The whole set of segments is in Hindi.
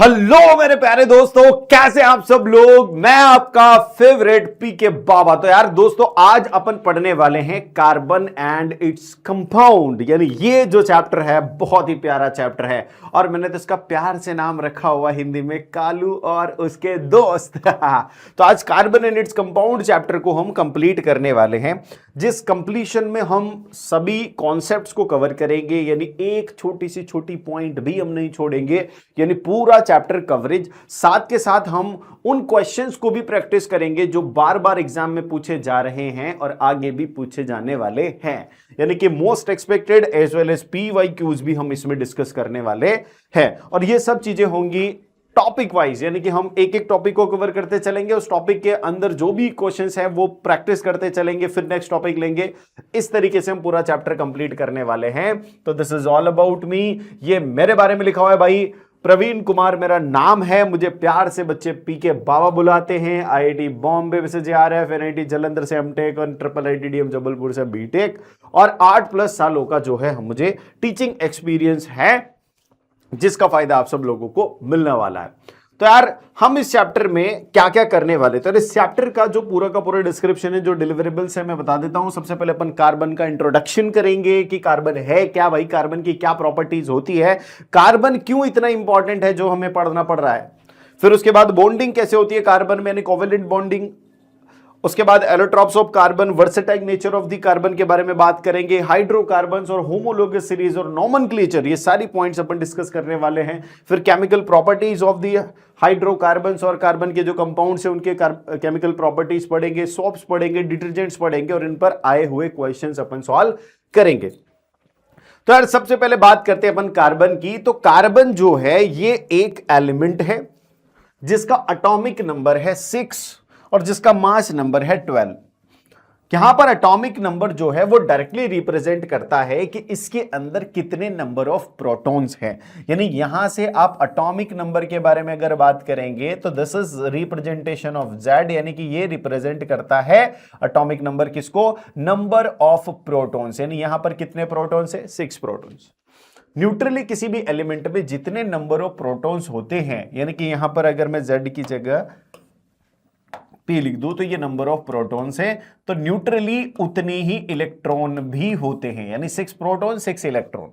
हेलो मेरे प्यारे दोस्तों, कैसे आप सब लोग। मैं आपका फेवरेट पीके बाबा। तो यार दोस्तों, आज अपन पढ़ने वाले हैं कार्बन एंड इट्स कंपाउंड, यानी ये जो चैप्टर है बहुत ही प्यारा चैप्टर है और मैंने तो इसका प्यार से नाम रखा हुआ हिंदी में कालू और उसके दोस्त। तो आज carbon and its compound chapter को हम कंप्लीट करने वाले हैं, जिस कंप्लीशन में हम सभी कॉन्सेप्ट्स को कवर करेंगे, यानी एक छोटी सी छोटी पॉइंट भी हम नहीं छोड़ेंगे, यानी पूरा चैप्टर कवरेज। साथ के साथ हम उन क्वेश्चंस को भी प्रैक्टिस करेंगे जो बार बार एग्जाम में पूछे जा रहे हैं और आगे भी पूछे जाने वाले हैं, यानी कि most expected as well as PYQs भी हम इसमें डिस्कस करने वाले हैं। और ये सब चीजें होंगी टॉपिक वाइज, यानी कि हम एक एक टॉपिक को कवर करते चलेंगे, उस टॉपिक के अंदर जो भी क्वेश्चंस हैं वो प्रैक्टिस करते चलेंगे, फिर नेक्स्ट टॉपिक लेंगे। इस तरीके से हम पूरा चैप्टर कंप्लीट करने वाले हैं। तो this is all about me. ये मेरे बारे में लिखा हुआ है भाई, प्रवीण कुमार मेरा नाम है, मुझे प्यार से बच्चे पीके बाबा बुलाते हैं। IIT बॉम्बे से JRF, NIT जालंधर से MTech और IIT जबलपुर से BTech, और 8+ सालों का जो है मुझे टीचिंग एक्सपीरियंस है, जिसका फायदा आप सब लोगों को मिलने वाला है। तो यार हम इस चैप्टर में क्या क्या करने वाले, तो इस चैप्टर का जो पूरा का पूरा डिस्क्रिप्शन है, जो डिलीवरेबल्स है, मैं बता देता हूं। सबसे पहले अपन कार्बन का इंट्रोडक्शन करेंगे कि कार्बन है क्या भाई, कार्बन की क्या प्रॉपर्टीज होती है, कार्बन क्यों इतना इंपॉर्टेंट है जो हमें पढ़ना पड़ रहा है। फिर उसके बाद बॉन्डिंग कैसे होती है कार्बन में, यानी कोवेलेंट बॉन्डिंग। उसके बाद allotropes of carbon, versatile nature of the carbon के बारे में बात करेंगे, हाइड्रोकार्बन्स और होमोलोगस सीरीज और नोमेनक्लेचर, ये सारी पॉइंट्स अपन डिस्कस करने वाले हैं। फिर chemical properties of the hydrocarbons और कार्बन के जो कंपाउंड्स हैं उनके केमिकल प्रॉपर्टीज पढ़ेंगे, सोप्स पढ़ेंगे, डिटर्जेंट्स पढ़ेंगे और इन पर आए हुए क्वेश्चंस अपन सॉल्व करेंगे। तो यार सबसे पहले बात करते हैं अपन कार्बन की। तो कार्बन जो है ये एक एलिमेंट है जिसका एटॉमिक नंबर है 6 और जिसका मास नंबर है 12। यहां पर एटॉमिक नंबर जो है वो डायरेक्टली रिप्रेजेंट करता है कि इसके अंदर कितने नंबर ऑफ प्रोटॉन्स हैं, यानी यहां से आप एटॉमिक नंबर के बारे में अगर बात करेंगे तो this is representation of Z, यानी कि ये रिप्रेजेंट करता है एटॉमिक नंबर किसको, नंबर ऑफ प्रोटॉन्स, यानी यहां पर कितने प्रोटॉन्स है, 6 प्रोटॉन्स। न्यूट्रली किसी भी एलिमेंट में जितने नंबर ऑफ प्रोटॉन्स होते हैं, यानी कि यहां पर अगर मैं Z की जगह P लिख दूं तो ये नंबर ऑफ प्रोटॉन्स है, तो न्यूट्रली उतने ही इलेक्ट्रॉन भी होते हैं, यानी 6 प्रोटॉन 6 इलेक्ट्रॉन।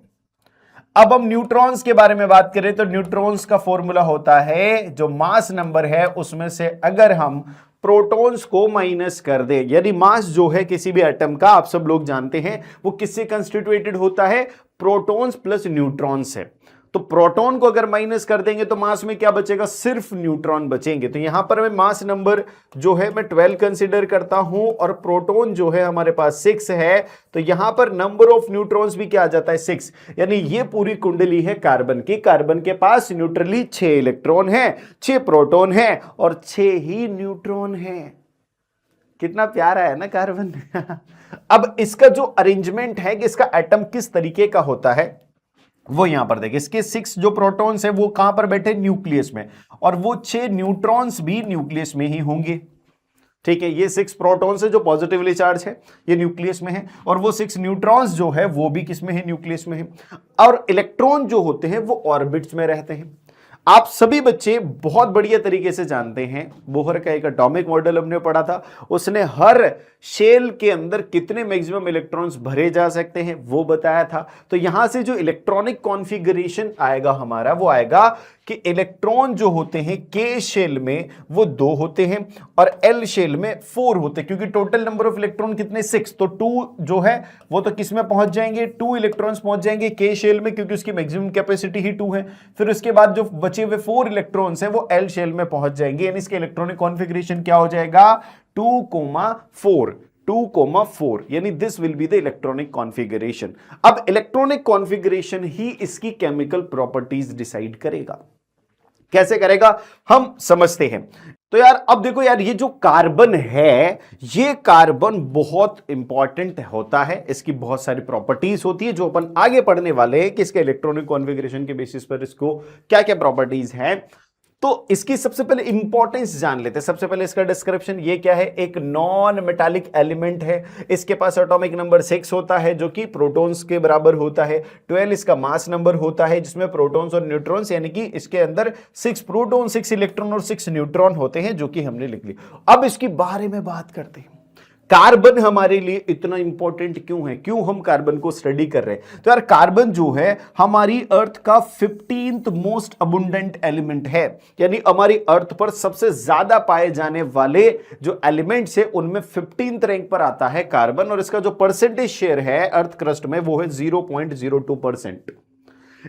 अब हम न्यूट्रॉन्स के बारे में बात करें तो न्यूट्रॉन्स का फॉर्मूला होता है, जो मास नंबर है उसमें से अगर हम प्रोटॉन्स को माइनस कर दें, यानी मास जो है किसी भी एटम का, आप सब लोग जानते हैं वो किससे कंस्टिट्यूटेड होता है, प्रोटॉन्स प्लस न्यूट्रॉन्स है। तो प्रोटॉन को अगर माइनस कर देंगे तो मास में क्या बचेगा, सिर्फ न्यूट्रॉन बचेंगे। तो यहां पर मैं मास नंबर जो है मैं 12 कंसीडर करता हूं और प्रोटॉन जो है हमारे पास 6 है, तो यहां पर नंबर ऑफ न्यूट्रॉन्स भी क्या आ जाता है, 6। यानी ये पूरी कुंडली है कार्बन की। कार्बन के पास न्यूट्रली 6 इलेक्ट्रॉन है, 6 प्रोटॉन है और 6 ही न्यूट्रॉन है। कितना प्यारा है ना कार्बन। अब इसका जो अरेंजमेंट है कि इसका एटम किस तरीके का होता है वो यहां पर देखिए, इसके 6 जो प्रोटॉन्स है वो कहां पर बैठे, न्यूक्लियस में, और वो 6 न्यूट्रॉन्स भी न्यूक्लियस में ही होंगे। ठीक है, ये 6 प्रोटॉन्स है जो पॉजिटिवली चार्ज है, ये न्यूक्लियस में है, और वो 6 न्यूट्रॉन्स जो है वो भी किसमें है, न्यूक्लियस में है। और इलेक्ट्रॉन जो होते हैं वो ऑर्बिट्स में रहते हैं। आप सभी बच्चे बहुत बढ़िया तरीके से जानते हैं, बोहर का एक एटॉमिक मॉडल हमने पढ़ा था, उसने हर शेल के अंदर कितने मैक्सिमम इलेक्ट्रॉन्स भरे जा सकते हैं वो बताया था। तो यहां से जो इलेक्ट्रॉनिक कॉन्फ़िगरेशन आएगा हमारा, वो आएगा कि इलेक्ट्रॉन जो होते हैं K शेल में वो 2 होते हैं और L शेल में 4 होते हैं, क्योंकि टोटल नंबर ऑफ इलेक्ट्रॉन कितने, 6, तो 2 जो है वो तो किस में पहुंच जाएंगे, 2 इलेक्ट्रॉन्स पहुंच जाएंगे K शेल में, क्योंकि उसकी मैक्सिमम कैपेसिटी ही 2 है। फिर उसके बाद जो बचे हुए 4 इलेक्ट्रॉन्स हैं वो L शेल में पहुंच जाएंगे, यानी इसके इलेक्ट्रॉनिक कॉन्फ़िगरेशन क्या हो जाएगा, 2,4, यानी this will be the electronic configuration. अब इलेक्ट्रॉनिक कॉन्फ़िगरेशन ही इसकी केमिकल प्रॉपर्टीज डिसाइड करेगा। कैसे करेगा हम समझते हैं। तो यार अब देखो यार, ये जो कार्बन है, ये कार्बन बहुत इंपॉर्टेंट होता है, इसकी बहुत सारी प्रॉपर्टीज होती है जो अपन आगे पढ़ने वाले हैं कि इसके इलेक्ट्रॉनिक कॉन्फ़िगरेशन के बेसिस पर इसको क्या क्या प्रॉपर्टीज हैं। तो इसकी सबसे पहले इंपॉर्टेंस जान लेते हैं। सबसे पहले इसका डिस्क्रिप्शन, ये क्या है, एक नॉन मेटालिक एलिमेंट है, इसके पास एटॉमिक नंबर 6 होता है जो कि प्रोटॉन्स के बराबर होता है, 12 इसका मास नंबर होता है जिसमें प्रोटॉन्स और न्यूट्रॉन्स, यानी कि इसके अंदर 6 प्रोटॉन 6 इलेक्ट्रॉन और 6 न्यूट्रॉन होते हैं, जो कि हमने लिख लिया। अब इसके बारे में बात करते हैं, कार्बन हमारे लिए इतना इंपॉर्टेंट क्यों है, क्यों हम कार्बन को स्टडी कर रहे हैं। तो यार कार्बन जो है हमारी अर्थ का 15th मोस्ट अबुंडेंट एलिमेंट है, यानी हमारी अर्थ पर सबसे ज्यादा पाए जाने वाले जो एलिमेंट्स है उनमें 15th रैंक पर आता है कार्बन, और इसका जो परसेंटेज शेयर है अर्थ क्रस्ट में वो है 0.02%।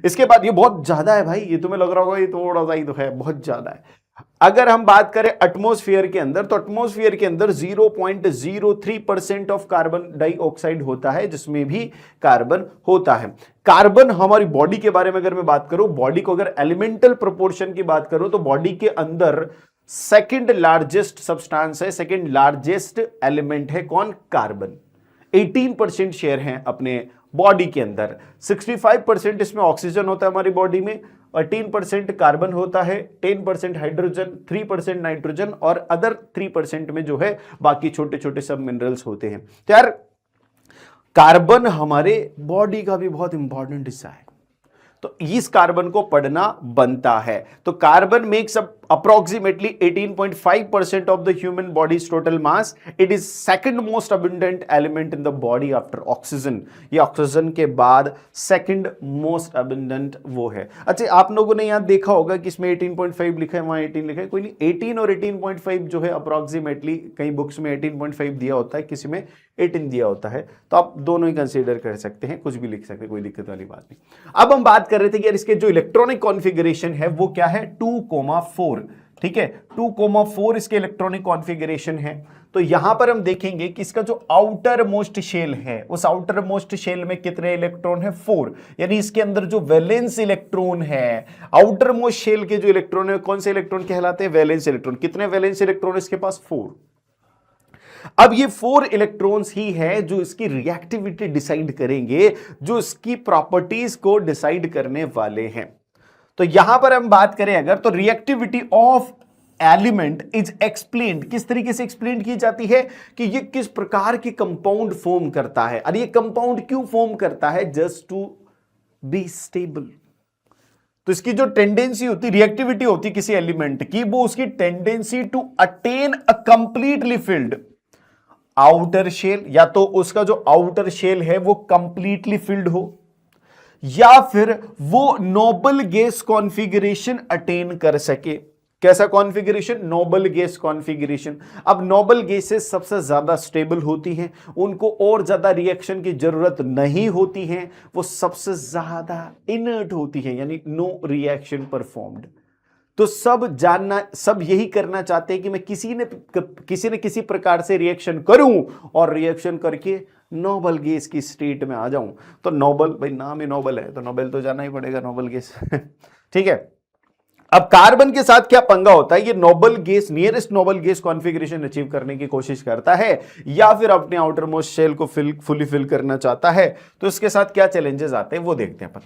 इसके बाद ये बहुत ज्यादा है भाई, ये तुम्हें लग रहा होगा ये थोड़ा सा ही तो है, बहुत ज्यादा है। अगर हम बात करें एटमॉस्फेयर के अंदर, तो एटमॉस्फेयर के अंदर 0.03% ऑफ कार्बन डाइऑक्साइड होता है, जिसमें भी कार्बन होता है। कार्बन हमारी बॉडी के बारे में अगर मैं बात करूं, बॉडी को अगर एलिमेंटल प्रोपोर्शन की बात करूं, तो बॉडी के अंदर सेकंड लार्जेस्ट सब्सटेंस है, सेकंड लार्जेस्ट एलिमेंट है कौन, कार्बन। 18% शेयर है अपने बॉडी के अंदर, 65% इसमें ऑक्सीजन होता है हमारी बॉडी में, 18% कार्बन होता है, 10% हाइड्रोजन, 3% नाइट्रोजन और अदर 3% में जो है बाकी छोटे छोटे सब मिनरल्स होते हैं। तो यार कार्बन हमारे बॉडी का भी बहुत इंपॉर्टेंट हिस्सा है, तो इस कार्बन को पढ़ना बनता है। तो carbon makes up approximately 18.5% of the human body's total mass. It is second most abundant element in the body after oxygen. ये ऑक्सीजन के बाद सेकंड मोस्ट अबंडेंट वो है। अच्छा, आप लोगों ने यहां देखा होगा कि इसमें 18.5 लिखा है, वहां 18 लिखा है, कोई नहीं, 18 और 18.5 जो है अप्रोक्सीमेटली, कई बुक्स में 18.5 दिया होता है, किसी में 18 दिया होता है, तो आप दोनों ही कंसीडर कर सकते हैं, कुछ भी लिख सकते हैं, कोई दिक्कत वाली बात नहीं। अब हम बात कर रहे थे कि यार इसके जो इलेक्ट्रॉनिक कॉन्फ़िगरेशन है वो क्या है, 2,4, ठीक है, 2,4 इसके इलेक्ट्रॉनिक कॉन्फ़िगरेशन है। तो यहां पर हम देखेंगे कि इसका जो आउटर मोस्ट शेल है, उस आउटर मोस्ट शेल में कितने इलेक्ट्रॉन है, 4, यानी इसके अंदर जो वैलेंस इलेक्ट्रॉन है, आउटर मोस्ट शेल के जो इलेक्ट्रॉन है कौन से इलेक्ट्रॉन कहलाते हैं, वैलेंस इलेक्ट्रॉन। कितने वैलेंस इलेक्ट्रॉन इसके पास, 4। अब ये 4 इलेक्ट्रॉन्स ही है जो इसकी रिएक्टिविटी डिसाइड करेंगे, जो इसकी प्रॉपर्टीज को डिसाइड करने वाले हैं। तो यहां पर हम बात करें अगर, तो reactivity of element is explained, किस तरीके से एक्सप्लेन की जाती है कि ये किस प्रकार की कंपाउंड फॉर्म करता है, और ये कंपाउंड क्यों फॉर्म करता है, जस्ट टू बी स्टेबल। तो इसकी जो टेंडेंसी होती, रिएक्टिविटी होती किसी एलिमेंट की, वो उसकी tendency to attain a completely filled outer shell, या तो उसका जो आउटर शेल है वो कंप्लीटली फिल्ड हो, या फिर वो नोबल गैस कॉन्फ़िगरेशन अटेन कर सके। कैसा कॉन्फ़िगरेशन, नोबल गैस कॉन्फ़िगरेशन। अब नोबल गैसेस सबसे ज्यादा स्टेबल होती हैं, उनको और ज्यादा रिएक्शन की जरूरत नहीं होती है, वो सबसे ज्यादा इनर्ट होती है, यानी नो रिएक्शन परफॉर्म्ड। तो सब यही करना चाहते हैं कि मैं किसी न किसी प्रकार से रिएक्शन करूं और रिएक्शन करके नोबल गैस की स्टेट में आ जाऊं। तो नोबल, भाई नाम ही नोबल है तो नोबेल तो जाना ही पड़ेगा, नोबल गैस ठीक है। अब कार्बन के साथ क्या पंगा होता है, ये noble gas, nearest noble gas configuration achieve करने की कोशिश करता है, या फिर अपने आउटर मोस्ट शेल को फुली फिल करना चाहता है। तो इसके साथ क्या चैलेंजेस आते हैं वो देखते हैं अपन।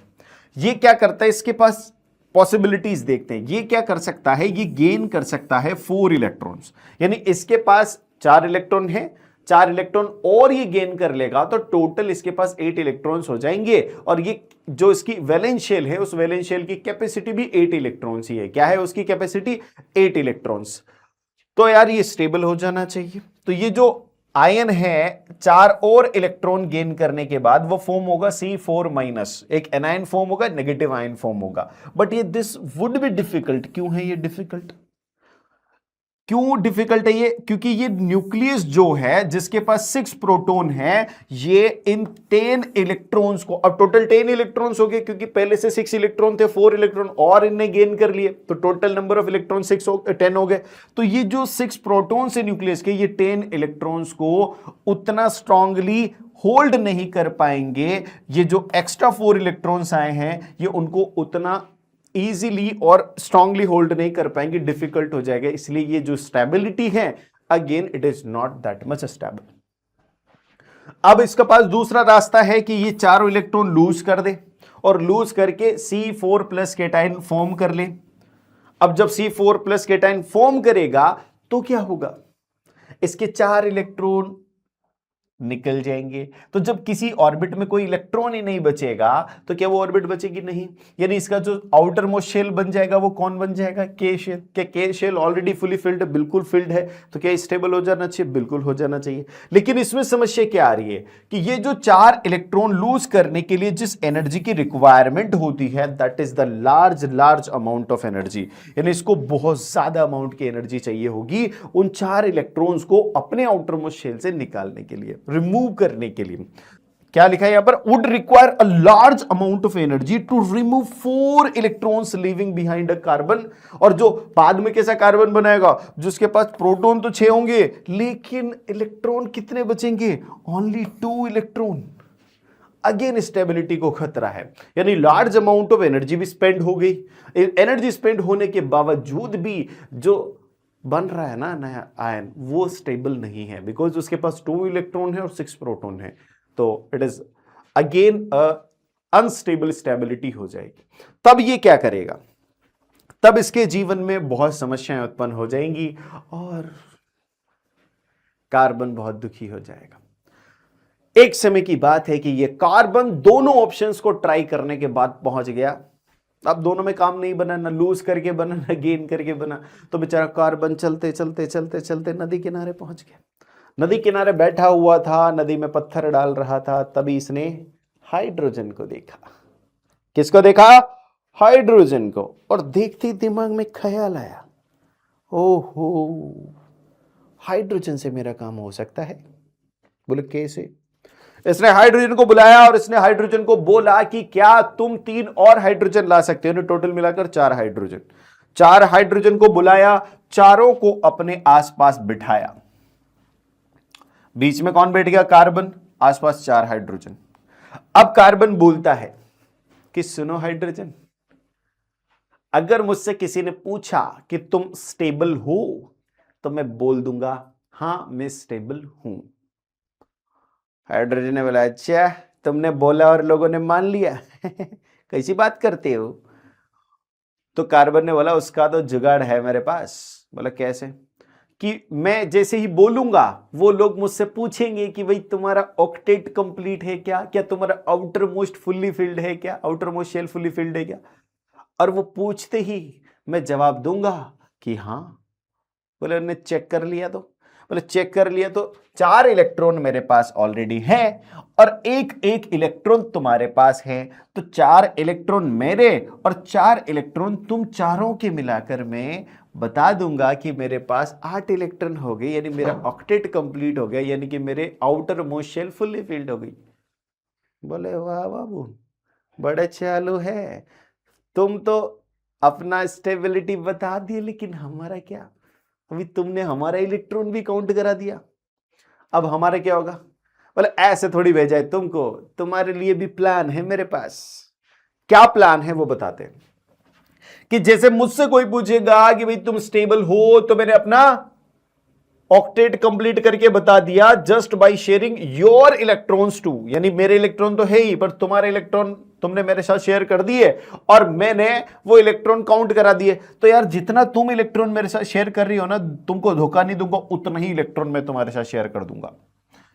ये क्या करता है, इसके पास पॉसिबिलिटीज देखते हैं। ये क्या कर सकता है, ये गेन कर सकता है 4 इलेक्ट्रॉन्स, यानी इसके पास 4 इलेक्ट्रॉन है, 4 इलेक्ट्रॉन और ये गेन कर लेगा तो टोटल इसके पास 8 इलेक्ट्रॉन्स हो जाएंगे। और ये जो इसकी वैलेंस शेल है, उस वैलेंस शेल की कैपेसिटी भी 8 इलेक्ट्रॉन्स ही है। क्या है उसकी कैपेसिटी, 8 इलेक्ट्रॉन्स। तो यार ये स्टेबल हो जाना चाहिए। तो ये जो आयन है, 4 और इलेक्ट्रॉन गेन करने के बाद वो फॉर्म होगा C4-, एक एनायन फॉर्म होगा, नेगेटिव आयन फॉर्म होगा। बट ये दिस वुड बी डिफिकल्ट। क्यों है ये डिफिकल्ट, क्यों डिफिकल्ट है ये, क्योंकि ये न्यूक्लियस जो है जिसके पास 6 प्रोटॉन है, ये इन 10 इलेक्ट्रॉन्स को, अब टोटल 10 इलेक्ट्रॉन्स हो गए क्योंकि पहले से 6 इलेक्ट्रॉन थे, 4 इलेक्ट्रॉन और इनने गेन कर लिए, तो टोटल नंबर ऑफ इलेक्ट्रॉन 10 हो गए। तो ये जो 6 प्रोटॉन से न्यूक्लियस के, ये 10 इलेक्ट्रॉन्स को उतना स्ट्रांगली होल्ड नहीं कर पाएंगे। ये जो एक्स्ट्रा 4 इलेक्ट्रॉन्स आए हैं, ये उनको उतना इजीली और स्ट्रांगली होल्ड नहीं कर पाएंगे, डिफिकल्ट हो जाएगा। इसलिए ये जो स्टेबिलिटी है, again it is not that much stable. अब इसके पास दूसरा रास्ता है कि ये 4 इलेक्ट्रॉन लूज कर दे और लूज करके C4+ कैटायन फॉर्म कर ले। अब जब C4+ केटाइन फॉर्म करेगा तो क्या होगा, इसके 4 इलेक्ट्रॉन निकल जाएंगे। तो जब किसी ऑर्बिट में कोई इलेक्ट्रॉन ही नहीं बचेगा तो क्या वो ऑर्बिट बचेगी? नहीं। यानी इसका जो आउटर मोस्ट शेल बन जाएगा वो कौन बन जाएगा? के शेल। क्या के शेल ऑलरेडी फुली फिल्ड है? बिल्कुल फिल्ड है। तो क्या स्टेबल हो जाना चाहिए? बिल्कुल हो जाना चाहिए। लेकिन इसमें समस्या क्या आ रही है कि ये जो 4 इलेक्ट्रॉन लूज करने के लिए जिस एनर्जी की रिक्वायरमेंट होती है that is the large amount of energy, यानी इसको बहुत ज्यादा अमाउंट की एनर्जी चाहिए होगी उन 4 इलेक्ट्रॉन्स को अपने आउटर मोस्ट शेल से निकालने के लिए, रिमूव करने के लिए। क्या लिखा है यहां पर? Would require a large amount of energy to remove 4 electrons leaving behind a carbon. और जो बाद में कैसा कार्बन बनाएगा, जिसके पास प्रोटॉन तो 6 होंगे लेकिन इलेक्ट्रॉन कितने बचेंगे? Only 2 electron. अगेन स्टेबिलिटी को खतरा है, यानी लार्ज अमाउंट ऑफ एनर्जी भी स्पेंड हो गई। एनर्जी स्पेंड होने के बावजूद भी जो बन रहा है ना नया आयन वो स्टेबल नहीं है, बिकॉज उसके पास 2 इलेक्ट्रॉन है और 6 प्रोटॉन है। तो it is again unstable stability हो जाएगी। तब ये क्या करेगा? तब इसके जीवन में बहुत समस्याएं उत्पन्न हो जाएंगी और कार्बन बहुत दुखी हो जाएगा। एक समय की बात है कि ये कार्बन दोनों ऑप्शंस को ट्राई करने के बाद पहुंच गया, अब दोनों में काम नहीं बना, ना लूज करके बना ना गेन करके बना। तो बेचारा कार्बन चलते चलते चलते चलते नदी किनारे पहुंच गया। नदी किनारे बैठा हुआ था, नदी में पत्थर डाल रहा था, तभी इसने हाइड्रोजन को देखा। किसको देखा? हाइड्रोजन को। और देखते ही दिमाग में ख्याल आया, ओहो हाइड्रोजन से मेरा काम हो सकता है। बोले कैसे? इसने हाइड्रोजन को बुलाया और इसने हाइड्रोजन को बोला कि क्या तुम 3 और हाइड्रोजन ला सकते हो? टोटल मिलाकर 4 हाइड्रोजन। 4 हाइड्रोजन को बुलाया, चारों को अपने आसपास बिठाया। बीच में कौन बैठ गया? कार्बन। आसपास 4 हाइड्रोजन। अब कार्बन बोलता है कि सुनो हाइड्रोजन, अगर मुझसे किसी ने पूछा कि तुम स्टेबल हो तो मैं बोल दूंगा हां मैं स्टेबल हूं। हाइड्रोजन ने बोला अच्छा तुमने बोला और लोगों ने मान लिया कैसी बात करते हो? तो कार्बन ने बोला उसका तो जुगाड़ है मेरे पास। बोला कैसे? कि मैं जैसे ही बोलूंगा वो लोग मुझसे पूछेंगे कि भाई तुम्हारा ऑक्टेट कंप्लीट है क्या, क्या तुम्हारा आउटर मोस्ट फुल्ली फिल्ड है क्या, outermost shell fully filled है क्या? और वो पूछते ही मैं जवाब दूंगा कि हाँ। बोले उन्होंने चेक कर लिया? तो बोले चेक कर लिया तो 4 इलेक्ट्रॉन मेरे पास ऑलरेडी है और एक इलेक्ट्रॉन तुम्हारे पास है, तो 4 इलेक्ट्रॉन मेरे और 4 इलेक्ट्रॉन तुम चारों के मिलाकर मैं बता दूंगा कि मेरे पास 8 इलेक्ट्रॉन हो गए, यानी मेरा ऑक्टेट कंप्लीट हो गया, यानी कि मेरे outermost shell fully filled हो गई। बोले वाह बाबू बड़े चालू है, तुम तो अपना स्टेबिलिटी बता दिए लेकिन हमारा क्या? अभी तुमने हमारा इलेक्ट्रॉन भी काउंट करा दिया, अब हमारा क्या होगा? बोले ऐसे थोड़ी भेजा है तुमको, तुम्हारे लिए भी प्लान है मेरे पास। क्या प्लान है वो बताते हैं कि जैसे मुझसे कोई पूछेगा कि भाई तुम स्टेबल हो तो मैंने अपना ऑक्टेट कंप्लीट करके बता दिया just by sharing your electrons to, यानी मेरे इलेक्ट्रॉन तो है ही पर तुम्हारे इलेक्ट्रॉन तुमने मेरे साथ शेयर कर दिए और मैंने वो इलेक्ट्रॉन काउंट करा दिए। तो यार जितना तुम इलेक्ट्रॉन मेरे साथ शेयर कर रही हो ना, तुमको धोखा नहीं दूंगा, उतना ही इलेक्ट्रॉन मैं तुम्हारे साथ शेयर कर दूंगा।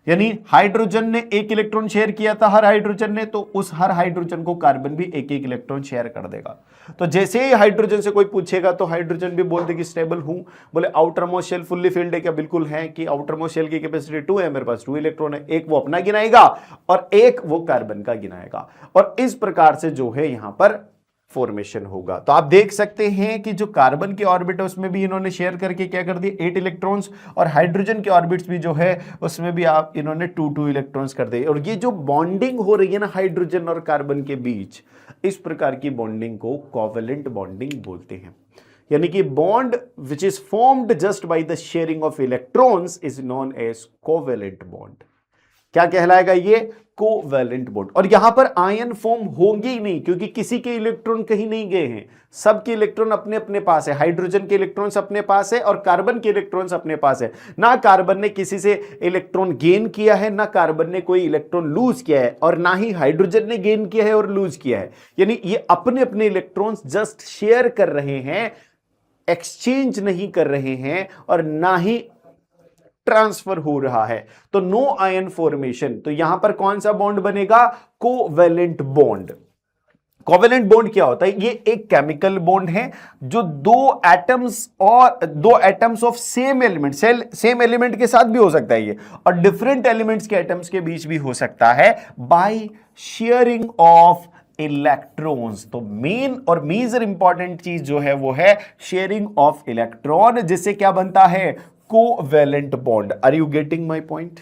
यानी हाइड्रोजन ने 1 इलेक्ट्रॉन शेयर किया था हर हाइड्रोजन ने, तो उस हर हाइड्रोजन को कार्बन भी 1-1 इलेक्ट्रॉन शेयर कर देगा। तो जैसे ही हाइड्रोजन से कोई पूछेगा तो हाइड्रोजन भी बोल दे कि स्टेबल हूं। बोले outermost shell fully filled है क्या? बिल्कुल है कि आउटर मोस्ट शेल की कैपेसिटी 2 है, मेरे पास 2 इलेक्ट्रॉन है, एक वो अपना गिनाएगा और एक वो कार्बन का गिनाएगा। और इस प्रकार से जो है यहां पर फॉर्मेशन होगा। तो आप देख सकते हैं कि जो कार्बन के ऑर्बिट है उसमें भी इन्होंने शेयर करके क्या कर दिए 8 इलेक्ट्रॉन्स, और हाइड्रोजन के ऑर्बिट्स भी जो है उसमें भी आप इन्होंने 2-2 इलेक्ट्रॉन्स कर दिए। और ये जो बॉन्डिंग हो रही है ना हाइड्रोजन और कार्बन के बीच, इस प्रकार की बॉन्डिंग को कोवेलेंट बॉन्डिंग बोलते हैं। यानी कि bond which is formed just by the sharing of electrons is known as covalent bond. क्या कहलाएगा ये? Covalent bond. और यहां पर आयन फॉर्म होंगे ही नहीं क्योंकि किसी के इलेक्ट्रॉन कहीं नहीं गए हैं, सबके इलेक्ट्रॉन अपने अपने पास है। हाइड्रोजन के इलेक्ट्रॉन्स अपने पास है और कार्बन के इलेक्ट्रॉन्स अपने पास है। ना कार्बन ने किसी से इलेक्ट्रॉन गेन किया है, ना कार्बन ने कोई इलेक्ट्रॉन लूज किया है, और ना ही हाइड्रोजन ने गेन किया है और लूज किया है। यानी ये अपने अपने इलेक्ट्रॉन्स जस्ट शेयर कर रहे हैं एक्सचेंज नहीं कर रहे हैं और ना ही ट्रांसफर हो रहा है, तो नो आयन फॉर्मेशन। तो यहां पर कौन सा बॉन्ड बनेगा? Covalent bond. कोवेलेंट बॉन्ड क्या होता है? ये एक केमिकल बॉन्ड है जो दो atoms of same element, same element के साथ भी हो सकता है ये, और डिफरेंट एलिमेंट्स के एटम्स के बीच भी हो सकता है बाय शेयरिंग ऑफ इलेक्ट्रॉन्स। तो मेन और मेजर इंपॉर्टेंट चीज जो है वो है शेयरिंग ऑफ इलेक्ट्रॉन, जिससे क्या बनता है? Covalent bond. Are you getting my point?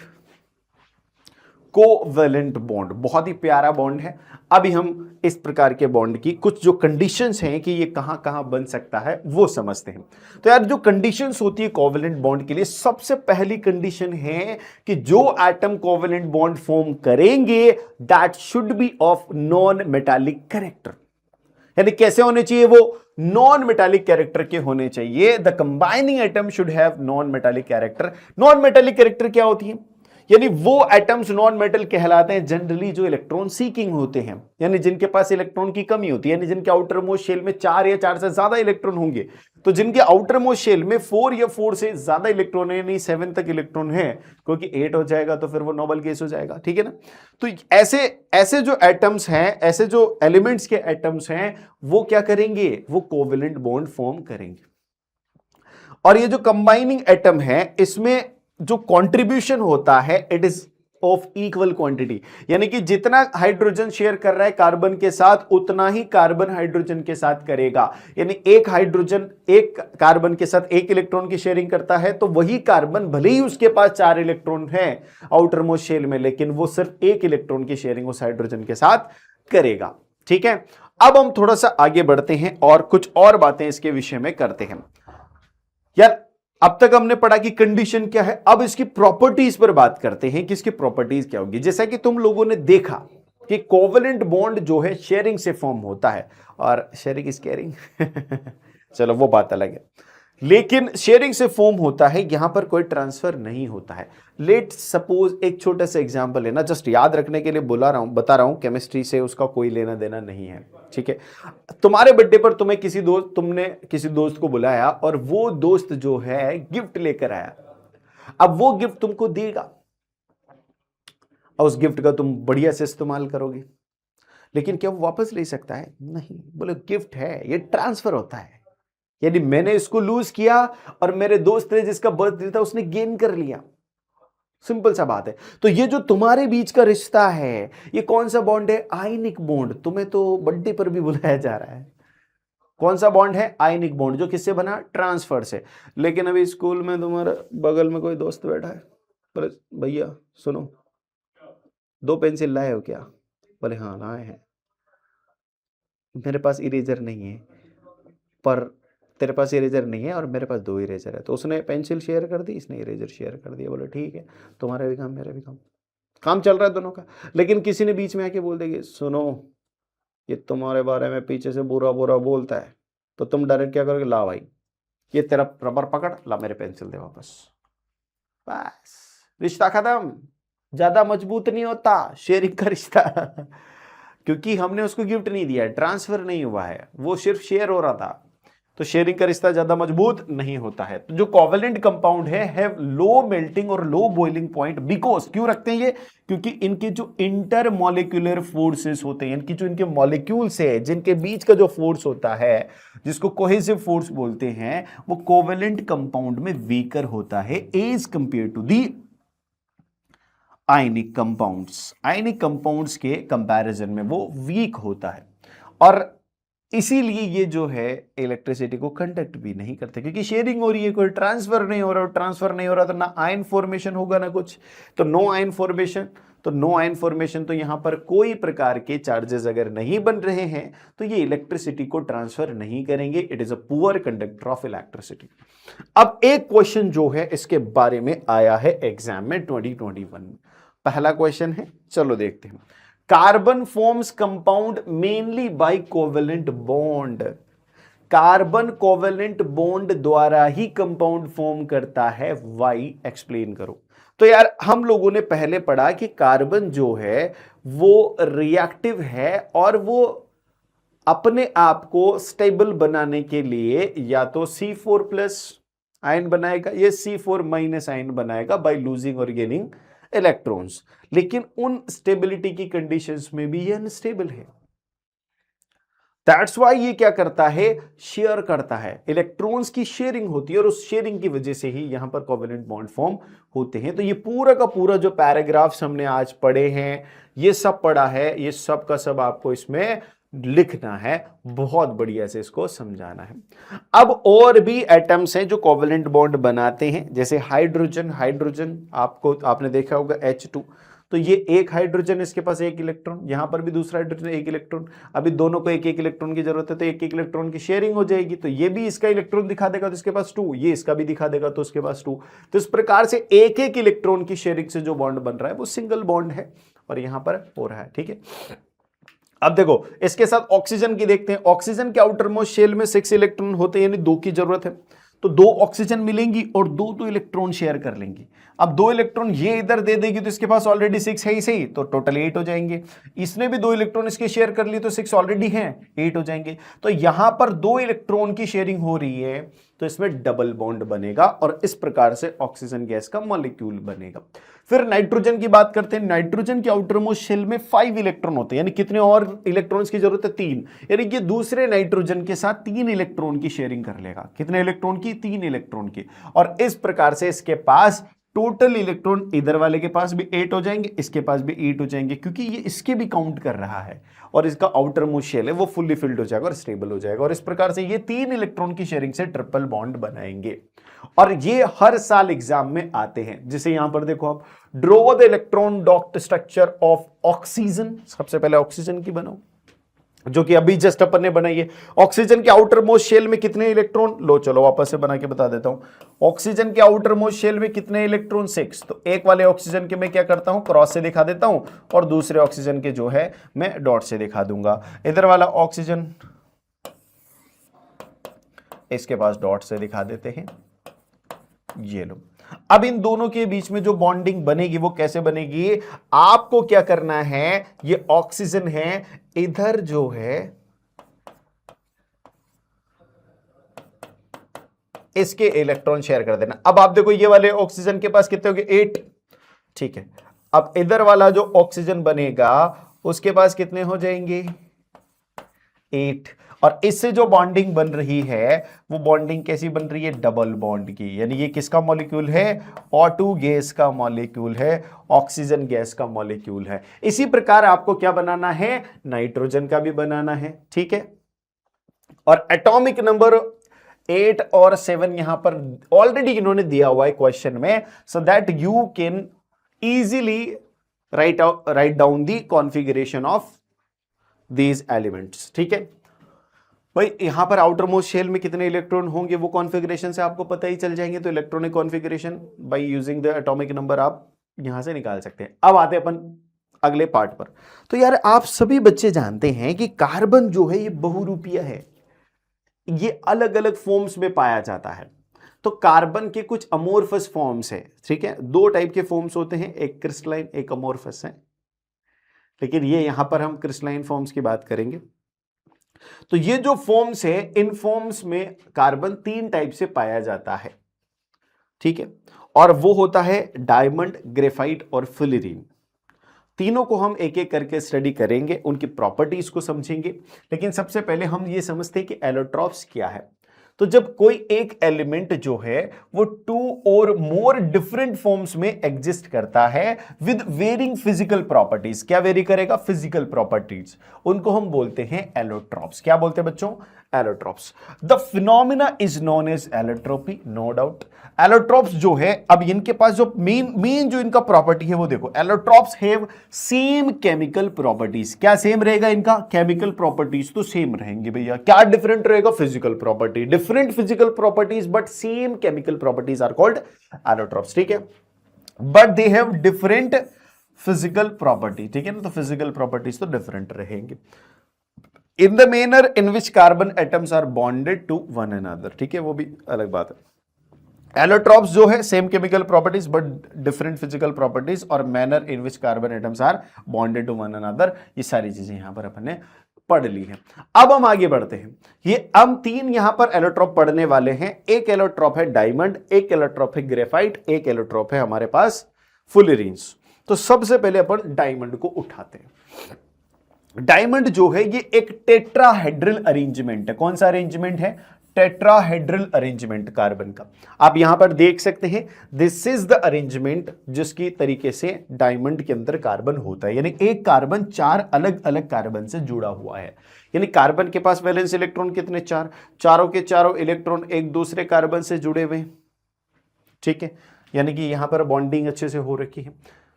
Covalent bond बहुत ही प्यारा बॉन्ड है। अभी हम इस प्रकार के बॉन्ड की कुछ जो कंडीशंस हैं कि ये कहां कहां बन सकता है वो समझते हैं। तो यार जो कंडीशंस होती है कोवेलेंट बॉन्ड के लिए, सबसे पहली कंडीशन है कि जो एटम कोवेलेंट बॉन्ड फॉर्म करेंगे that should be of non metallic character. यानी कैसे होने चाहिए? वो नॉन मेटालिक कैरेक्टर के होने चाहिए। The combining atom should have non metallic character. Non metallic character क्या होती है? यानी वो एटम्स नॉन मेटल कहलाते हैं जनरली जो इलेक्ट्रॉन सीकिंग होते हैं, यानी जिनके पास इलेक्ट्रॉन की कमी होती है, यानी जिनके आउटर मोस्ट शेल में 4 या 4 से ज्यादा इलेक्ट्रॉन होंगे। तो जिनके आउटर मोस्ट शेल में 4 या 4 से ज्यादा इलेक्ट्रॉन है, यानी 7 तक इलेक्ट्रॉन है, क्योंकि 8 हो जाएगा तो फिर वो नोबल गैस हो जाएगा, ठीक है ना। तो ऐसे जो एटम्स हैं, ऐसे जो एलिमेंट्स के एटम्स हैं, वो क्या करेंगे? वो कोवेलेंट बॉन्ड फॉर्म करेंगे। और ये जो कंबाइनिंग एटम है, इसमें जो कंट्रीब्यूशन होता है it is of equal quantity, यानी कि जितना हाइड्रोजन शेयर कर रहा है कार्बन के साथ, उतना ही कार्बन हाइड्रोजन के साथ करेगा। यानी एक हाइड्रोजन एक कार्बन के साथ 1 इलेक्ट्रॉन की शेयरिंग करता है, तो वही कार्बन भले ही उसके पास 4 इलेक्ट्रॉन है आउटर मोस्ट शेल में, लेकिन वो सिर्फ 1 इलेक्ट्रॉन की शेयरिंग उस हाइड्रोजन के साथ करेगा, ठीक है। अब हम थोड़ा सा आगे बढ़ते हैं और कुछ और बातें इसके विषय में करते हैं। यार अब तक हमने पढ़ा कि कंडीशन क्या है, अब इसकी प्रॉपर्टीज पर बात करते हैं कि इसकी प्रॉपर्टीज क्या होगी। जैसा कि तुम लोगों ने देखा कि कोवेलेंट बॉन्ड जो है शेयरिंग से फॉर्म होता है, और शेयरिंग इज केयरिंग चलो वो बात अलग है, लेकिन शेयरिंग से फॉर्म होता है, यहां पर कोई ट्रांसफर नहीं होता है। लेट सपोज एक छोटा सा एग्जांपल लेना, जस्ट याद रखने के लिए बता रहा हूं, केमिस्ट्री से उसका कोई लेना देना नहीं है, ठीक है। तुम्हारे बर्थडे पर तुमने किसी दोस्त को बुलाया और वो दोस्त जो है गिफ्ट लेकर आया। अब वो गिफ्ट तुमको देगा और उस गिफ्ट का तुम बढ़िया से इस्तेमाल करोगे, लेकिन क्या वो वापस ले सकता है? नहीं। बोले गिफ्ट है, ये ट्रांसफर होता है। यानी मैंने इसको लूज किया और मेरे दोस्त ने जिसका बर्थडे था उसने गेन कर लिया, सिंपल सा बात है। तो ये जो तुम्हारे बीच का रिश्ता है, ये कौन सा बॉन्ड है? Ionic bond. तुम्हें तो बर्थडे पर भी बुलाया जा रहा है। कौन सा बॉन्ड है? आयनिक बॉन्ड, जो किससे बना? ट्रांसफर से। लेकिन अभी स्कूल में तुम्हारे बगल में कोई दोस्त बैठा है, बोले भैया सुनो, 2 पेंसिल लाए हो क्या? बोले हाँ लाए हैं। मेरे पास इरेजर नहीं है, पर तेरे पास इरेजर नहीं है और मेरे पास 2 इरेजर है। तो उसने पेंसिल शेयर कर दी, इसने इरेजर शेयर कर दिया। बोले ठीक है, तुम्हारा भी काम मेरा भी काम चल रहा है दोनों का। लेकिन किसी ने बीच में आके बोल देगी सुनो, ये तुम्हारे बारे में पीछे से बुरा बुरा बोलता है, तो तुम डायरेक्ट क्या करोगे? ला भाई ये तेरा रबर पकड़, ला मेरे पेंसिल दे वापस। बस रिश्ता खत्म। ज्यादा मजबूत नहीं होता शेयरिंग का रिश्ता क्योंकि हमने उसको गिफ्ट नहीं दिया है, ट्रांसफर नहीं हुआ है, वो सिर्फ शेयर हो रहा था। तो शेयरिंग का रिश्ता ज्यादा मजबूत नहीं होता है। तो जो कोवेलेंट कंपाउंड है हैव लो मेल्टिंग और लो बॉइलिंग पॉइंट, बिकॉज क्यों रखते हैं ये? क्योंकि इनके जो इंटर मॉलिक्यूलर फोर्सेस होते हैं, इनकी जो इनके मॉलिक्यूल्स है, जिनके बीच का जो फोर्स होता है, जिसको कोहेसिव फोर्स बोलते हैं, वो कोवेलेंट कंपाउंड में वीकर होता है as compare to the ionic compounds. Ionic compounds के कंपैरिजन में वो वीक होता है, और इसीलिए ये जो है इलेक्ट्रिसिटी को कंडक्ट भी नहीं करते, क्योंकि शेयरिंग हो रही है, कोई ट्रांसफर नहीं हो रहा। ट्रांसफर नहीं हो रहा तो ना आयन फॉर्मेशन होगा ना कुछ, तो नो आयन फॉर्मेशन। तो नो आयन फॉर्मेशन, तो यहां पर कोई प्रकार के चार्जेस अगर नहीं बन रहे हैं तो ये इलेक्ट्रिसिटी को ट्रांसफर नहीं करेंगे। It is a poor conductor of electricity. अब एक क्वेश्चन जो है इसके बारे में आया है एग्जाम में 2021। पहला क्वेश्चन है, चलो देखते हैं। Carbon forms compound mainly by covalent bond. Carbon covalent bond द्वारा ही कंपाउंड फॉर्म करता है, वाई एक्सप्लेन करो। तो यार हम लोगों ने पहले पढ़ा कि कार्बन जो है वो रिएक्टिव है और वो अपने आप को स्टेबल बनाने के लिए या तो C4+ आयन बनाएगा, ये C4- आयन बनाएगा बाय लूजिंग और गेनिंग इलेक्ट्रॉन्स। लेकिन उन स्टेबिलिटी की कंडीशंस में भी ये अनस्टेबल है। दैट्स वाई ये क्या करता है, शेयर करता है, इलेक्ट्रॉन्स की शेयरिंग होती है और उस शेयरिंग की वजह से ही यहां पर कोवेलेंट बॉन्ड फॉर्म होते हैं। तो ये पूरा का पूरा जो पैराग्राफ्स हमने आज पढ़े हैं, ये सब पढ़ा है, ये सब का सब आपको इसमें लिखना है, बहुत बढ़िया से इसको समझाना है। अब और भी एटम्स हैं जो कोवेलेंट बॉन्ड बनाते हैं, जैसे हाइड्रोजन आपने देखा होगा H2, तो ये एक हाइड्रोजन, इसके पास एक इलेक्ट्रॉन, यहां पर भी दूसरा हाइड्रोजन एक इलेक्ट्रॉन, अभी दोनों को एक एक इलेक्ट्रॉन की जरूरत है, तो एक एक इलेक्ट्रॉन की शेयरिंग हो जाएगी। तो ये भी इसका इलेक्ट्रॉन दिखा देगा तो इसके पास 2, ये इसका भी दिखा देगा तो उसके पास 2। तो इस प्रकार से एक एक इलेक्ट्रॉन की शेयरिंग से जो बॉन्ड बन रहा है वो सिंगल बॉन्ड है और यहां पर हो रहा है। ठीक है, अब देखो इसके साथ ऑक्सीजन की देखते हैं। ऑक्सीजन के आउटर मोस्ट शेल में 6 इलेक्ट्रॉन होते हैं, यानी 2 की जरूरत है, तो 2 ऑक्सीजन मिलेंगी और 2 इलेक्ट्रॉन शेयर कर लेंगी। अब 2 इलेक्ट्रॉन ये इधर दे देगी तो इसके पास ऑलरेडी 6 है ही सही, तो टोटल 8 हो जाएंगे। इसने भी 2 इलेक्ट्रॉन इसके शेयर कर लिए तो 6 ऑलरेडी हैं, 8 हो जाएंगे। तो यहां पर 2 इलेक्ट्रॉन की शेयरिंग हो रही है तो इसमें डबल बॉन्ड बनेगा और इस प्रकार से ऑक्सीजन गैस का मॉलिक्यूल बनेगा। फिर नाइट्रोजन की बात करते हैं। नाइट्रोजन के आउटर मोस्ट शेल में 5 इलेक्ट्रॉन होते हैं, यानी कितने और इलेक्ट्रॉन्स की जरूरत है, 3, यानी कि दूसरे नाइट्रोजन के साथ 3 इलेक्ट्रॉन की शेयरिंग कर लेगा। कितने इलेक्ट्रॉन की, 3 इलेक्ट्रॉन की। और इस प्रकार से इसके पास टोटल इलेक्ट्रॉन इधर वाले के पास भी 8 हो जाएंगे, इसके पास भी 8 हो जाएंगे, क्योंकि ये इसके भी काउंट कर रहा है और इसका आउटर मोस्ट शेल है वो फुल्ली फिल्ड हो जाएगा और स्टेबल हो जाएगा। और इस प्रकार से ये 3 इलेक्ट्रॉन की शेयरिंग से ट्रिपल बॉन्ड बनाएंगे और ये हर साल एग्जाम में आते हैं। जैसे यहां पर देखो आप, draw the electron dot structure of oxygen. सबसे पहले ऑक्सीजन की बनाओ, जो कि अभी जस्ट अपन ने बनाई है। ऑक्सीजन के आउटर मोस्ट शेल में कितने इलेक्ट्रॉन, लो चलो वापस से बना के बता देता हूं। ऑक्सीजन के आउटर मोस्ट शेल में कितने इलेक्ट्रॉन, 6। तो एक वाले ऑक्सीजन के मैं क्या करता हूं, क्रॉस से दिखा देता हूं और दूसरे ऑक्सीजन के जो है मैं डॉट से दिखा दूंगा। इधर वाला ऑक्सीजन इसके पास डॉट से दिखा देते हैं, ये लो। अब इन दोनों के बीच में जो बॉन्डिंग बनेगी वो कैसे बनेगी, आपको क्या करना है, ये ऑक्सीजन है, इधर जो है इसके इलेक्ट्रॉन शेयर कर देना। अब आप देखो ये वाले ऑक्सीजन के पास कितने हो गए, 8, ठीक है। अब इधर वाला जो ऑक्सीजन बनेगा उसके पास कितने हो जाएंगे, 8। और इससे जो बॉन्डिंग बन रही है वो बॉन्डिंग कैसी बन रही है, डबल बॉन्ड की, यानी ये किसका मॉलिक्यूल है, O2 गैस का मॉलिक्यूल है, ऑक्सीजन गैस का मॉलिक्यूल है। इसी प्रकार आपको क्या बनाना है, नाइट्रोजन का भी बनाना है, ठीक है। और एटॉमिक नंबर 8 और 7 यहां पर ऑलरेडी इन्होंने दिया हुआ है क्वेश्चन में, so that you can easily write down the configuration of these elements, ठीक है भाई। यहां पर आउटर मोस्ट शेल में कितने इलेक्ट्रॉन होंगे वो कॉन्फ़िगरेशन से आपको पता ही चल जाएंगे, तो electronic configuration by using the atomic number आप यहां से निकाल सकते हैं। अब आते हैं अपन अगले पार्ट पर। तो यार आप सभी बच्चे जानते हैं कि कार्बन जो है ये बहुरूपीय है, ये अलग अलग फॉर्म्स में पाया जाता है। तो कार्बन के कुछ अमोर्फस फॉर्म्स है, ठीक है, 2 टाइप के फॉर्म्स होते हैं, एक क्रिस्टलाइन एक अमोर्फस है, लेकिन ये यहां पर हम क्रिस्टलाइन फॉर्म्स की बात करेंगे। तो ये जो फॉर्म्स है, इन फॉर्म्स में कार्बन 3 टाइप से पाया जाता है, ठीक है, और वो होता है डायमंड, ग्रेफाइट और फ्लोरीन। तीनों को हम एक एक करके स्टडी करेंगे, उनकी प्रॉपर्टीज को समझेंगे। लेकिन सबसे पहले हम ये समझते हैं कि एलोट्रॉप्स क्या है। तो जब कोई एक एलिमेंट जो है वो 2 और मोर डिफरेंट फॉर्म्स में एग्जिस्ट करता है विद वेरिंग फिजिकल प्रॉपर्टीज, क्या वेरी करेगा, फिजिकल प्रॉपर्टीज, उनको हम बोलते हैं एलोट्रॉप्स। क्या बोलते हैं बच्चों, allotropes. The phenomena is known as allotropy, no doubt. Allotropes जो है, अब इनके पास जो मेन जो इनका प्रॉपर्टी है वो देखो, allotropes have same chemical properties. क्या सेम रहेगा इनका, केमिकल प्रॉपर्टीज तो सेम रहेंगे भैया। क्या डिफरेंट रहेगा, physical property, different physical properties but same chemical properties are called allotropes, ठीक है। But they have different physical property, ठीक है ना, तो फिजिकल प्रॉपर्टीज तो डिफरेंट रहेंगे। In the manner in which carbon atoms are bonded to one another, ठीक है, वो भी अलग बात है। एलोट्रॉप्स जो है same chemical properties but different physical properties, और manner in which carbon atoms are bonded to one another, ये सारी चीजें यहां पर अपन ने पढ़ ली है। अब हम आगे बढ़ते हैं। ये हम 3 यहां पर एलोट्रॉप पढ़ने वाले हैं। एक एलोट्रॉप है डायमंड, एक एलोट्रॉप है ग्रेफाइट, एक एलोट्रॉप है हमारे पास फुलेरीन्स। तो सबसे पहले अपन डायमंड को उठाते हैं। डायमंड जो है ये एक टेट्राहेड्रल अरेंजमेंट है। कौन सा अरेंजमेंट है? टेट्राहेड्रल अरेंजमेंट कार्बन का। आप यहां पर देख सकते हैं, दिस इज द अरेंजमेंट जिसकी तरीके से डायमंड के अंदर कार्बन होता है। यानी एक कार्बन 4 अलग अलग कार्बन से जुड़ा हुआ है। यानी कार्बन के पास वैलेंस इलेक्ट्रॉन कितने? 4। चारों के चारों इलेक्ट्रॉन एक दूसरे कार्बन से जुड़े हुए हैं। ठीक है, यानी कि यहां पर बॉन्डिंग अच्छे से हो रखी है।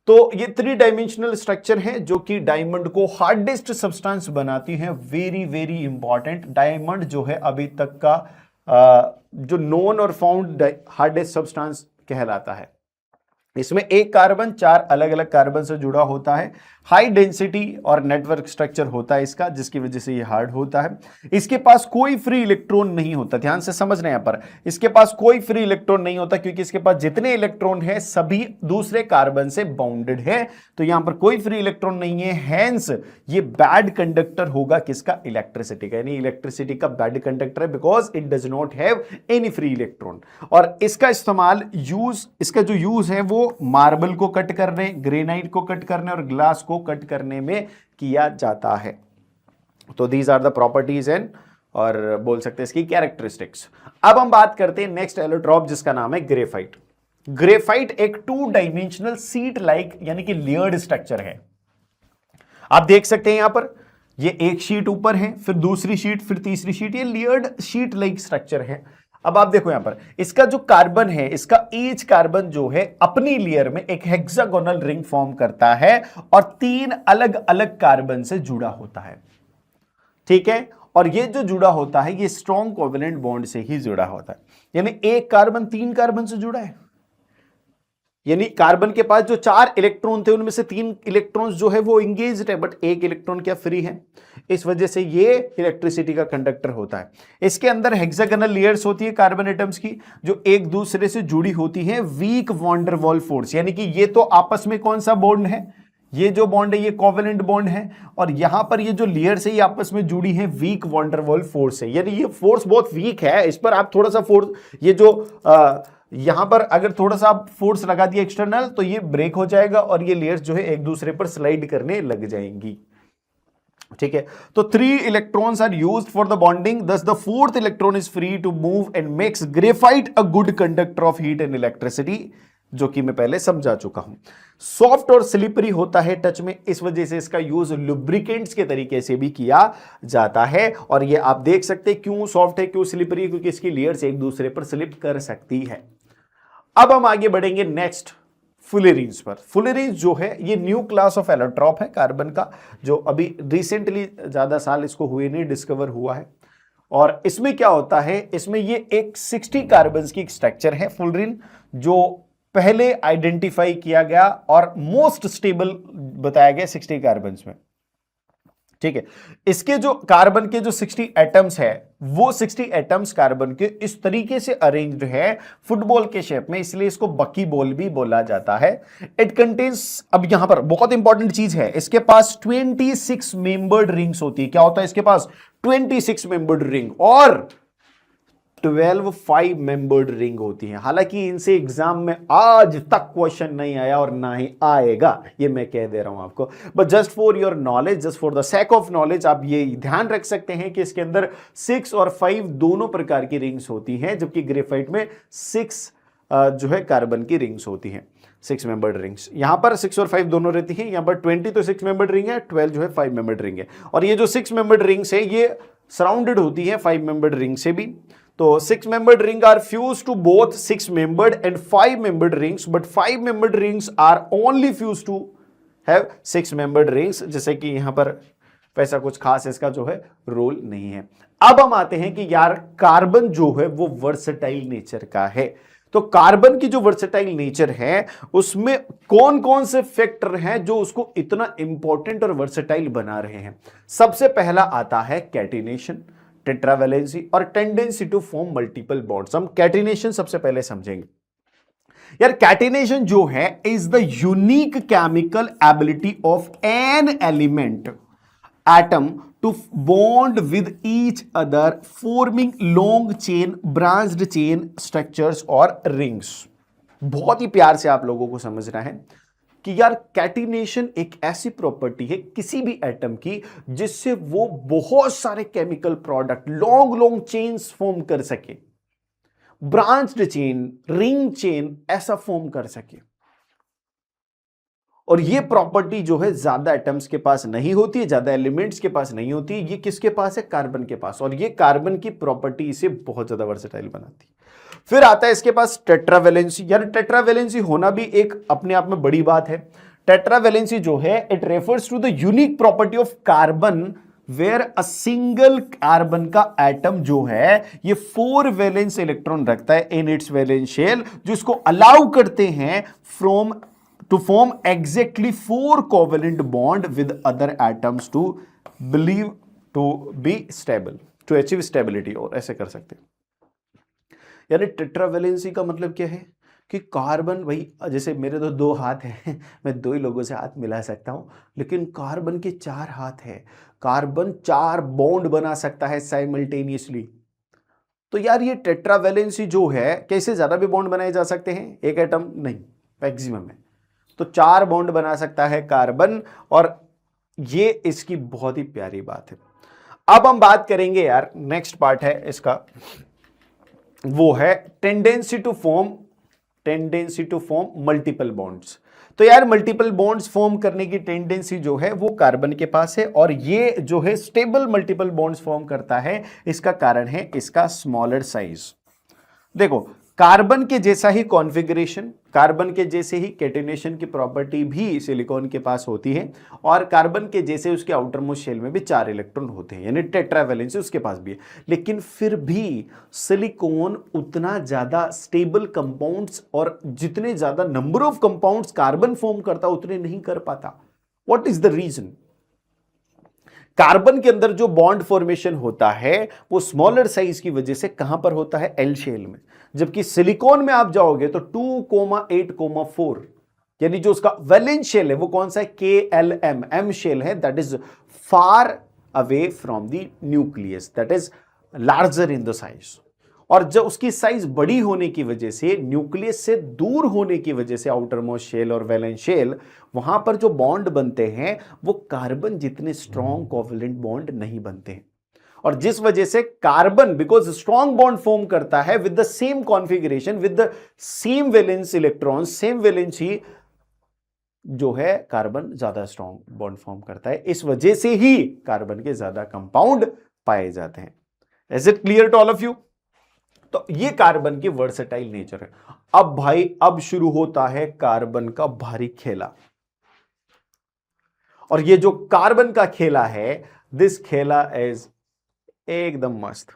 तो ये 3 डायमेंशनल स्ट्रक्चर है जो कि डायमंड को हार्डेस्ट सब्सटेंस बनाती है। Very very important. डायमंड जो है अभी तक का जो नोन और फाउंड हार्डेस्ट सब्सटेंस कहलाता है। इसमें एक कार्बन 4 अलग अलग कार्बन से जुड़ा होता है। हाई डेंसिटी और नेटवर्क स्ट्रक्चर होता है इसका, जिसकी वजह से ये हार्ड होता है। इसके पास कोई फ्री इलेक्ट्रॉन नहीं होता। ध्यान से समझना यहां पर, इसके पास कोई फ्री इलेक्ट्रॉन नहीं होता क्योंकि इसके पास जितने इलेक्ट्रॉन है सभी दूसरे कार्बन से बाउंडेड है। तो यहां पर कोई फ्री इलेक्ट्रॉन नहीं है। हैंस ये बैड कंडक्टर होगा किसका? इलेक्ट्रिसिटी का। यानी इलेक्ट्रिसिटी का बैड कंडक्टर है because it does not have any free electron. और इसका इस्तेमाल इसका जो यूज है वो मार्बल को कट करने, ग्रेनाइट को कट करने और ग्लास को कट करने में किया जाता है। तो these are the properties and, और बोल सकते हैं इसकी कैरेक्टरिस्टिक्स। अब हम बात करते हैं नेक्स्ट एलोट्रॉप जिसका नाम है ग्रेफाइट। ग्रेफाइट एक 2 डायमेंशनल सीट लाइक यानी कि लेयर्ड स्ट्रक्चर है। आप देख सकते हैं यहां पर ये एक शीट ऊपर है, फिर दूसरी शीट, फिर तीसरी शीट, ये लेयर्ड शीट लाइक स्ट्रक्चर है। अब आप देखो यहां पर इसका जो कार्बन है, इसका ईच कार्बन जो है अपनी लेयर में एक हेक्सागोनल रिंग फॉर्म करता है और 3 अलग अलग कार्बन से जुड़ा होता है। ठीक है, और ये जो जुड़ा होता है ये स्ट्रॉन्ग कोवेलेंट बॉन्ड से ही जुड़ा होता है। यानी एक कार्बन 3 कार्बन से जुड़ा है। यानी कार्बन के पास जो 4 इलेक्ट्रॉन थे उनमें से 3 इलेक्ट्रॉन्स जो है वो इंगेज्ड है, बट एक इलेक्ट्रॉन क्या फ्री है। इस वजह से ये इलेक्ट्रिसिटी का कंडक्टर होता है। इसके अंदर हेक्सागोनल लेयर्स होती है कार्बन एटम्स की जो एक दूसरे से जुड़ी होती है weak van der Waals force. यानी कि ये तो आपस में कौन सा बॉन्ड है? ये जो बॉन्ड है ये कोवेलेंट बॉन्ड है, और यहां पर ये जो लेयर्स है ये आपस में जुड़ी है weak van der Waals force है। यानी ये फोर्स बहुत वीक है, इस पर आप थोड़ा सा फोर्स, ये जो यहां पर अगर थोड़ा सा आप फोर्स लगा दिया एक्सटर्नल तो ये ब्रेक हो जाएगा और ये लेयर्स जो है एक दूसरे पर स्लाइड करने लग जाएंगी। ठीक है, तो 3 electrons are used for the bonding, thus the 4th electron is free to move and makes graphite a good conductor of heat and electricity, जो कि मैं पहले समझा चुका हूं। सॉफ्ट और स्लिपरी होता है टच में, इस वजह से इसका यूज लुब्रिकेंट्स के तरीके से भी किया जाता है। और ये आप देख सकते हैं क्यों सॉफ्ट है, क्यों स्लिपरी है, क्योंकि इसकी लेयर्स एक दूसरे पर स्लिप कर सकती है। अब हम आगे बढ़ेंगे नेक्स्ट फुलेरीन्स पर। फुलेरीन्स जो है ये न्यू क्लास ऑफ एलोट्रॉप है कार्बन का, जो अभी रिसेंटली ज्यादा साल इसको हुए नहीं, डिस्कवर हुआ है। और इसमें क्या होता है, इसमें ये एक 60 कार्बन की स्ट्रक्चर है फुलेरीन, जो पहले आइडेंटिफाई किया गया और मोस्ट स्टेबल बताया गया 60 कार्बन में। ठीक है, इसके जो कार्बन के जो 60 एटम्स है वो 60 एटम्स कार्बन के इस तरीके से अरेंज्ड है फुटबॉल के शेप में, इसलिए इसको बकी बॉल भी बोला जाता है। इट कंटेन्स, अब यहां पर बहुत इंपॉर्टेंट चीज है, इसके पास 26 मेंबर्ड रिंग्स होती है। क्या होता है इसके पास? 26 मेंबर्ड रिंग और 12 5 मेंबर्ड रिंग होती है। हालांकि इनसे एग्जाम में आज तक क्वेश्चन नहीं आया और ना ही आएगा, ये मैं कह दे रहा हूं आपको। But just for your knowledge, just for the sake of knowledge, आप ये ध्यान रख सकते हैं कि इसके अंदर 6 और 5 दोनों प्रकार की रिंग्स होती हैं, जबकि ग्रेफाइट में 6 जो है कार्बन की रिंग्स होती हैं, 6 मेंबर्ड रिंग्स। यहां पर 6 और 5 दोनों रहती हैं। यहां पर 20 तो 6 मेंबर्ड रिंग है, 12 जो है 5 मेंबर्ड रिंग है। और ये जो 6 मेंबर्ड रिंग्स है ये सराउंडेड होती है 5 मेंबर्ड रिंग से भी। तो 6 membered ring are fused to both 6 membered and 5 membered rings, but 5 membered rings are only fused to have 6 membered rings, जैसे कि यहां पर वैसा कुछ खास इसका जो है रोल नहीं है। अब हम आते हैं कि यार कार्बन जो है वो वर्सेटाइल नेचर का है। तो कार्बन की जो वर्सेटाइल नेचर है उसमें कौन कौन से फैक्टर हैं जो उसको इतना इंपॉर्टेंट और वर्सेटाइल बना रहे हैं। सबसे पहला आता है कैटिनेशन, टेट्रावैलेंसी और tendency to form multiple bonds. हम कैटिनेशन सबसे पहले समझेंगे। यार कैटिनेशन जो है is the unique chemical ability of an element atom to bond with each other forming long chain, branched chain structures और rings। बहुत ही प्यार से आप लोगों को समझना है कि यार कैटिनेशन एक ऐसी प्रॉपर्टी है किसी भी एटम की जिससे वो बहुत सारे chemical product long long chains form कर सके, ब्रांच्ड चेन, रिंग चेन ऐसा फॉर्म कर सके। और ये प्रॉपर्टी जो है ज्यादा एटम्स के पास नहीं होती है, ज्यादा एलिमेंट्स के पास नहीं होती है, ये किसके पास है? कार्बन के पास। और ये कार्बन की प्रॉपर्टी इसे बहुत ज्यादा वर्सेटाइल बनाती है। फिर आता है इसके पास टेट्रावैलेंसी। यार टेट्रावैलेंसी होना भी एक अपने आप में बड़ी बात है। टेट्रावैलेंसी जो है it refers to the unique property of carbon where a single carbon का एटम जो है ये 4 वैलेंस इलेक्ट्रॉन रखता है इन इट्स वैलेंस शेल, जो इसको अलाउ करते हैं to form exactly 4 covalent bond with other atoms to be stable, to achieve stability। और ऐसे कर सकते हैं। यानी टेट्रावैलेंसी का मतलब क्या है कि कार्बन, भाई जैसे मेरे तो 2 हाथ हैं, मैं 2 ही लोगों से हाथ मिला सकता हूं, लेकिन कार्बन के 4 हाथ हैं। कार्बन 4 बॉन्ड बना सकता है साइमल्टेनियसली। तो यार ये टेट्रावैलेंसी जो है, कैसे ज्यादा भी बॉन्ड बनाए जा सकते हैं, एक एटम नहीं, मैक्सिमम है। तो 4 बॉन्ड बना सकता है कार्बन, और ये इसकी बहुत ही प्यारी बात है। अब हम बात करेंगे यार, नेक्स्ट पार्ट है इसका, वो है tendency to form multiple bonds. तो यार मल्टीपल बॉन्ड्स फॉर्म करने की टेंडेंसी जो है वो कार्बन के पास है, और ये जो है स्टेबल मल्टीपल बॉन्ड्स फॉर्म करता है। इसका कारण है इसका स्मॉलर साइज। देखो कार्बन के जैसा ही कॉन्फ़िगरेशन, कार्बन के जैसे ही कैटिनेशन की प्रॉपर्टी भी सिलिकॉन के पास होती है, और कार्बन के जैसे उसके आउटर मोस्ट शेल में भी 4 इलेक्ट्रॉन होते हैं, यानी टेट्रावैलेंसी उसके पास भी है। लेकिन फिर भी सिलिकॉन उतना ज्यादा स्टेबल कंपाउंड्स, और जितने ज्यादा number of compounds carbon form करता उतने नहीं कर पाता। What is the reason? Carbon के अंदर जो बॉन्ड फॉर्मेशन होता है वो स्मॉलर साइज की वजह से कहां पर होता है? एल शेल में। जबकि सिलिकॉन में आप जाओगे तो 2,8,4, यानी जो उसका वैलेंस शेल है वो कौन सा है? KLM, एम शेल है, that is far away from the nucleus, that is larger in the size. और जब उसकी साइज बड़ी होने की वजह से, न्यूक्लियस से दूर होने की वजह से, आउटर मोस्ट शेल और वैलेंस शेल, वहां पर जो बॉन्ड बनते हैं वो कार्बन जितने स्ट्रॉन्ग कोवैलेंट बॉन्ड नहीं बनते हैं। और जिस वजह से carbon, because strong bond form करता है with the same configuration, with the same valence electron, same valence ही जो है कार्बन ज्यादा स्ट्रॉन्ग बॉन्ड फॉर्म करता है। इस वजह से ही कार्बन के ज्यादा कंपाउंड पाए जाते हैं। Is it clear to all of you? तो ये कार्बन की वर्सेटाइल नेचर है। अब भाई अब शुरू होता है कार्बन का भारी खेला, और ये जो कार्बन का खेला है, दिस खेला इज एकदम मस्त।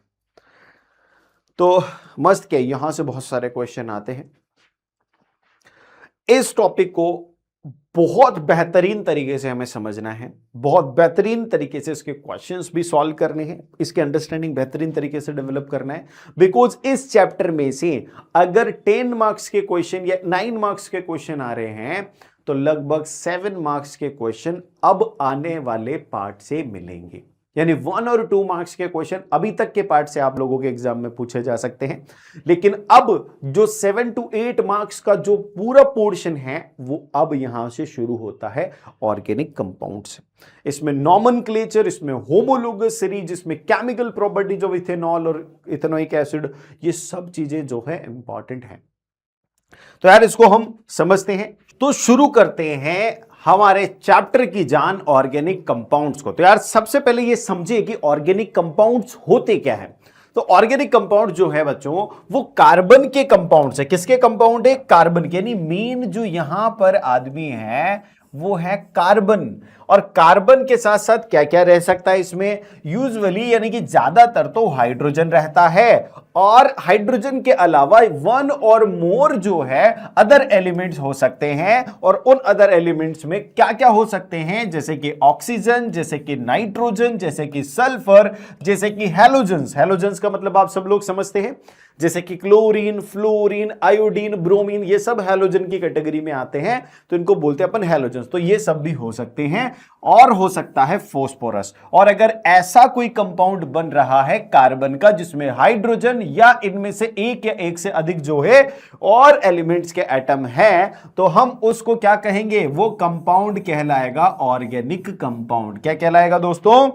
तो मस्त क्या, यहां से बहुत सारे क्वेश्चन आते हैं। इस टॉपिक को बहुत बेहतरीन तरीके से हमें समझना है, बहुत बेहतरीन तरीके से इसके क्वेश्चंस भी सॉल्व करने हैं, इसके अंडरस्टैंडिंग बेहतरीन तरीके से डेवलप करना है। बिकॉज इस चैप्टर में से अगर 10 मार्क्स के क्वेश्चन या 9 मार्क्स के क्वेश्चन आ रहे हैं, तो लगभग 7 मार्क्स के क्वेश्चन अब आने वाले पार्ट से मिलेंगे। यानी 1 और 2 मार्क्स के क्वेश्चन अभी तक के पार्ट से आप लोगों के एग्जाम में पूछे जा सकते हैं, लेकिन अब जो 7 to 8 मार्क्स का जो पूरा पोर्शन है वो अब यहां से शुरू होता है ऑर्गेनिक कंपाउंड से। इसमें नॉमेनक्लेचर, इसमें होमोलोगस सीरीज, इसमें केमिकल प्रॉपर्टीज ऑफ इथेनॉल और इथेनोइक एसिड, ये सब चीजें जो है इंपॉर्टेंट है। तो यार इसको हम समझते हैं, तो शुरू करते हैं हमारे चैप्टर की जान ऑर्गेनिक कंपाउंड्स को। तो यार सबसे पहले ये समझे कि ऑर्गेनिक कंपाउंड्स होते क्या है। तो ऑर्गेनिक कंपाउंड जो है बच्चों, वो कार्बन के कंपाउंड्स है। किसके कंपाउंड है? कार्बन के। यानी मेन जो यहां पर आदमी है वो है कार्बन, और कार्बन के साथ साथ क्या क्या रह सकता है इसमें? यूजुअली यानी कि ज्यादातर तो हाइड्रोजन रहता है, और हाइड्रोजन के अलावा 1 और मोर जो है अदर एलिमेंट्स हो सकते हैं। और उन अदर एलिमेंट्स में क्या क्या हो सकते हैं? जैसे कि ऑक्सीजन, जैसे कि नाइट्रोजन, जैसे कि सल्फर, जैसे कि हैलोजेंस। हैलोजेंस का मतलब आप सब लोग समझते हैं, जैसे कि क्लोरीन, फ्लोरीन, आयोडीन, ब्रोमीन, ये सब हैलोजन की कैटेगरी में आते हैं, तो इनको बोलते हैं अपन हैलोजन। तो ये सब भी हो सकते हैं, और हो सकता है फास्फोरस। और अगर ऐसा कोई कंपाउंड बन रहा है कार्बन का जिसमें हाइड्रोजन या इनमें से एक या एक से अधिक जो है और एलिमेंट्स के एटम हैं, तो हम उसको क्या कहेंगे? वो कंपाउंड कहलाएगा ऑर्गेनिक कंपाउंड। क्या कहलाएगा दोस्तों?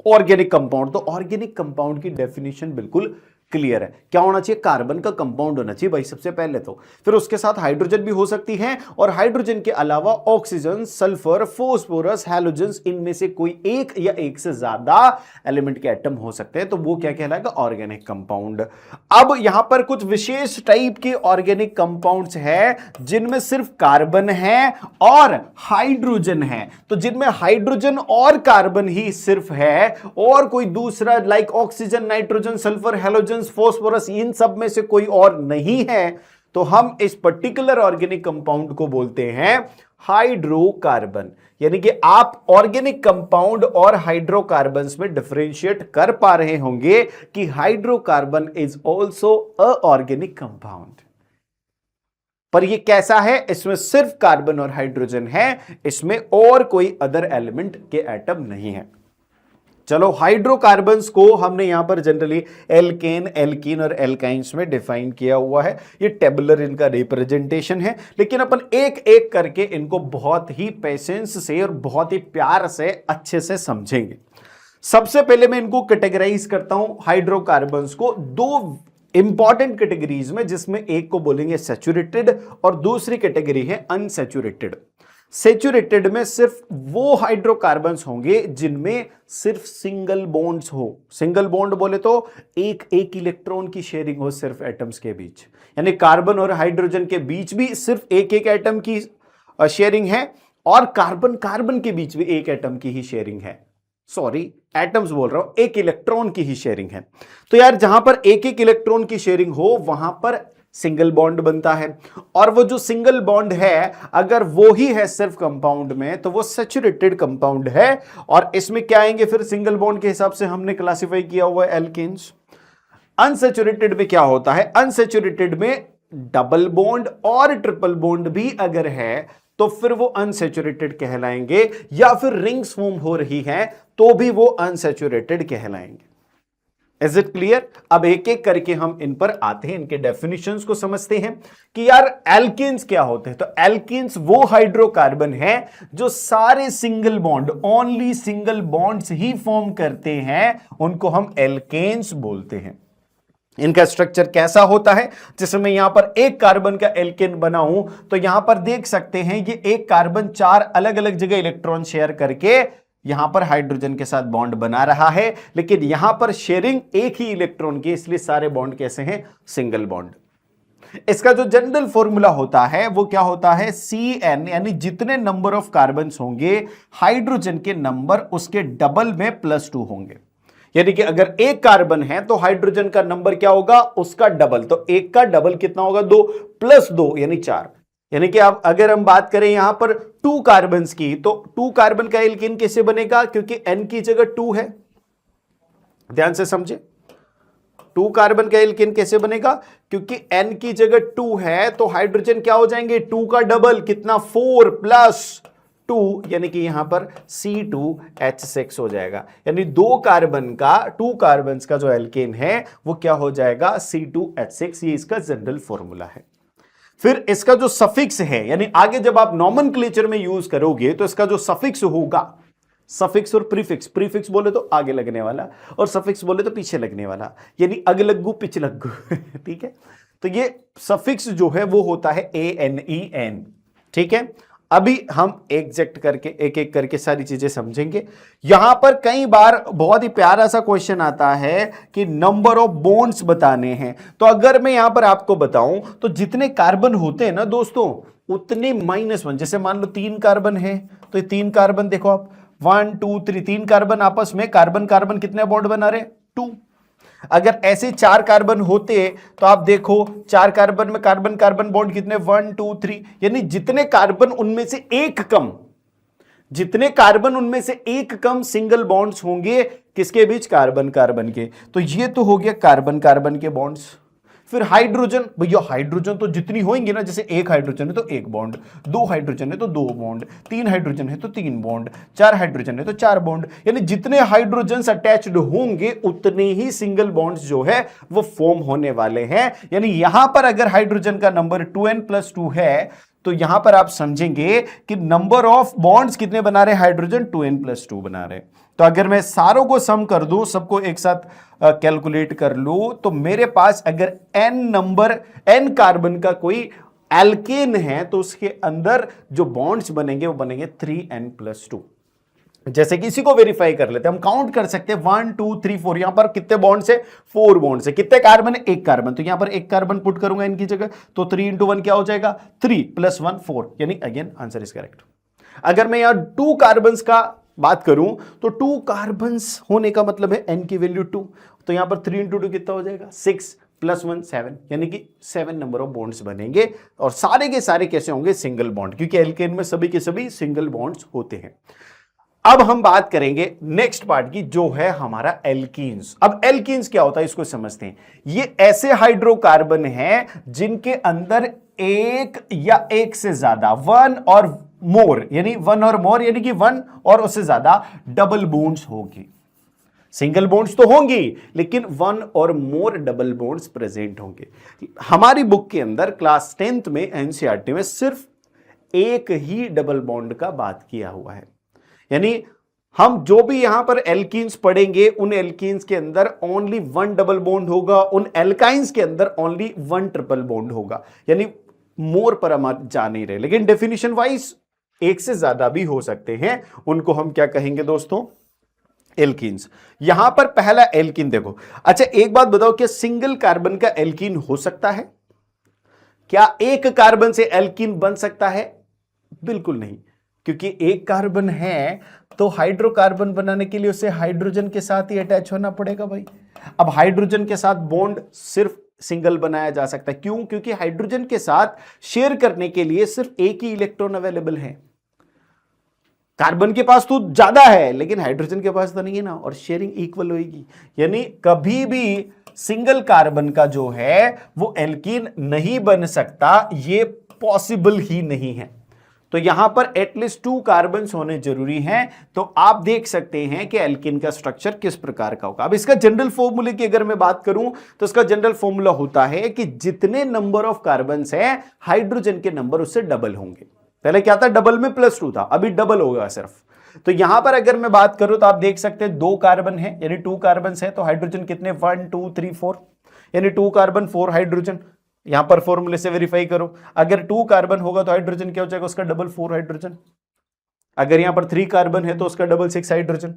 Organic compound. तो ऑर्गेनिक कंपाउंड की डेफिनेशन बिल्कुल क्लियर है। क्या होना चाहिए? कार्बन का कंपाउंड होना चाहिए भाई सबसे पहले तो। फिर उसके साथ हाइड्रोजन भी हो सकती है, और हाइड्रोजन के अलावा ऑक्सीजन, सल्फर, फास्फोरस, हैलोजन्स, इनमें से कोई एक या एक से ज्यादा एलिमेंट के एटम हो सकते हैं, तो वो क्या कहलाएगा? Organic compound. अब यहां पर कुछ विशेष टाइप के ऑर्गेनिक कंपाउंड्स है जिनमें सिर्फ कार्बन है और हाइड्रोजन है। तो जिनमें हाइड्रोजन और कार्बन ही सिर्फ है और कोई दूसरा like oxygen, nitrogen, sulphur, halogen, phosphorus, इन सब में से कोई और नहीं है, तो हम इस पर्टिकुलर ऑर्गेनिक कंपाउंड को बोलते हैं हाइड्रोकार्बन। यानी कि आप ऑर्गेनिक कंपाउंड और हाइड्रोकार्बन्स में डिफरेंशिएट कर पा रहे होंगे कि hydrocarbon is also a organic compound. पर ये कैसा है? इसमें सिर्फ कार्बन और हाइड्रोजन है, इसमें और कोई अदर एलिमेंट के एटम नहीं है। चलो, हाइड्रोकार्बन्स को हमने यहां पर जनरली एल्केन, एल्कीन और एल्काइंस में डिफाइन किया हुआ है। ये टेबुलर इनका रिप्रेजेंटेशन है, लेकिन अपन एक एक करके इनको बहुत ही पेशेंस से और बहुत ही प्यार से अच्छे से समझेंगे। सबसे पहले मैं इनको कैटेगराइज करता हूं हाइड्रोकार्बन्स को दो इंपॉर्टेंट कैटेगरीज में, जिसमें एक को बोलेंगे सैचुरेटेड और दूसरी कैटेगरी है अनसैचुरेटेड। सैचुरेटेड में सिर्फ वो हाइड्रोकार्बन्स होंगे जिनमें सिर्फ सिंगल बॉन्ड्स हो। सिंगल बॉन्ड बोले तो एक एक इलेक्ट्रॉन की शेयरिंग हो सिर्फ एटम्स के बीच, यानी कार्बन और हाइड्रोजन के बीच भी सिर्फ एक एक एटम की शेयरिंग है, और कार्बन कार्बन के बीच भी एक एटम की ही शेयरिंग है। सॉरी, एटम्स बोल रहा हूं, एक इलेक्ट्रॉन की ही शेयरिंग है। तो यार जहां पर एक एक इलेक्ट्रॉन की शेयरिंग हो वहां पर सिंगल बॉन्ड बनता है, और वो जो सिंगल बॉन्ड है अगर वो ही है सिर्फ कंपाउंड में तो वो सैचुरेटेड कंपाउंड है। और इसमें क्या आएंगे फिर? सिंगल बॉन्ड के हिसाब से हमने क्लासिफाई किया हुआ है एल्केन्स। अनसैचुरेटेड में क्या होता है? अनसैचुरेटेड में डबल बॉन्ड और ट्रिपल बॉन्ड भी अगर है तो फिर वो अनसैचुरेटेड कहलाएंगे, या फिर रिंग्स फॉर्म हो रही है तो भी वो अनसैचुरेटेड कहलाएंगे। Is it clear? अब एक एक करके हम इन पर आते हैं, इनके डेफिनेशंस को समझते हैं कि यार एल्केन्स क्या होते हैं। तो एल्केन्स वो हाइड्रोकार्बन है जो सारे single bond, only single bonds ही फॉर्म करते हैं, उनको हम एल्केन्स बोलते हैं। इनका स्ट्रक्चर कैसा होता है? जैसे मैं यहां पर एक कार्बन का एल्केन बनाऊं तो यहां पर देख सकते हैं ये एक कार्बन चार अलग अलग जगह इलेक्ट्रॉन शेयर करके यहां पर हाइड्रोजन के साथ बॉन्ड बना रहा है, लेकिन यहां पर शेयरिंग एक ही इलेक्ट्रॉन की, इसलिए सारे बॉन्ड कैसे हैं? Single bond. इसका जो जनरल फॉर्मूला होता है वो क्या होता है? CN, यानी जितने नंबर ऑफ कार्बन्स होंगे हाइड्रोजन के नंबर उसके डबल में +2 होंगे। यानी कि अगर एक कार्बन है तो हाइड्रोजन का नंबर क्या होगा? उसका डबल। तो एक का डबल कितना होगा? 2 + 2 यानी 4। यानी कि अब अगर हम बात करें यहां पर 2 कार्बन्स की, तो 2 कार्बन का एल्केन कैसे बनेगा? क्योंकि N की जगह 2 है। ध्यान से समझे, 2 कार्बन का एल्केन कैसे बनेगा? क्योंकि N की जगह 2 है, तो हाइड्रोजन क्या हो जाएंगे? 2 का डबल कितना? 4 + 2, यानी कि यहां पर C2H6 हो जाएगा। यानी 2 कार्बन का जो एल्केन है वो क्या हो जाएगा? C2H6। ये इसका जनरल फॉर्मूला है। फिर इसका जो सफिक्स है, यानी आगे जब आप नॉमेनक्लेचर में यूज करोगे तो इसका जो सफिक्स होगा, सफिक्स और प्रीफिक्स, प्रीफिक्स बोले तो आगे लगने वाला और सफिक्स बोले तो पीछे लगने वाला, यानी अगलग्गू पिछलग्गू ठीक है। तो ये सफिक्स जो है वो होता है ANEN। ठीक है, अभी हम एग्जैक्ट करके एक एक करके सारी चीजें समझेंगे। यहां पर कई बार बहुत ही प्यारा सा क्वेश्चन आता है कि नंबर ऑफ बॉन्ड्स बताने हैं। तो अगर मैं यहां पर आपको बताऊं तो जितने कार्बन होते हैं ना दोस्तों उतने -1, जैसे मान लो 3 कार्बन है तो ये 3 कार्बन देखो आप 1 2 3, 3 कार्बन आपस में कार्बन कार्बन कितने बॉन्ड बना रहे? 2। अगर ऐसे 4 कार्बन होते तो आप देखो 4 कार्बन में कार्बन कार्बन बॉन्ड कितने? 1 2 3, यानी जितने कार्बन उनमें से एक कम, जितने कार्बन उनमें से एक कम सिंगल बॉन्ड्स होंगे किसके बीच? कार्बन कार्बन के। तो ये तो हो गया कार्बन कार्बन के बॉन्ड्स। फिर हाइड्रोजन, भैया हाइड्रोजन तो जितनी होंगी ना, जैसे एक हाइड्रोजन है तो एक बॉन्ड, दो हाइड्रोजन है तो दो बॉन्ड, तीन हाइड्रोजन है तो तीन बॉन्ड, चार हाइड्रोजन है तो चार बॉन्ड, यानी जितने हाइड्रोजन अटैच्ड होंगे उतने ही सिंगल बॉन्ड्स जो है वो फॉर्म होने वाले हैं। यानी यहां पर अगर हाइड्रोजन का नंबर 2n+2 है तो यहां पर आप समझेंगे कि नंबर ऑफ बॉन्ड्स कितने बना रहे हाइड्रोजन, 2n+2 बना रहे। तो अगर मैं सारों को सम कर दूं, सबको एक साथ कैलकुलेट कर लूं, तो मेरे पास अगर n कार्बन का कोई एल्केन है तो उसके अंदर जो बॉन्ड्स बनेंगे वो बनेंगे 3n+2। जैसे कि इसी को वेरीफाई कर लेते हैं, हम काउंट कर सकते हैं 1 2 3 4, यहां पर कितने बॉन्ड्स है, 4 बॉन्ड्स है। कितने कार्बन है, एक कार्बन, तो यहां पर एक कार्बन पुट करूंगा इनकी जगह, तो 3 × 1 क्या हो जाएगा, 3 + 1 4, यानी अगेन आंसर इज करेक्ट। अगर मैं यहां 2 कार्बन का बात करूं तो 2 कार्बन होने का मतलब है n की वैल्यू 2, तो यहां पर 3 × 2 कितना हो जाएगा, 6 + 1 7, यानी कि 7 नंबर ऑफ बॉन्ड्स बनेंगे। और सारे के सारे कैसे होंगे, सिंगल बॉन्ड, क्योंकि एल्केन में सभी के सभी सिंगल बॉन्ड्स होते हैं। अब हम बात करेंगे नेक्स्ट पार्ट की, जो है हमारा एल्कीन्स। अब एल्कीन्स क्या होता है इसको समझते हैं। ये ऐसे हाइड्रोकार्बन हैं जिनके अंदर एक या एक से ज्यादा, वन और मोर यानी कि वन और उससे ज्यादा डबल बॉन्ड्स होगी। सिंगल बॉन्ड्स तो होंगी लेकिन वन और मोर डबल बॉन्ड्स प्रेजेंट होंगे। हमारी बुक के अंदर क्लास 10th में एनसीईआरटी में सिर्फ एक ही डबल बॉन्ड का बात किया हुआ है, यानी हम जो भी यहां पर एल्कीन्स पढ़ेंगे उन एल्कीन्स के अंदर ओनली 1 डबल बॉन्ड होगा, उन एल्काइंस के अंदर ओनली 1 ट्रिपल बॉन्ड होगा, यानी मोर पर हम जा नहीं रहे। लेकिन डेफिनेशन वाइज एक से ज्यादा भी हो सकते हैं, उनको हम क्या कहेंगे दोस्तों, एल्कीन्स। यहां पर पहला एल्कीन देखो। अच्छा एक बात बताओ, क्या सिंगल कार्बन का एल्कीन हो सकता है? क्या एक कार्बन से एल्कीन बन सकता है? बिल्कुल नहीं, क्योंकि एक कार्बन है तो हाइड्रोकार्बन बनाने के लिए उसे हाइड्रोजन के साथ ही अटैच होना पड़ेगा भाई। अब हाइड्रोजन के साथ बॉन्ड सिर्फ सिंगल बनाया जा सकता है, क्यों? क्योंकि हाइड्रोजन के साथ शेयर करने के लिए सिर्फ एक ही इलेक्ट्रॉन अवेलेबल है। कार्बन के पास तो ज्यादा है लेकिन हाइड्रोजन के पास तो नहीं है ना, और शेयरिंग इक्वल होगी, यानी कभी भी सिंगल कार्बन का जो है वो एल्कीन नहीं बन सकता, ये पॉसिबल ही नहीं है। तो यहां पर एटलीस्ट 2 कार्बन होने जरूरी हैं। तो आप देख सकते हैं कि एल्कीन का स्ट्रक्चर किस प्रकार का होगा। अब इसका जनरल फॉर्मूले की अगर मैं बात करूं तो इसका जनरल फॉर्मूला होता है कि जितने नंबर ऑफ कार्बन है हाइड्रोजन के नंबर उससे डबल होंगे। पहले क्या था, डबल में +2 था, अभी डबल होगा सिर्फ। तो यहां पर अगर मैं बात करूं तो आप देख सकते हैं 2 कार्बन है, यानी 2 कार्बन है, तो हाइड्रोजन कितने, 1 2 3 4, यानी 2 कार्बन 4 हाइड्रोजन। यहां पर फॉर्मूले से वेरीफाई करो, अगर 2 कार्बन होगा तो हाइड्रोजन क्या हो जाएगा, उसका डबल 4 हाइड्रोजन। अगर यहां पर 3 कार्बन है तो उसका डबल 6 हाइड्रोजन।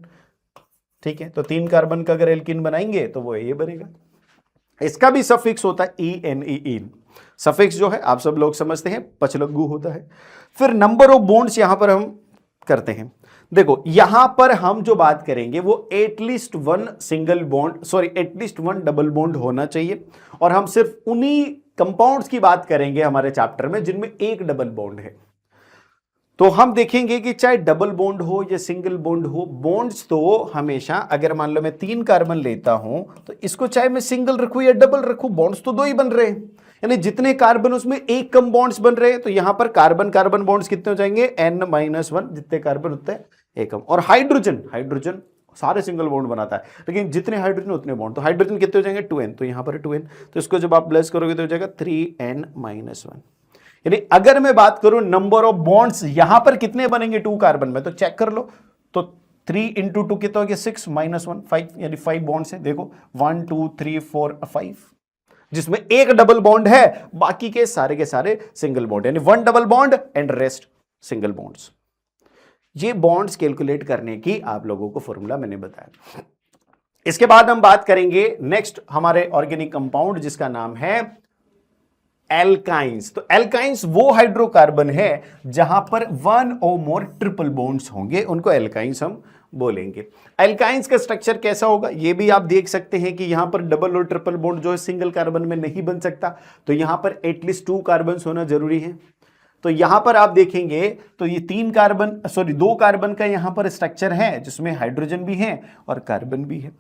ठीक है, तो 3 कार्बन का अगर एल्कीन बनाएंगे तो वो ये बनेगा। इसका भी सफिक्स होता है ईन। सफिक्स जो है आप सब लोग समझते हैं, पचलग्गू होता है। फिर नंबर ऑफ बॉन्ड्स यहां पर हम करते हैं। देखो यहां पर हम जो बात करेंगे वो एटलीस्ट 1 डबल बॉन्ड होना चाहिए, और हम सिर्फ उन्हीं कंपाउंड्स की बात करेंगे हमारे चैप्टर में जिनमें एक डबल बॉन्ड है। तो हम देखेंगे कि चाहे डबल बॉन्ड हो या सिंगल बॉन्ड हो, बॉन्ड्स तो हमेशा, अगर मान लो मैं 3 कार्बन लेता हूं तो इसको चाहे मैं सिंगल रखूं या डबल रखूं, बॉन्ड्स तो 2 ही बन रहे हैं। यानी जितने कार्बन उसमें एक कम बॉन्ड्स बन रहे हैं, तो यहां पर कार्बन कार्बन बॉन्ड्स कितने हो जाएंगे, n-1, जितने कार्बन उतने एक कम। और हाइड्रोजन सारे सिंगल बॉन्ड बनाता है, लेकिन जितने हाइड्रोजन उतने बॉन्ड, तो हाइड्रोजन कितने हो जाएंगे 2n, तो यहां पर 2n, तो इसको जब आप प्लस करोगे तो हो जाएगा 3n-1। यानी अगर मैं बात करूं नंबर ऑफ बॉन्ड्स यहां पर कितने बनेंगे 2 कार्बन में, तो चेक कर लो, तो 3 × 2 कितना हो गया, 6 - 1 5, यानी 5 बॉन्ड्स है। देखो 1 2 3 4 5, जिसमें एक डबल बॉन्ड है, बाकी के सारे सिंगल बॉन्ड, यानी 1 double bond and rest single bonds. ये बॉन्ड्स कैलकुलेट करने की आप लोगों को फॉर्मूला मैंने बताया। इसके बाद हम बात करेंगे नेक्स्ट हमारे ऑर्गेनिक कंपाउंड जिसका नाम है एल्काइंस। तो एल्काइंस वो हाइड्रोकार्बन है जहां पर 1 और मोर ट्रिपल बॉन्ड्स होंगे, उनको एल्काइंस हम बोलेंगे। एल्काइंस का स्ट्रक्चर कैसा होगा ये भी आप देख सकते हैं कि यहां पर डबल और ट्रिपल बॉन्ड जो है सिंगल कार्बन में नहीं बन सकता, तो यहां पर एटलीस्ट 2 कार्बन होना जरूरी है। तो यहां पर आप देखेंगे तो ये 2 कार्बन का यहां पर स्ट्रक्चर है जिसमें हाइड्रोजन भी है और कार्बन भी है।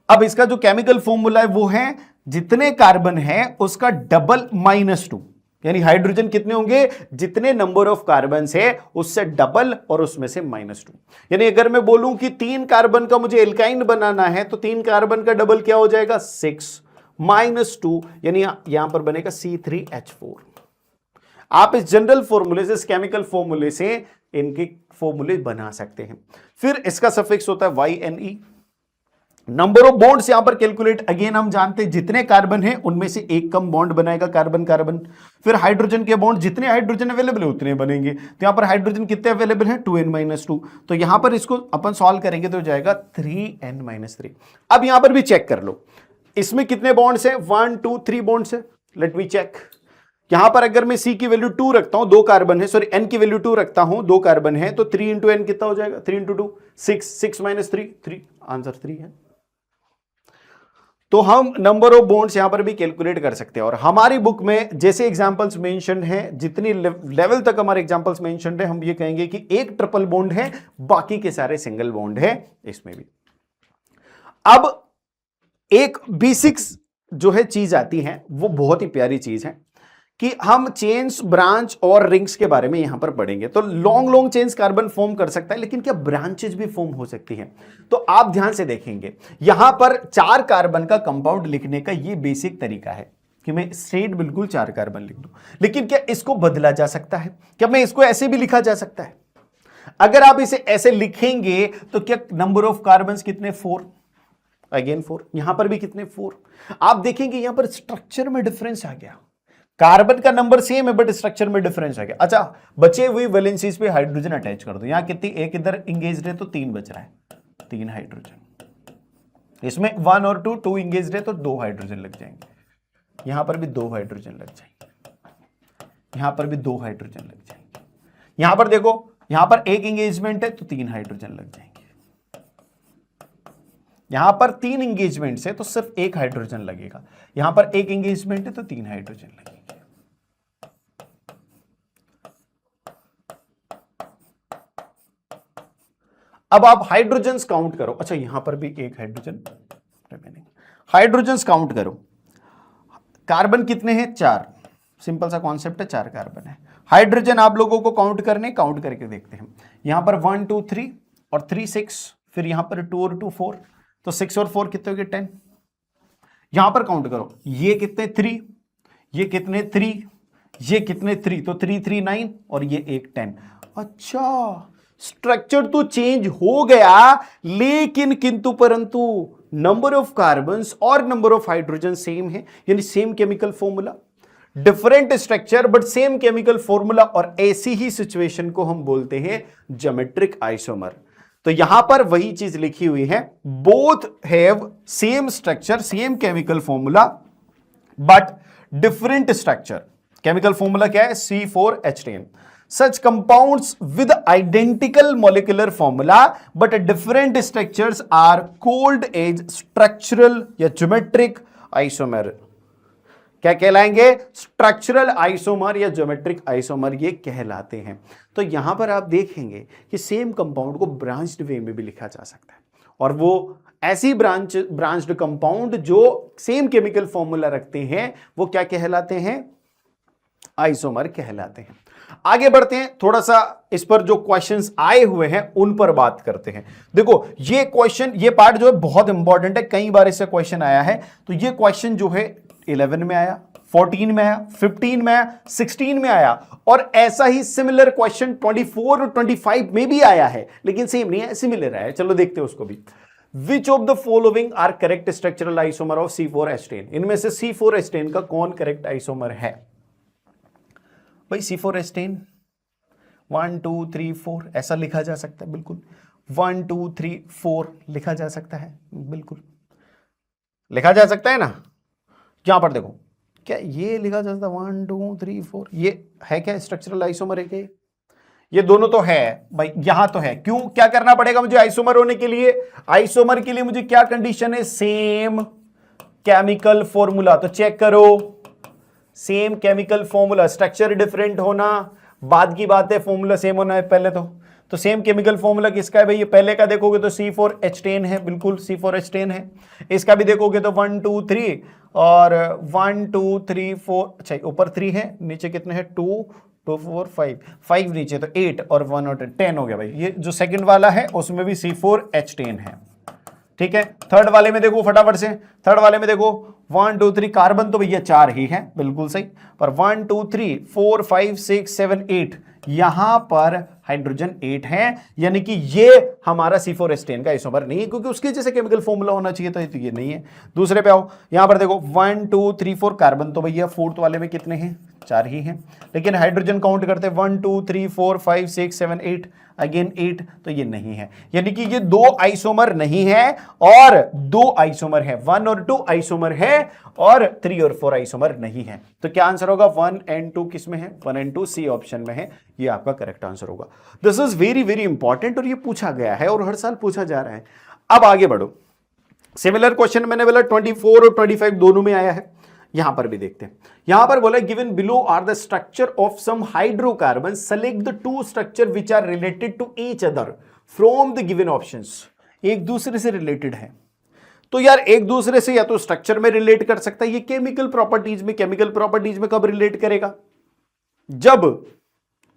अब इसका जो केमिकल फॉर्मूला है वो है जितने कार्बन है उसका डबल -2, यानी हाइड्रोजन कितने होंगे, जितने नंबर ऑफ कार्बन है उससे डबल और उसमें से -2। यानी अगर मैं बोलूं कि 3 कार्बन का मुझे एल्काइन बनाना है तो 3 कार्बन का डबल क्या हो जाएगा, 6 -2, यानी यहां पर बनेगा C3H4। आप इस जनरल फॉर्मूले से, इस केमिकल फॉर्मूले से इनके फॉर्मूले बना सकते हैं। फिर इसका सफिक्स होता है YNE। नंबर ऑफ बॉन्ड्स यहां पर कैलकुलेट, अगेन हम जानते हैं जितने कार्बन है उनमें से एक कम बॉन्ड बनाएगा कार्बन कार्बन। फिर हाइड्रोजन के बॉन्ड, जितने हाइड्रोजन अवेलेबल है उतने बनेंगे, तो यहां पर हाइड्रोजन कितने अवेलेबल है, 2n-2। तो यहां पर इसको अपन सॉल्व करेंगे तो जाएगा 3n-3। अब यहां पर भी चेक कर लो, इसमें कितने बॉन्ड्स है, 1 2 3 बॉन्ड्स है। Let me check. यहां पर अगर मैं C की वैल्यू 2 रखता हूं, 2 कार्बन है, सॉरी N की वैल्यू 2 रखता हूं, 2 कार्बन है, तो 3 × N कितना हो जाएगा, 3 × 2 6, 6 - 3 3, आंसर 3 है। तो हम नंबर ऑफ बॉन्ड्स यहां पर भी कैलकुलेट कर सकते हैं। और हमारी बुक में जैसे एग्जांपल्स मेंशन है, जितनी लेवल तक हमारे एग्जांपल्स मेंशन है, हम ये कहेंगे कि एक ट्रिपल बॉन्ड है, बाकी के सारे सिंगल बॉन्ड है इसमें भी। अब एक बेसिक्स जो है चीज आती है, वो बहुत ही प्यारी चीज है कि हम चेन्स, ब्रांच और रिंग्स के बारे में यहां पर पढ़ेंगे। तो लॉन्ग चेन्स कार्बन फॉर्म कर सकता है, लेकिन क्या ब्रांचेस भी फॉर्म हो सकती हैं? तो आप ध्यान से देखेंगे, यहां पर 4 कार्बन का कंपाउंड लिखने का ये बेसिक तरीका है कि मैं स्ट्रेट बिल्कुल 4 कार्बन लिख दूं। लेकिन क्या इसको बदला जा सकता है? क्या मैं इसको ऐसे भी लिखा जा सकता है? अगर आप इसे ऐसे लिखेंगे तो क्या नंबर ऑफ कार्बन कितने, 4, अगेन 4, यहां पर भी कितने, 4। आप देखेंगे यहां पर स्ट्रक्चर में डिफरेंस आ गया, कार्बन का नंबर सेम है बट स्ट्रक्चर में डिफरेंस आ गया। अच्छा, बचे हुए वैलेंसीज पे हाइड्रोजन अटैच कर दो। यहां कितनी, एक इधर इंगेज्ड है तो 3 बच रहा है, 3 हाइड्रोजन। इसमें 1 और 2 इंगेज्ड है तो 2 हाइड्रोजन लग जाएंगे। यहां पर भी 2 हाइड्रोजन लग जाएंगे, यहां पर भी 2 हाइड्रोजन लग जाएंगे। यहां पर देखो, यहां पर एक इंगेजमेंट है तो 3 हाइड्रोजन लग जाएंगे। यहां पर 3 इंगेजमेंट है तो सिर्फ 1 हाइड्रोजन लगेगा। यहां पर एक इंगेजमेंट है तो 3 हाइड्रोजन लगेंगे। अब आप हाइड्रोजन्स काउंट करो। अच्छा, यहां पर भी 1 हाइड्रोजन रिमेनिंग। हाइड्रोजन्स काउंट करो, कार्बन कितने हैं, 4। सिंपल सा कॉन्सेप्ट है, 4 कार्बन है। हाइड्रोजन आप लोगों को काउंट करने, काउंट करके देखते हैं। यहां पर 1 2 3 और 3 6, फिर यहां पर 2 और 2 4, तो 6 और 4 कितने हो गए, 10। यहां पर काउंट करो, ये कितने, 3, ये कितने, 3, ये कितने, 3, तो 3 3 9 और ये 1 10। अच्छा, स्ट्रक्चर तो चेंज हो गया, लेकिन किंतु परंतु नंबर ऑफ कार्बन्स और नंबर ऑफ हाइड्रोजन सेम है, यानी same chemical formula, different structure but same chemical formula. और ऐसी ही सिचुएशन को हम बोलते हैं ज्योमेट्रिक आइसोमर। तो यहां पर वही चीज लिखी हुई है, both have same structure, same chemical formula but different structure. Chemical formula क्या है, C4H10। Such compounds with identical molecular formula but different structures are called as structural या geometric isomer। क्या कहलाएंगे, स्ट्रक्चरल आइसोमर या ज्योमेट्रिक आइसोमर ये कहलाते हैं। तो यहां पर आप देखेंगे कि सेम कंपाउंड को ब्रांच्ड वे में भी लिखा जा सकता है, और वो ऐसी ब्रांच्ड कंपाउंड जो सेम केमिकल फॉर्मूला रखते हैं वो क्या कहलाते हैं, आइसोमर कहलाते हैं। आगे बढ़ते हैं, थोड़ा सा इस पर जो क्वेश्चंस आए हुए हैं उन पर बात करते हैं। देखो, ये क्वेश्चन, ये पार्ट जो है बहुत इंपॉर्टेंट है, कई बार इससे क्वेश्चन आया है। तो ये क्वेश्चन जो है 11 में आया, 14 में आया, 15 में आया, 16 में आया, और ऐसा ही सिमिलर क्वेश्चन 24 और 25 में भी आया है, लेकिन सेम नहीं है, सिमिलर है। चलो देखते हैं उसको भी। Which of the following are correct structural isomer of C4H10? इनमें से C4H10 का कौन करेक्ट आइसोमर है भाई? C4H10 1 2 3 4 ऐसा लिखा जा सकता है, बिल्कुल 1 2 3 4 लिखा जा सकता है, बिल्कुल लिखा जा सकता है ना। यहां पर देखो, क्या ये लिखा जा सकता है 1 2 3 4? ये है क्या स्ट्रक्चरल आइसोमर है क्या? ये दोनों तो है भाई, यहां तो है। क्यों, क्या करना पड़ेगा मुझे आइसोमर होने के लिए? आइसोमर के लिए मुझे क्या कंडीशन है? Same chemical formula. तो चेक करो, same chemical formula, structure different होना बाद की बात है, फॉर्मूला सेम होना है पहले। तो तो सेम केमिकल फॉर्मूला किसका है भाई, ये पहले का देखोगे तो C4H10 है, बिल्कुल C4H10 है। इसका भी देखोगे तो 1 2 3 और 1 2 3 4, अच्छा ऊपर 3 है, नीचे कितने हैं 2 2 4 5 5 नीचे, तो 8 और 1 और 10 हो गया भाई। ये जो सेकंड वाला है उसमें भी C4H10 है, ठीक है। थर्ड वाले में देखो फटाफट से, थर्ड वाले में देखो 1 2 3 कार्बन तो भैया 4 ही है, बिल्कुल सही, पर 1 2 3 4 5 6 7 8 यहां पर हाइड्रोजन 8 है, यानी कि ये हमारा C4H10 का आइसोमर नहीं है, क्योंकि उसके जैसे केमिकल फॉर्मूला होना चाहिए था, तो ये नहीं है। दूसरे पे आओ, यहां पर देखो 1 2 3 4 कार्बन तो भैया फोर्थ वाले में कितने हैं, 4 ही हैं, लेकिन हाइड्रोजन काउंट करते 1 2 3 4 5 6 7 8 अगेन 8, तो ये नहीं है, यानी कि ये 2 आइसोमर नहीं है और 2 आइसोमर है, 1 और 2 आइसोमर है और 3 और 4 आइसोमर नहीं है। तो क्या आंसर होगा, 1 एंड 2 किस में है, 1 एंड 2 सी ऑप्शन में है, ये आपका करेक्ट आंसर होगा। This is very very important और ये पूछा गया है और हर साल पूछा जा रहा है। अब आगे बढ़ो, सिमिलर क्वेश्चन मैंने बोला 24 और 25 दोनों में आया है, यहां पर भी देखते हैं। यहां पर बोला given below are the structure of some hydrocarbon, select the 2 structure which are related to each other from the given options. एक दूसरे से रिलेटेड है, तो यार एक दूसरे से या तो स्ट्रक्चर में रिलेट कर सकता है, ये केमिकल प्रॉपर्टीज में, केमिकल प्रॉपर्टीज में कब रिलेट करेगा, जब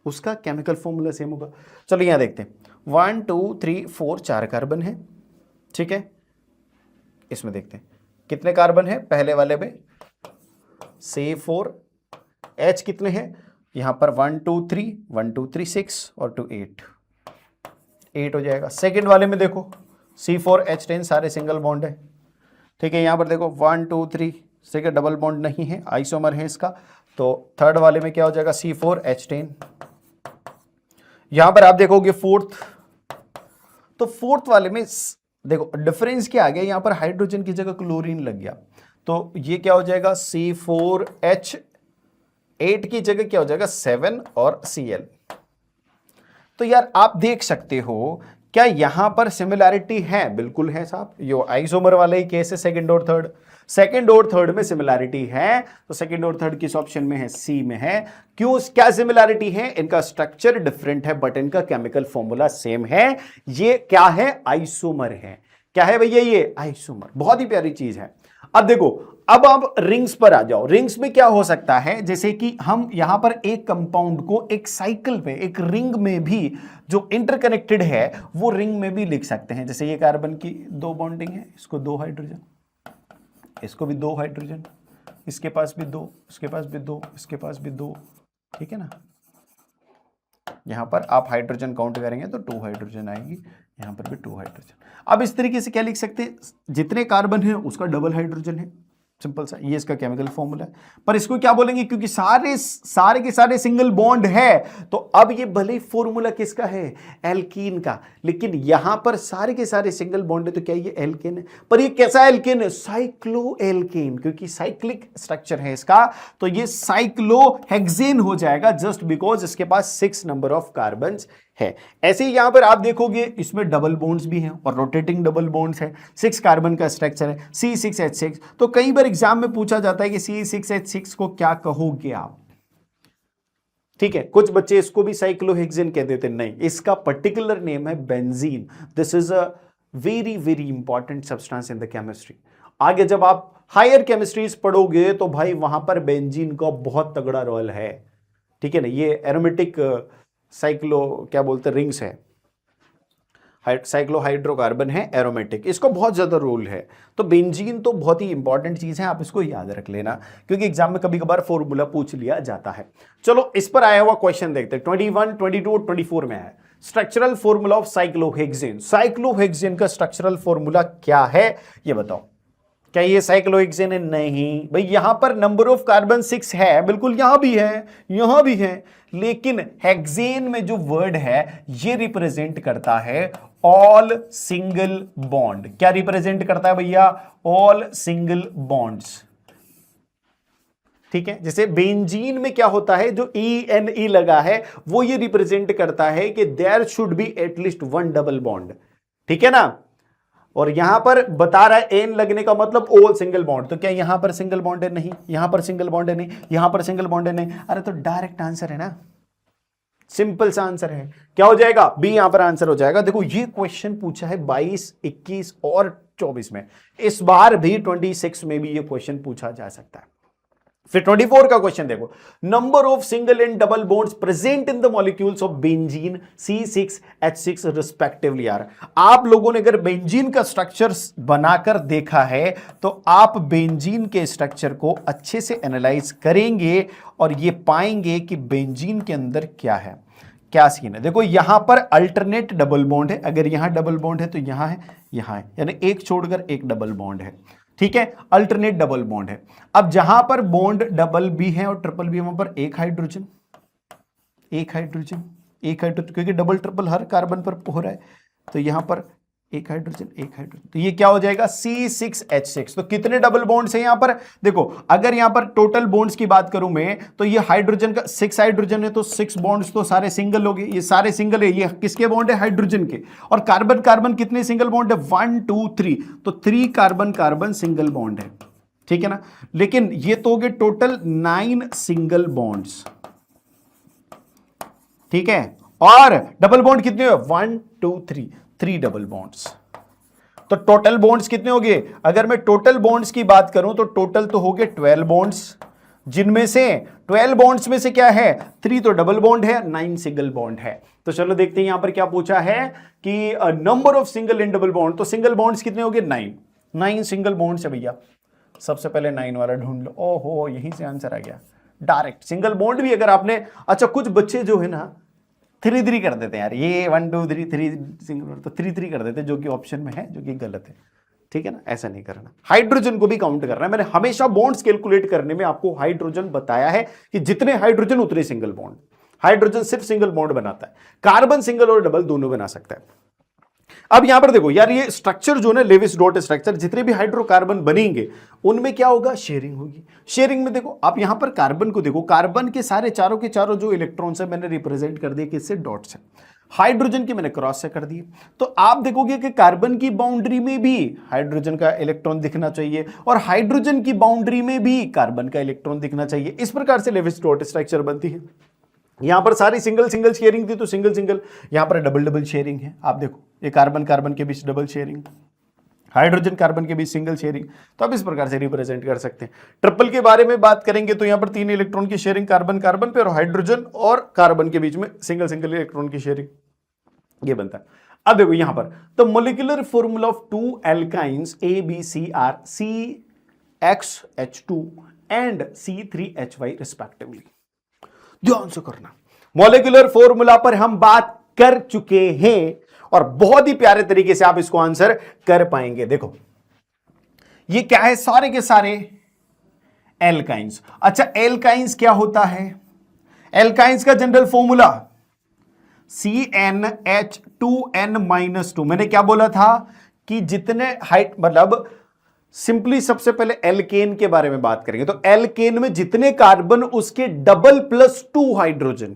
उसका केमिकल फॉर्मूला सेम होगा। चलो यहां देखते हैं, 1 2 3 4 4 कार्बन है, ठीक है। इसमें देखते हैं कितने कार्बन है, पहले वाले में C4, H कितने हैं, यहां पर 1 2 3 1 2 3 6 और 2 8 8 हो जाएगा। सेकंड वाले में देखो C4H10 सारे सिंगल बॉन्ड है, ठीक है। यहां पर देखो 1 2 3 सेकंड डबल बॉन्ड नहीं है, आइसोमर है इसका, तो थर्ड वाले में क्या हो जाएगा C4H10। यहां पर आप देखोगे फोर्थ, तो फोर्थ वाले में देखो डिफरेंस क्या आ गया, यहां पर हाइड्रोजन की जगह क्लोरीन लग गया, तो ये क्या हो जाएगा C4H8 की जगह क्या हो जाएगा 7 और Cl। तो यार आप देख सकते हो क्या यहां पर सिमिलैरिटी है, बिल्कुल है साहब, यो आइसोमर वाले ही केस है, सेकंड और थर्ड, सेकंड और थर्ड में सिमिलैरिटी है, तो सेकंड और थर्ड किस ऑप्शन में है, सी में है। क्यों, क्या सिमिलैरिटी है, इनका स्ट्रक्चर डिफरेंट है बट इनका केमिकल फॉर्मूला सेम है। ये क्या है, आइसोमर है। क्या है भैया, ये आइसोमर, बहुत ही प्यारी चीज है। अब देखो, अब आप रिंग्स पर आ जाओ। रिंग्स में क्या हो सकता है, जैसे कि हम यहां पर एक कंपाउंड को एक साइकिल में, एक रिंग में भी जो इंटरकनेक्टेड है वो रिंग में भी लिख सकते हैं। जैसे ये कार्बन की 2 बॉन्डिंग है, इसको 2 हाइड्रोजन, इसको भी 2 हाइड्रोजन, इसके पास भी 2, इसके पास भी 2, इसके पास भी 2, ठीक है ना। यहां पर आप हाइड्रोजन काउंट करेंगे तो 2 हाइड्रोजन आएंगी, यहां पर भी 2 हाइड्रोजन। अब इस तरीके से क्या लिख सकते हैं, जितने कार्बन है उसका डबल हाइड्रोजन है, सिंपल सा, ये इसका केमिकल फॉर्मूला है। पर इसको क्या बोलेंगे, क्योंकि सारे के सारे सिंगल बॉन्ड है, तो अब ये भले फॉर्मूला किसका है, एल्कीन का, लेकिन यहां पर सारे के सारे सिंगल बॉन्ड है, तो क्या ये एल्केन है। पर ये कैसा एल्केन है, साइक्लोएल्केन, क्योंकि साइक्लिक स्ट्रक्चर है इसका, तो ये साइक्लोहेक्सेन हो जाएगा, जस्ट बिकॉज इसके पास 6 नंबर ऑफ कार्बन है। ऐसे ही यहां पर आप देखोगे इसमें डबल बॉन्ड्स भी हैं और रोटेटिंग डबल बॉन्ड्स है, 6 कार्बन का स्ट्रक्चर है, C6H6। तो कई बार एग्जाम में पूछा जाता है कि C6H6 को क्या कहोगे आप, ठीक है। कुछ बच्चे इसको भी साइक्लोहेक्सेन कह देते, नहीं, इसका पर्टिकुलर नेम है benzene. This is a very very important substance in the chemistry. आगे जब आप हायर केमिस्ट्रीज पढ़ोगे तो भाई वहां पर बेंजीन का बहुत तगड़ा रोल है, ठीक है ना। ये एरोमेटिक साइक्लो क्या बोलते हैं, रिंग्स है, साइक्लो हाइड्रोकार्बन है, एरोमेटिक, इसको बहुत ज्यादा रोल है। तो बेंजीन तो बहुत ही इंपॉर्टेंट चीज है, आप इसको याद रख लेना, क्योंकि एग्जाम में कभी कभार फॉर्मूला पूछ लिया जाता है। चलो इस पर आया हुआ क्वेश्चन देखते हैं, 21, 22 और 24 में है structural formula of cyclohexane. Cyclohexane का स्ट्रक्चरल फॉर्मूला क्या है ये बताओ। क्या ये साइक्लोहेक्सेन है, नहीं भाई, यहां पर नंबर ऑफ कार्बन 6 है, बिल्कुल यहां भी है, यहां भी है, लेकिन हेक्सेन में जो वर्ड है ये रिप्रेजेंट करता है ऑल सिंगल बॉन्ड। क्या रिप्रेजेंट करता है भैया, ऑल सिंगल बॉन्ड्स, ठीक है। जैसे बेंजीन में क्या होता है, जो ENE लगा है वो ये रिप्रेजेंट करता है कि there should be at least 1 double bond, ठीक है ना। और यहां पर बता रहा है एन लगने का मतलब ऑल सिंगल बॉन्ड, तो क्या यहां पर सिंगल बॉन्ड है, नहीं, यहां पर सिंगल बॉन्ड है, नहीं, यहां पर सिंगल बॉन्ड है, नहीं। अरे तो डायरेक्ट आंसर है ना, सिंपल सा आंसर है, क्या हो जाएगा? बी यहां पर आंसर हो जाएगा। देखो ये क्वेश्चन पूछा है 22, 21 और 24 में, इस बार भी 26 में भी ये क्वेश्चन पूछा जा सकता है। फिर 24 का क्वेश्चन देखो, number of single and double bonds present in the molecules of benzene C6H6 respectively. यार आप लोगों ने अगर बेंजीन का स्ट्रक्चर बनाकर देखा है तो आप बेंजीन के स्ट्रक्चर को अच्छे से एनालाइज करेंगे और ये पाएंगे कि बेंजीन के अंदर क्या है, क्या सीन है। देखो यहां पर अल्टरनेट डबल बॉन्ड है, अगर यहां डबल बॉन्ड है तो यहां है, यहां है, यानी एक छोड़कर एक डबल बॉन्ड है, ठीक है, अल्टरनेट डबल बॉन्ड है। अब जहां पर बॉन्ड डबल भी है और ट्रिपल भी है, वहां पर एक हाइड्रोजन, एक हाइड्रोजन, एक हाइड्रोजन, क्योंकि डबल ट्रिपल हर कार्बन पर हो रहा है, तो यहां पर एक हाइड्रोजन, एक हाइड्रोजन, तो ये क्या हो जाएगा? C6H6। तो कितने डबल बॉन्ड्स हैं यहां पर? देखो अगर यहां पर टोटल बॉन्ड्स की बात करूं मैं, तो ये हाइड्रोजन का 6 हाइड्रोजन है, तो 6 बॉन्ड्स तो सारे सिंगल हो गए, ये सारे सिंगल है। ये किसके बॉन्ड है? हाइड्रोजन के। और कार्बन कार्बन कितने सिंगल बॉन्ड है? 1 2 3, तो 3 कार्बन कार्बन सिंगल बॉन्ड है, ठीक है ना। लेकिन ये तो हो गए टोटल 9 सिंगल बॉन्ड्स, ठीक है। और डबल बॉन्ड कितने हुए? 1 2 3, 3 डबल बॉन्ड्स। तो टोटल बॉन्ड्स कितने हो गए? अगर मैं टोटल बॉन्ड्स की बात करूं तो टोटल तो हो गए 12 बॉन्ड्स, जिनमें से 12 बॉन्ड्स में से क्या है? 3 तो डबल बॉन्ड है, 9 सिंगल बॉन्ड है। तो चलो देखते हैं यहां पर क्या पूछा है कि number of single and double bond. तो सिंगल बॉन्ड्स कितने हो गए? 9 सिंगल बॉन्ड्स है भैया। सबसे पहले 9 वाला ढूंढ लो। ओहो, यहीं से आंसर आ गया डायरेक्ट। सिंगल बॉन्ड भी अगर आपने, अच्छा कुछ बच्चे जो है ना 3 कर देते हैं यार, ये 1 2 3 3 सिंगल, तो 3 कर देते हैं, जो कि ऑप्शन में है, जो कि गलत है, ठीक है ना। ऐसा नहीं करना, हाइड्रोजन को भी काउंट करना है। मैंने हमेशा बॉन्ड्स कैलकुलेट करने में आपको हाइड्रोजन बताया है कि जितने हाइड्रोजन उतने सिंगल बॉन्ड। हाइड्रोजन सिर्फ सिंगल बॉन्ड बनाता है, कार्बन सिंगल और डबल दोनों बना सकता है। अब यहां पर देखो यार, ये स्ट्रक्चर जो है लेविस डॉट स्ट्रक्चर, जितने भी हाइड्रोकार्बन बनेंगे उनमें क्या होगा? शेयरिंग होगी। शेयरिंग में देखो आप यहां पर कार्बन को देखो, कार्बन के सारे चारों के चारों जो इलेक्ट्रॉन्स है मैंने रिप्रेजेंट कर दिए किससे? डॉट से। हाइड्रोजन की मैंने क्रॉस से कर दिए। तो आप देखोगे कि कार्बन की बाउंड्री में भी हाइड्रोजन का इलेक्ट्रॉन दिखना चाहिए और हाइड्रोजन की बाउंड्री में भी कार्बन का इलेक्ट्रॉन दिखना चाहिए। इस प्रकार से लेविस डॉट स्ट्रक्चर बनती है। यहां पर सारी सिंगल सिंगल शेयरिंग थी तो सिंगल सिंगल, यहां पर डबल डबल शेयरिंग है। आप देखो ये कार्बन कार्बन के बीच डबल शेयरिंग, हाइड्रोजन कार्बन के बीच सिंगल शेयरिंग। तो आप इस प्रकार से रिप्रेजेंट कर सकते हैं। ट्रिपल के बारे में बात करेंगे तो यहां पर 3 इलेक्ट्रॉन की शेयरिंग कार्बन कार्बन पे और हाइड्रोजन और कार्बन के बीच में सिंगल सिंगल इलेक्ट्रॉन की शेयरिंग, ये बनता है। अब देखो यहां पर the molecular formula of 2 alkynes ABC are CXH2 and C3Hy respectively. ध्यान से करना, मॉलिक्यूलर फॉर्मूला पर हम बात कर चुके हैं और बहुत ही प्यारे तरीके से आप इसको आंसर कर पाएंगे। देखो ये क्या है? सारे के सारे एल्काइंस। अच्छा एल्काइंस क्या होता है? एल्काइंस का जनरल फॉर्मूला CnH2n-2। मैंने क्या बोला था कि जितने हाइट, मतलब सिंपली सबसे पहले एल्केन के बारे में बात करेंगे तो एल्केन में जितने कार्बन उसके डबल प्लस 2 हाइड्रोजन।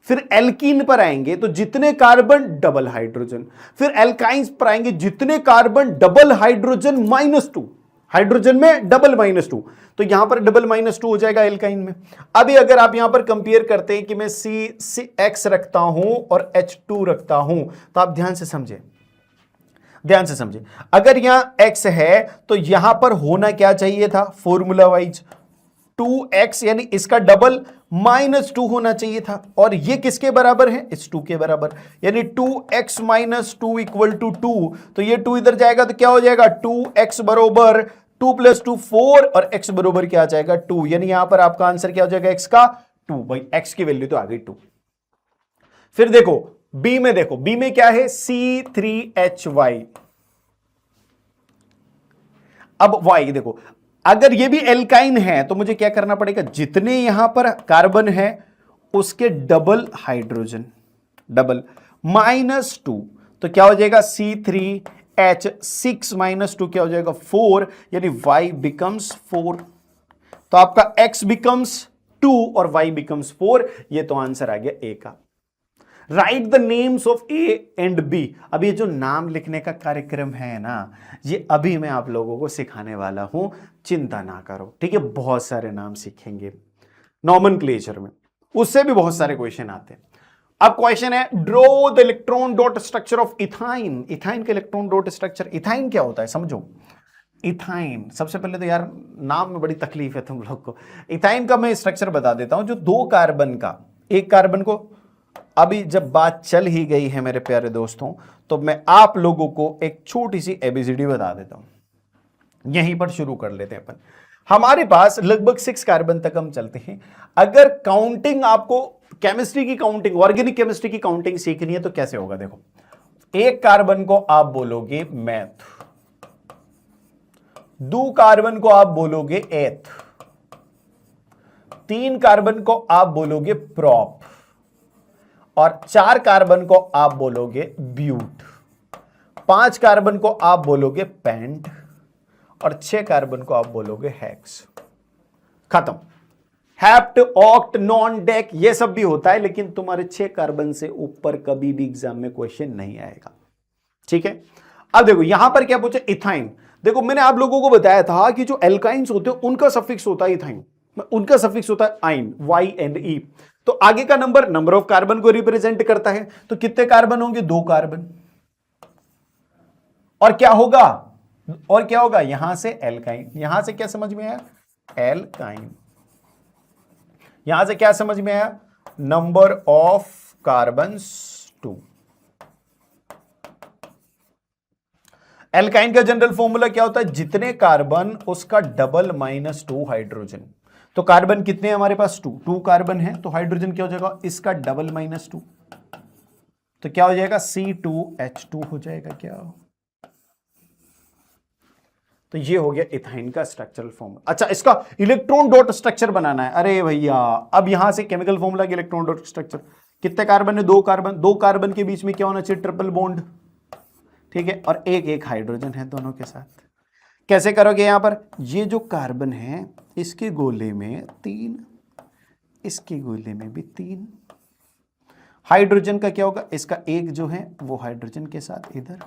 फिर एल्कीन पर आएंगे तो जितने कार्बन डबल हाइड्रोजन। फिर एल्काइंस पर आएंगे जितने कार्बन डबल हाइड्रोजन -2, हाइड्रोजन में डबल -2, तो यहां पर डबल -2 हो जाएगा एल्काइन में। अभी अगर आप यहां पर कंपेयर करते हैं कि मैं CX रखता हूं और H2 रखता हूं, तो आप ध्यान से समझे, ध्यान से समझे। अगर यहां X है तो यहां पर होना क्या चाहिए था? फॉर्मूला वाइज 2x, यानी इसका डबल -2 होना चाहिए था। और ये किसके बराबर है? इस 2 के बराबर, यानी 2x - 2 = 2। तो ये 2 इधर जाएगा तो क्या हो जाएगा? 2x बरोबर 2 + 2 4 और x बरोबर क्या आ जाएगा? 2। यानी यहां पर आपका आंसर क्या हो जाएगा? x का 2। भाई x की वैल्यू तो आ गई 2। फिर देखो बी में, देखो बी में क्या है? C3Hy। अब y देखो, अगर ये भी एल्काइन है तो मुझे क्या करना पड़ेगा? जितने यहां पर कार्बन है उसके डबल हाइड्रोजन, डबल -2, तो क्या हो जाएगा? C3H6 -2 क्या हो जाएगा? 4, यानी y बिकम्स 4। तो आपका x बिकम्स 2 और y बिकम्स 4। ये तो आंसर आ गया ए का। Write the names of A and B. अब ये जो नाम लिखने का कार्यक्रम है ना, ये अभी मैं आप लोगों को सिखाने वाला हूं, चिंता ना करो, ठीक है। बहुत सारे नाम सीखेंगे नॉमेनक्लेचर में, उससे भी बहुत सारे क्वेश्चन आते हैं। अब क्वेश्चन है, draw the electron dot structure of ethyne. Ethyne का इलेक्ट्रॉन डॉट स्ट्रक्चर, इथाइन क्या होता है समझो। इथाइन, सबसे पहले तो यार नाम में बड़ी तकलीफ है तुम लोग को। इथाइन का मैं स्ट्रक्चर बता देता हूं, जो 2 कार्बन का, एक कार्बन को, अभी जब बात चल ही गई है मेरे प्यारे दोस्तों, तो मैं आप लोगों को एक छोटी सी एबीसीडी बता देता हूं। यहीं पर शुरू कर लेते हैं अपन। हमारे पास लगभग 6 कार्बन तक हम चलते हैं। अगर काउंटिंग आपको केमिस्ट्री की काउंटिंग, ऑर्गेनिक केमिस्ट्री की काउंटिंग सीखनी है तो कैसे होगा देखो। एक कार्बन को आप बोलोगे मैथ, 2 कार्बन को आप बोलोगे एथ, 3 कार्बन को आप बोलोगे प्रॉप, और 4 कार्बन को आप बोलोगे ब्यूट, 5 कार्बन को आप बोलोगे पेंट, और 6 कार्बन को आप बोलोगे हेक्स। खत्म। हेप्ट, ऑक्ट, नॉन डेक, ये सब भी होता है, लेकिन तुम्हारे 6 कार्बन से ऊपर कभी भी एग्जाम में क्वेश्चन नहीं आएगा। ठीक है। अब देखो यहां पर क्या पूछा, इथाइन। देखो मैंने आप लोगों को बताया था कि जो एल्काइंस होते हैं उनका सफिक्स होता है इथाइन, उनका सफिक्स होता है आइन, YNE। तो आगे का नंबर ऑफ कार्बन को रिप्रेजेंट करता है। तो कितने कार्बन होंगे, 2 कार्बन। और क्या होगा, यहां से एल्काइन। यहां से क्या समझ में आया, एल्काइन। यहां से क्या समझ में आया, नंबर ऑफ कार्बन्स 2। एल्काइन का जनरल फॉर्मूला क्या होता है, जितने कार्बन उसका डबल -2 हाइड्रोजन। तो कार्बन कितने हैं हमारे पास, 2 कार्बन है, तो हाइड्रोजन क्या हो जाएगा, इसका डबल -2, तो क्या हो जाएगा, C2H2 हो जाएगा क्या। तो ये हो गया इथाइन का स्ट्रक्चरल फॉर्मूला। अच्छा, इसका इलेक्ट्रॉन डॉट स्ट्रक्चर बनाना है। अरे भैया, अब यहां से केमिकल फॉर्मूला के इलेक्ट्रॉन डॉट स्ट्रक्चर, कितने कार्बन है, 2 कार्बन। 2 कार्बन के बीच में क्या होना चाहिए, ट्रिपल बॉन्ड। ठीक है, और एक हाइड्रोजन है दोनों के साथ। कैसे करोगे, यहां पर ये जो कार्बन है इसके गोले में 3, इसके गोले में भी 3। हाइड्रोजन का क्या होगा, इसका एक जो है वो हाइड्रोजन के साथ इधर,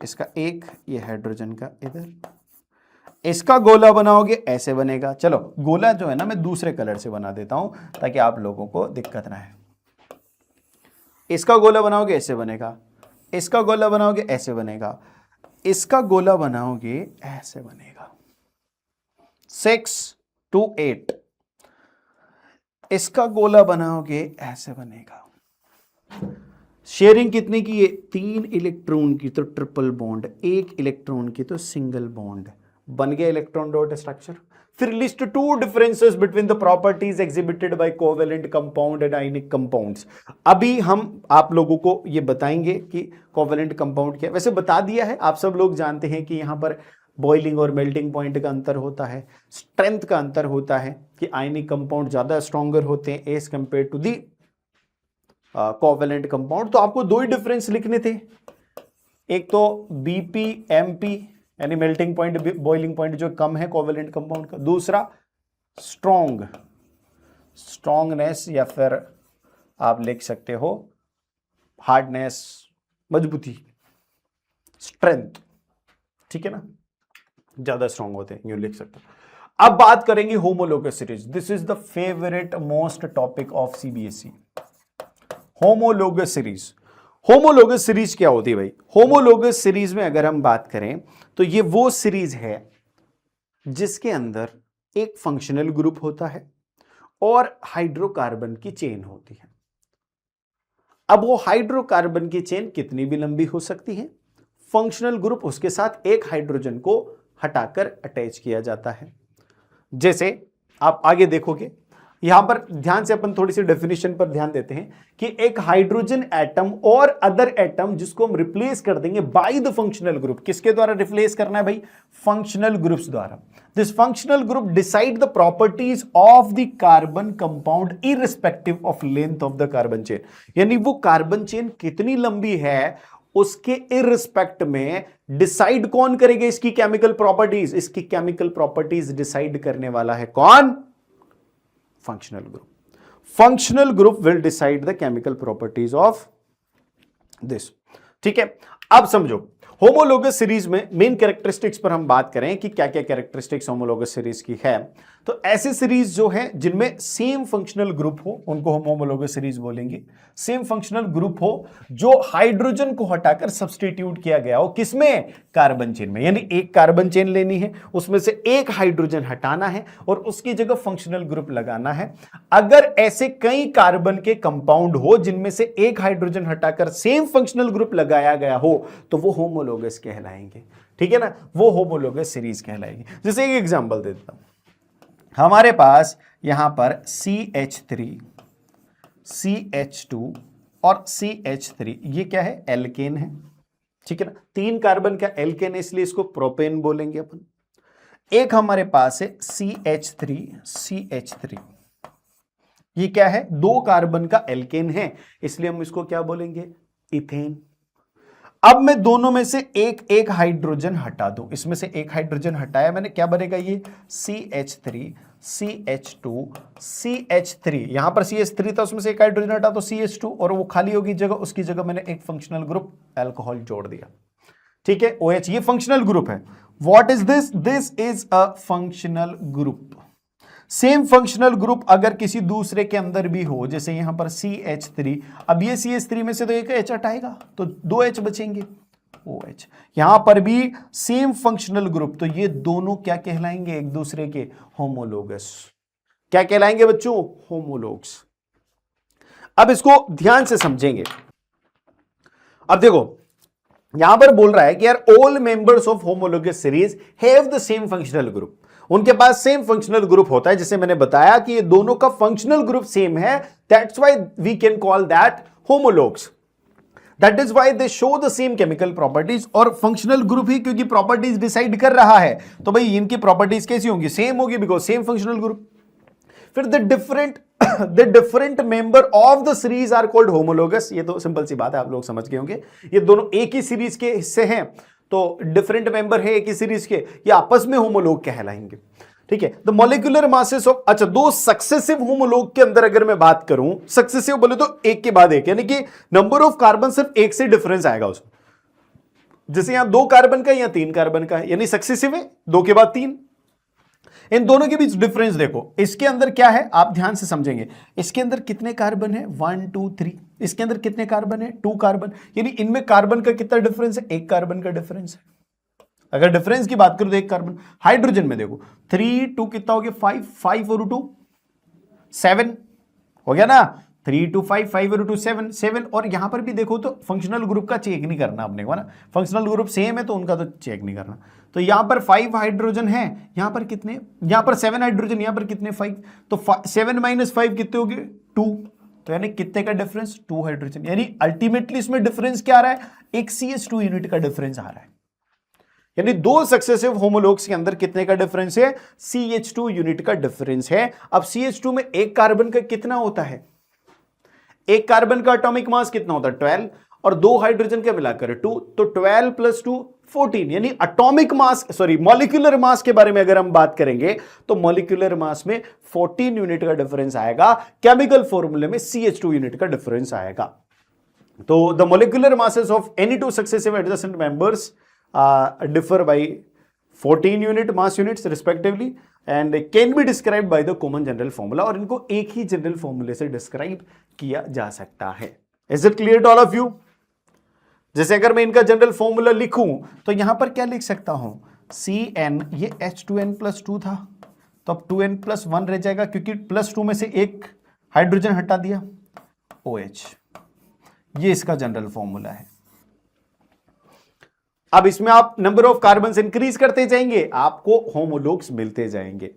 इसका एक, ये हाइड्रोजन का इधर। इसका गोला बनाओगे ऐसे बनेगा। चलो गोला जो है ना मैं दूसरे कलर से बना देता हूं ताकि आप लोगों को दिक्कत ना है। इसका गोला बनाओगे ऐसे बनेगा, इसका गोला बनाओगे ऐसे बनेगा, इसका गोला बनाओगे ऐसे बनेगा, 6 to 8। इसका गोला बनाओगे ऐसे बनेगा। शेयरिंग कितने की है, 3 इलेक्ट्रॉन की तो ट्रिपल बॉन्ड, 1 इलेक्ट्रॉन की तो सिंगल बॉन्ड। बन गया इलेक्ट्रॉन डॉट स्ट्रक्चर। फिर list 2 differences between the properties exhibited by covalent compound and ionic compounds. अभी हम आप लोगों को ये बताएंगे कि कोवेलेंट कंपाउंड क्या है। वैसे बता दिया है, आप सब लोग जानते हैं कि यहां पर बॉइलिंग और मेल्टिंग पॉइंट का अंतर होता है, स्ट्रेंथ का अंतर होता है कि आयनिक कंपाउंड ज्यादा स्ट्रॉन्गर होते हैं as compare to the covalent compound. तो आपको 2 ही डिफरेंस लिखने थे, एक तो BPMP यानी मेल्टिंग पॉइंट, बॉइलिंग पॉइंट जो कम है कोवेलेंट कंपाउंड का, दूसरा स्ट्रॉन्गनेस या फिर आप लिख सकते हो हार्डनेस, मजबूती, स्ट्रेंथ। ठीक है ना, ज्यादा स्ट्रॉन्ग होते हैं, यूं लिख सकते हो। अब बात करेंगे homologous series. This is the favourite most topic of CBSE, homologous series. Homologous series क्या होती है भाई, होमोलोगस सीरीज में अगर हम बात करें तो ये वो सीरीज है जिसके अंदर एक फंक्शनल ग्रुप होता है और हाइड्रोकार्बन की चेन होती है। अब वो हाइड्रोकार्बन की चेन कितनी भी लंबी हो सकती है, फंक्शनल ग्रुप उसके साथ एक हाइड्रोजन को हटाकर अटैच किया जाता है। जैसे आप आगे देखोगे, यहां पर ध्यान से अपन थोड़ी सी डेफिनेशन पर ध्यान देते हैं कि एक हाइड्रोजन एटम और अदर एटम जिसको हम रिप्लेस कर देंगे बाय द फंक्शनल ग्रुप। किसके द्वारा रिप्लेस करना है भाई, फंक्शनल ग्रुप्स द्वारा। This functional group decide the properties of the carbon compound irrespective of length of the carbon chain. यानी वो कार्बन चेन कितनी लंबी है उसके इररिस्पेक्ट में डिसाइड कौन करेगा इसकी केमिकल प्रॉपर्टीज। इसकी केमिकल प्रॉपर्टीज डिसाइड करने वाला है कौन, functional group. Functional group will decide the chemical properties of this. ठीक है, अब समझो होमोलोगस सीरीज में मेन कैरेक्टरिस्टिक्स पर हम बात करें कि क्या क्या कैरेक्टरिस्टिक्स होमोलोगस सीरीज की है, तो ऐसे सीरीज जो है जिनमें सेम फंक्शनल ग्रुप हो उनको हम होमोलोगस सीरीज बोलेंगे। सेम फंक्शनल ग्रुप हो जो हाइड्रोजन को हटाकर सब्स्टिट्यूट किया गया हो, किसमें? कार्बन चेन में। यानी एक कार्बन चेन लेनी है, उसमें से एक हाइड्रोजन हटाना है और उसकी जगह फंक्शनल ग्रुप लगाना है। अगर ऐसे कई कार्बन के कंपाउंड हो जिनमें से एक हाइड्रोजन हटाकर सेम फंक्शनल ग्रुप लगाया गया हो तो वो होमोलोगस कहलाएंगे। ठीक है ना, वो होमोलोगस सीरीज कहलाएगी। जैसे एक एग्जांपल देता हूं, हमारे पास यहां पर CH3, CH2 और CH3, ये क्या है? एल्केन है। ठीक है ना, 3 कार्बन का एल्केन है इसलिए इसको प्रोपेन बोलेंगे अपन। एक हमारे पास है CH3, CH3, ये क्या है? 2 कार्बन का एल्केन है इसलिए हम इसको क्या बोलेंगे? इथेन। अब मैं दोनों में से एक एक हाइड्रोजन हटा दूं, इसमें से एक हाइड्रोजन हटाया मैंने, क्या बनेगा ये? CH3, CH2, CH3। यहां पर CH3 था, उसमें से एक हाइड्रोजन हटा तो CH2 और वो खाली होगी जगह, उसकी जगह मैंने एक फंक्शनल ग्रुप अल्कोहल जोड़ दिया। ठीक है, OH ये फंक्शनल ग्रुप है। What is this? This is a functional group. Same functional group अगर किसी दूसरे के अंदर भी हो, जैसे यहां पर CH3, अब ये CH3 में से तो एक H हटाएगा तो 2 H बचेंगे, OH। यहां पर भी सेम फंक्शनल ग्रुप, तो ये दोनों क्या कहलाएंगे? एक दूसरे के होमोलोगस। क्या कहलाएंगे बच्चों? होमोलोग्स। अब इसको ध्यान से समझेंगे। अब देखो यहां पर बोल रहा है कि यार all members of homologous series have the same functional group. उनके पास सेम फंक्शनल ग्रुप होता है, जैसे मैंने बताया कि ये दोनों का फंक्शनल ग्रुप सेम है, that's why we can call that homologues. That is why they show the same chemical properties. और फंक्शनल ग्रुप ही क्योंकि प्रॉपर्टीज डिसाइड कर रहा है, तो भाई इनकी प्रॉपर्टीज कैसी होंगी? सेम होगी, बिकॉज सेम फंक्शनल ग्रुप। फिर the different member of the series are called homologous. ये तो सिंपल सी बात है, आप लोग समझ गए होंगे। ये दोनों एक ही सीरीज के हिस्से हैं, तो डिफरेंट मेंबर है एक ही सीरीज के, ये आपस में होमोलोग कहलाएंगे। ठीक है, द मॉलिक्यूलर मासेस ऑफ, अच्छा, 2 सक्सेसिव होमोलोग के अंदर अगर मैं बात करूं, सक्सेसिव बोले तो एक के बाद एक, यानी कि नंबर ऑफ कार्बन सिर्फ एक से डिफरेंस आएगा उसमें। जैसे यहां 2 कार्बन का या 3 कार्बन का है, यानी सक्सेसिव है, 2 के बाद 3। इन दोनों के बीच डिफरेंस देखो, इसके अंदर क्या है आप ध्यान से समझेंगे। इसके अंदर कितने कार्बन है? 1 2 3। इसके अंदर कितने कार्बन है? 2 कार्बन। यानी इनमें कार्बन का कितना डिफरेंस है? 1 कार्बन का डिफरेंस है। अगर डिफरेंस की बात करूं तो 1 कार्बन। हाइड्रोजन में देखो 3 2 कितना हो गया? 5 5 और 2 7 हो गया ना। 3 2 5 5 और 2 7 7। और यहां पर भी देखो तो फंक्शनल ग्रुप का चेक नहीं करना अपने को ना, फंक्शनल ग्रुप सेम है तो उनका तो चेक नहीं करना। तो यहां पर 5 हाइड्रोजन है, यहां पर कितने? यहां पर 7 हाइड्रोजन, यहां पर कितने? 5। तो 7 - 5 कितने हो गए? 2। तो यानी कितने का डिफरेंस? 2 हाइड्रोजन। यानी अल्टीमेटली इसमें डिफरेंस क्या आ रहा है? एक CH2 यूनिट का डिफरेंस आ रहा है। यानी 2 सक्सेसिव होमोलोग्स के अंदर कितने का डिफरेंस है? CH2 यूनिट का डिफरेंस है। अब CH2 में एक कार्बन का कितना होता है? एक कार्बन का एटॉमिक मास कितना होता है? 12। और 2 हाइड्रोजन का मिलाकर 2, तो 12 + 2 14। यानी atomic mass, sorry molecular mass के बारे में अगर हम बात करेंगे तो मॉलिक्यूलर मास में 14 यूनिट का डिफरेंस आएगा, केमिकल फॉर्मूले में CH2 यूनिट का डिफरेंस आएगा। तो the molecular masses of any 2 successive adjacent members differ by 14 unit mass units respectively and can be described by the common general formula। और इनको एक ही जनरल फॉर्मूले से डिस्क्राइब किया जा सकता है। Is it clear to all of you? जैसे अगर मैं इनका जनरल फॉर्मूला लिखूं तो यहां पर क्या लिख सकता हूं? Cn, ये H2n + 2 था, तो अब 2n + 1 रह जाएगा क्योंकि +2 में से एक हाइड्रोजन हटा दिया, OH। ये इसका जनरल फॉर्मूला है। अब इसमें आप नंबर ऑफ कार्बन इंक्रीज करते जाएंगे, आपको होमोलोग्स मिलते जाएंगे।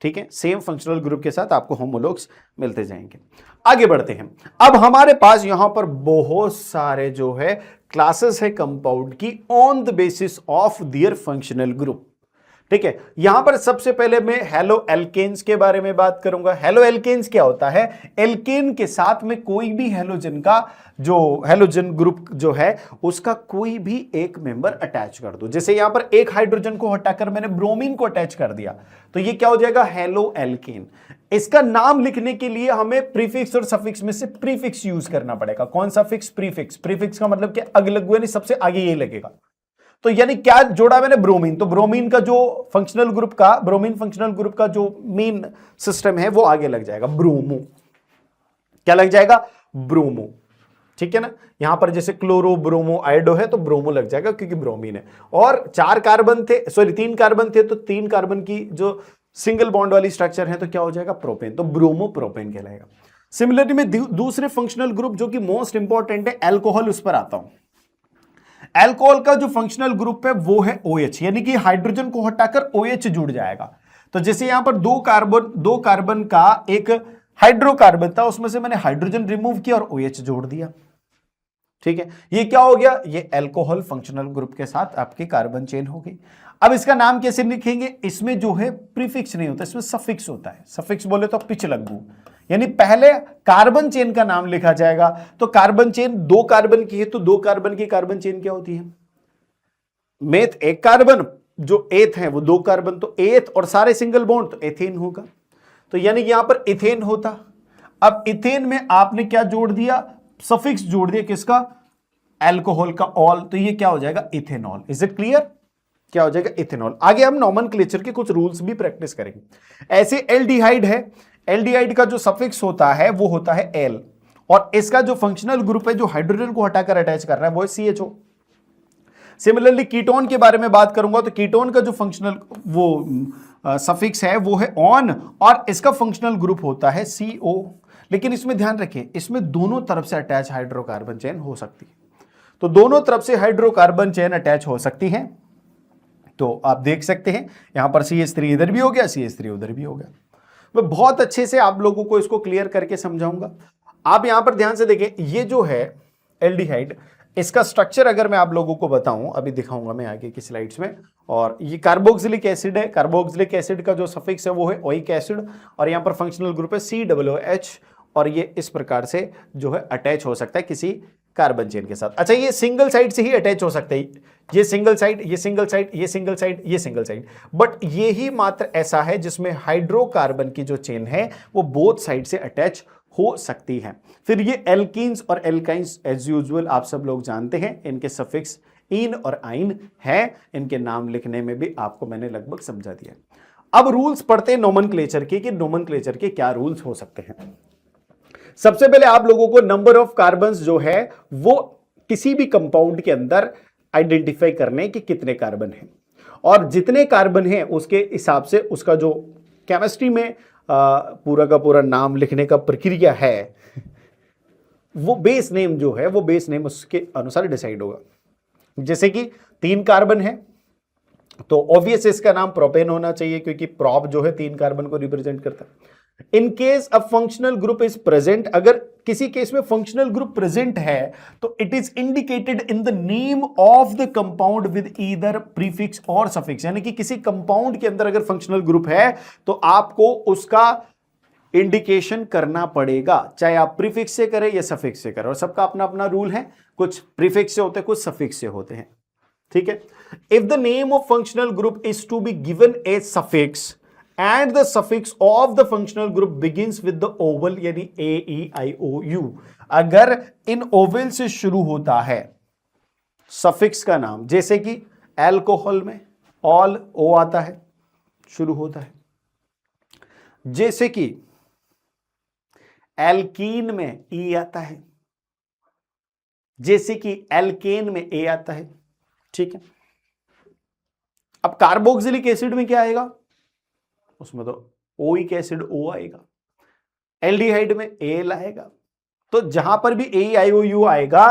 ठीक है, सेम फंक्शनल ग्रुप के साथ आपको होमोलोग्स मिलते जाएंगे। आगे बढ़ते हैं। अब हमारे पास यहां पर बहुत सारे जो है क्लासेस है कंपाउंड की on the basis of their functional group. ठीक है, यहां पर सबसे पहले मैं हेलो एल्केन्स के बारे में बात करूंगा। हेलो एल्केन्स क्या होता है? एल्केन के साथ में कोई भी हेलोजन का जो हेलोजन ग्रुप जो है उसका कोई भी एक मेंबर अटैच कर दो। जैसे यहां पर एक हाइड्रोजन को हटाकर मैंने ब्रोमीन को अटैच कर दिया तो ये क्या हो जाएगा? Halo alkane. इसका नाम लिखने के लिए हमें प्रीफिक्स और सफिक्स में से प्रीफिक्स यूज करना पड़ेगा। कौन सा फिक्स? प्रीफिक्स। प्रीफिक्स का मतलब क्या? अग लगू, यानी सबसे आगे ये लगेगा। तो यानी क्या जोड़ा मैंने? ब्रोमीन। तो ब्रोमीन का जो फंक्शनल ग्रुप का, ब्रोमीन फंक्शनल ग्रुप का जो मेन सिस्टम है वो आगे लग जाएगा, ब्रोमो। क्या लग जाएगा? ब्रोमो। ठीक है ना। यहां पर जैसे क्लोरो ब्रोमो आयोडो है तो ब्रोमो लग जाएगा क्योंकि ब्रोमीन है। और 4 कार्बन थे, सॉरी 3 कार्बन थे, तो 3 कार्बन की जो सिंगल बॉन्ड वाली स्ट्रक्चर है तो क्या हो जाएगा? प्रोपेन। तो ब्रोमो प्रोपेन कहलाएगा। सिमिलरली में दूसरे फंक्शनल ग्रुप जो कि मोस्ट इंपॉर्टेंट है, अल्कोहल, उस पर आता हूं। अल्कोहल का जो फंक्शनल ग्रुप है वो है OH, यानी कि हाइड्रोजन को हटाकर OH जुड़ जाएगा। तो जैसे यहां पर दो कार्बन का एक हाइड्रोकार्बन था, उसमें से मैंने हाइड्रोजन रिमूव किया और OH जोड़ दिया। ठीक है, ये क्या हो गया? ये अल्कोहल फंक्शनल ग्रुप के साथ आपकी कार्बन चेन हो गई। अब इसका नाम कैसे लिखेंगे? इसमें जो है प्रीफिक्स नहीं होता, इसमें सफिक्स होता है। सफिक्स बोले तो पिच लघु, यानी पहले कार्बन चेन का नाम लिखा जाएगा। तो कार्बन चेन 2 कार्बन की है तो 2 कार्बन की कार्बन चेन क्या होती है? मेथ 1 कार्बन, जो एथ है वो 2 कार्बन, तो एथ और सारे सिंगल बॉन्ड तो एथेन होगा। तो यानी यहां पर इथेन होता। अब इथेन में आपने क्या जोड़ दिया? सफिक्स जोड़ दिया, किसका? अल्कोहल का ऑल, तो ये क्या हो जाएगा? इथेनॉल। Is it clear? क्या हो जाएगा? इथेनॉल। आगे हम नॉमेनक्लेचर के कुछ रूल्स भी प्रैक्टिस करेंगे। ऐसे एल्डिहाइड है, एल्डिहाइड का जो सफिक्स होता है वो होता है एल, और इसका जो फंक्शनल ग्रुप है जो हाइड्रोजन को हटाकर अटैच कर रहा है वो है CHO। सिमिलरली कीटोन के बारे में बात करूंगा तो कीटोन का जो फंक्शनल वो सफिक्स है वो है ऑन, और इसका फंक्शनल ग्रुप होता है CO। लेकिन इसमें ध्यान रखें, इसमें दोनों तरफ से अटैच हाइड्रोकार्बन चेन हो सकती है। तो दोनों तरफ से हाइड्रोकार्बन चेन अटैच हो सकती है। तो आप देख सकते हैं यहां पर CH3 इधर भी हो गया, CH3 उधर भी हो गया। मैं बहुत अच्छे से आप लोगों को इसको क्लियर करके समझाऊंगा। आप यहां पर ध्यान से देखें, ये जो है एल्डिहाइड, इसका स्ट्रक्चर अगर मैं आप लोगों को बताऊं, अभी दिखाऊंगा मैं आगे की स्लाइड्स में। और ये कार्बोक्सिलिक एसिड है, कार्बोक्सिलिक एसिड का जो सफिक्स है वो है ओइक एसिड, और यहां पर फंक्शनल ग्रुप है COOH, और ये इस प्रकार से जो है अटैच हो सकता है किसी कार्बन चेन के साथ। अच्छा, ये सिंगल साइड से ही अटैच हो सकता है, ये सिंगल साइड, ये सिंगल साइड, ये सिंगल साइड, ये सिंगल साइड, बट ये ही मात्र ऐसा है जिसमें हाइड्रोकार्बन की जो चेन है वो बोथ साइड से अटैच हो सकती है। फिर ये एल्कीन्स और एल्काइंस एज यूजुअल आप सब लोग जानते हैं, इनके सफिक्स इन और आइन है। इनके नाम लिखने में भी आपको मैंने लगभग समझा दिया। अब रूल्स पढ़ते हैं नोमेनक्लेचर के, कि नोमेनक्लेचर के क्या रूल्स हो सकते हैं। सबसे पहले आप लोगों को नंबर ऑफ कार्बन्स जो है वो किसी भी कंपाउंड के अंदर आइडेंटिफाई करने कि कितने कार्बन हैं, और जितने कार्बन हैं उसके हिसाब से उसका जो केमिस्ट्री में पूरा का पूरा नाम लिखने का प्रक्रिया है वो बेस नेम जो है वो बेस नेम उसके अनुसार डिसाइड होगा। जैसे कि 3 कार्बन है तो ऑब्वियस इसका नाम प्रोपेन होना चाहिए, क्योंकि प्रोप जो है 3 कार्बन को रिप्रेजेंट करता है। In case a functional group is present, अगर किसी केस में फंक्शनल ग्रुप प्रेजेंट है तो it is indicated in the name of the compound with either prefix और सफिक्स, यानी कि किसी कंपाउंड के अंदर अगर फंक्शनल ग्रुप है तो आपको उसका इंडिकेशन करना पड़ेगा, चाहे आप प्रीफिक्स से करें या सफिक्स से करें, और सबका अपना अपना रूल है। कुछ प्रीफिक्स से होते हैं, कुछ सफिक्स से होते हैं। ठीक है, if the name of functional group is to be given a suffix and the suffix of the functional group begins with the oval, यानी AEIOU, अगर इन ओवल से शुरू होता है सफिक्स का नाम, जैसे कि अल्कोहल में ऑल O आता है, शुरू होता है, जैसे कि एल्कीन में E आता है, जैसे कि एल्केन में A आता है। ठीक है, अब कार्बोक्सिलिक एसिड में क्या आएगा? उसमें तो ओइक एसिड O आएगा, एल्डिहाइड में AL आएगा। तो जहां पर भी AEIOU आएगा,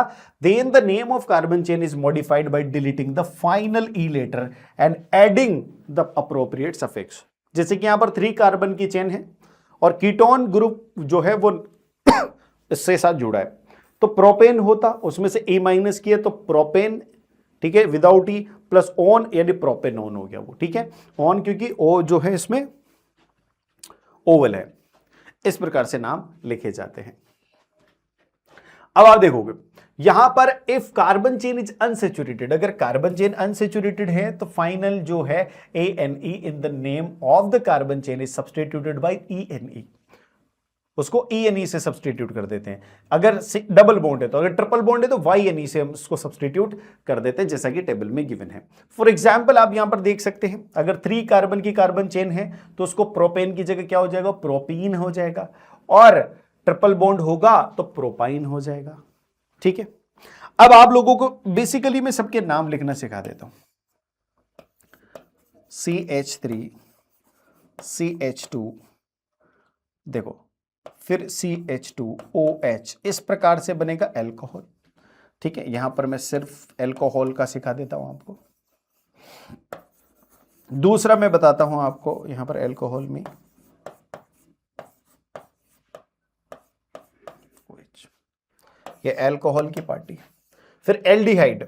then the name of carbon chain is modified by deleting the final E letter and adding the appropriate suffix. जैसे कि यहां पर 3 कार्बन की चेन है और कीटोन ग्रुप जो है वो इससे साथ जुड़ा है, तो प्रोपेन होता, उसमें से A- किया तो प्रोपेन, ठीक है, विदाउट E प्लस ऑन, यानी प्रोपेनॉन हो गया वो। ठीक है, ऑन क्योंकि O जो है इसमें ओवल है। इस प्रकार से नाम लिखे जाते हैं। अब आप देखोगे यहां पर if carbon chain is unsaturated, अगर कार्बन चेन अनसेचुरेटेड है तो फाइनल जो है ANE in the name of the carbon chain is substituted by ENE, उसको ENE से सब्सटीट्यूट कर देते हैं। अगर डबल बॉन्ड है तो, अगर ट्रिपल बॉन्ड है तो YNE से हम उसको सब्सटीट्यूट कर देते हैं, जैसा कि टेबल में गिवन है। फॉर एग्जांपल आप यहां पर देख सकते हैं, अगर 3 कार्बन की कार्बन चेन है तो उसको प्रोपेन की जगह क्या हो जाएगा, प्रोपीन हो जाएगा, और ट्रिपल बॉन्ड होगा तो प्रोपाइन हो जाएगा। ठीक है, अब आप लोगों को बेसिकली मैं सबके नाम लिखना सिखा देता हूं। CH3 CH2, देखो, फिर CH2OH, इस प्रकार से बनेगा अल्कोहल। ठीक है, यहां पर मैं सिर्फ अल्कोहल का सिखा देता हूं आपको। दूसरा मैं बताता हूं आपको, यहां पर अल्कोहल में ये अल्कोहल की पार्टी। फिर एल्डिहाइड,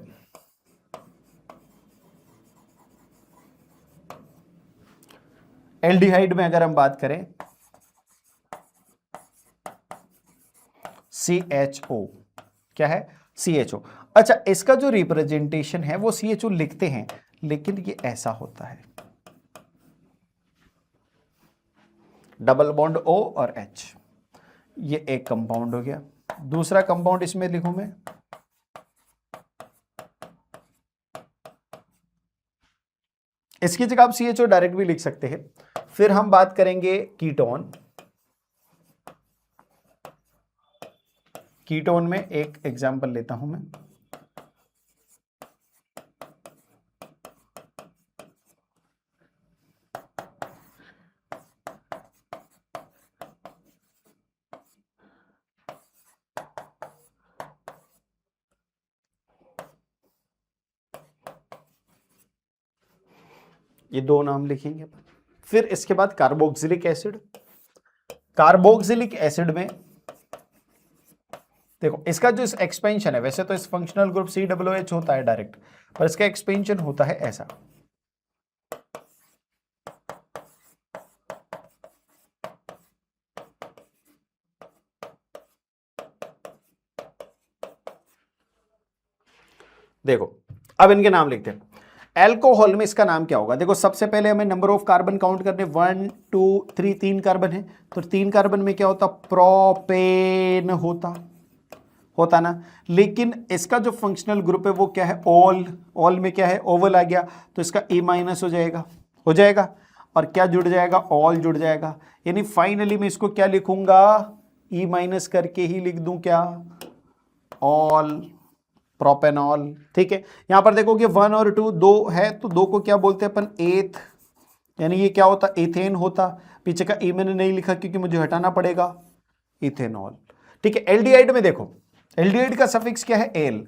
एल्डिहाइड में अगर हम बात करें CHO, क्या है, CHO। अच्छा, इसका जो रिप्रेजेंटेशन है वो CHO लिखते हैं, लेकिन ये ऐसा होता है, डबल बॉन्ड O और H, ये एक कंपाउंड हो गया। दूसरा कंपाउंड इसमें लिखूं मैं, इसकी जगह आप CHO डायरेक्ट भी लिख सकते हैं। फिर हम बात करेंगे कीटोन। कीटोन में एक एग्जांपल लेता हूं मैं, ये 2 नाम लिखेंगे। फिर इसके बाद कार्बोक्सिलिक एसिड। कार्बोक्सिलिक एसिड में देखो, इसका जो एक्सपेंशन है, वैसे तो इस फंक्शनल ग्रुप COOH होता है डायरेक्ट, पर इसका एक्सपेंशन होता है ऐसा। देखो, अब इनके नाम लिखते हैं। एल्कोहल में इसका नाम क्या होगा, देखो सबसे पहले हमें नंबर ऑफ कार्बन काउंट करने, 1 2 3, 3 कार्बन है, तो 3 कार्बन में क्या होता, प्रोपेन होता ना। लेकिन इसका जो फंक्शनल ग्रुप है वो क्या है, ऑल। ऑल में क्या है, ओवल आ गया, तो इसका E- हो जाएगा, और क्या जुड़ जाएगा, ऑल जुड़ जाएगा। यानी फाइनली मैं इसको क्या लिखूंगा, E- करके ही लिख दूं, क्या, ऑल प्रोपेनॉल। ठीक है, यहां पर देखो कि 1 और 2 दो है, तो 2 को क्या बोलते हैं अपन, एथ, यानी ये क्या होता, एथेन होता। पीछे का ई मैंने नहीं लिखा क्योंकि मुझे हटाना पड़ेगा, इथेनॉल। ठीक है, एल्डिहाइड में देखो, एल्डिहाइड का सफिक्स क्या है, एल।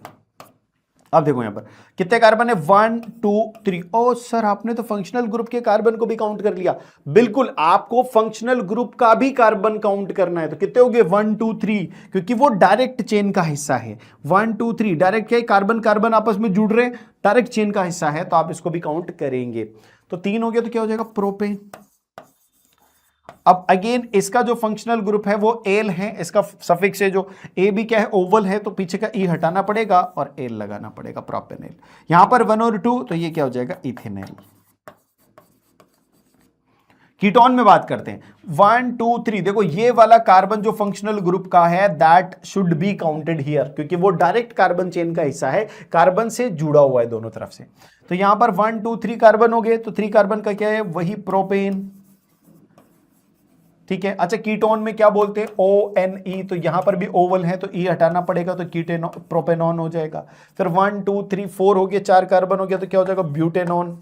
अब देखो यहां पर कितने कार्बन है, 1 2 3। ओ सर, आपने तो फंक्शनल ग्रुप के कार्बन को भी काउंट कर लिया। बिल्कुल, आपको फंक्शनल ग्रुप का भी कार्बन काउंट करना है। तो कितने हो गए, 1 2 3, क्योंकि वो डायरेक्ट चेन का हिस्सा है। 1 2 3 डायरेक्ट क्या है, कार्बन कार्बन आपस में जुड़ रहे हैं, डायरेक्ट चेन का हिस्सा है, तो आप इसको भी काउंट करेंगे। तो 3 हो गया, तो क्या हो जाएगा, प्रोपेन। अब अगेन इसका जो फंक्शनल ग्रुप है वो एल है, इसका सफिक्स है जो ए भी क्या है, ओवल है, तो पीछे का ई हटाना पड़ेगा और एल लगाना पड़ेगा, प्रोपेनेल। यहां पर 1 और 2, तो ये क्या हो जाएगा, इथेनॉल। कीटोन में बात करते हैं, 1 2 3। देखो ये वाला कार्बन जो फंक्शनल ग्रुप का है, that should be counted here, क्योंकि वो डायरेक्ट कार्बन चेन का हिस्सा है, कार्बन से जुड़ा हुआ है दोनों तरफ से। तो यहां पर 1 2 3 कार्बन हो गए, तो 3 कार्बन का क्या है, वही प्रोपेन। ठीक है, अच्छा कीटोन में क्या बोलते हैं, ONE, तो यहां पर भी ओवल है, तो ई हटाना पड़ेगा, तो कीटेनो प्रोपेनॉन हो जाएगा। फिर 1 2 3 4 हो गया, 4 कार्बन हो गया, तो क्या हो जाएगा, ब्यूटेनॉन।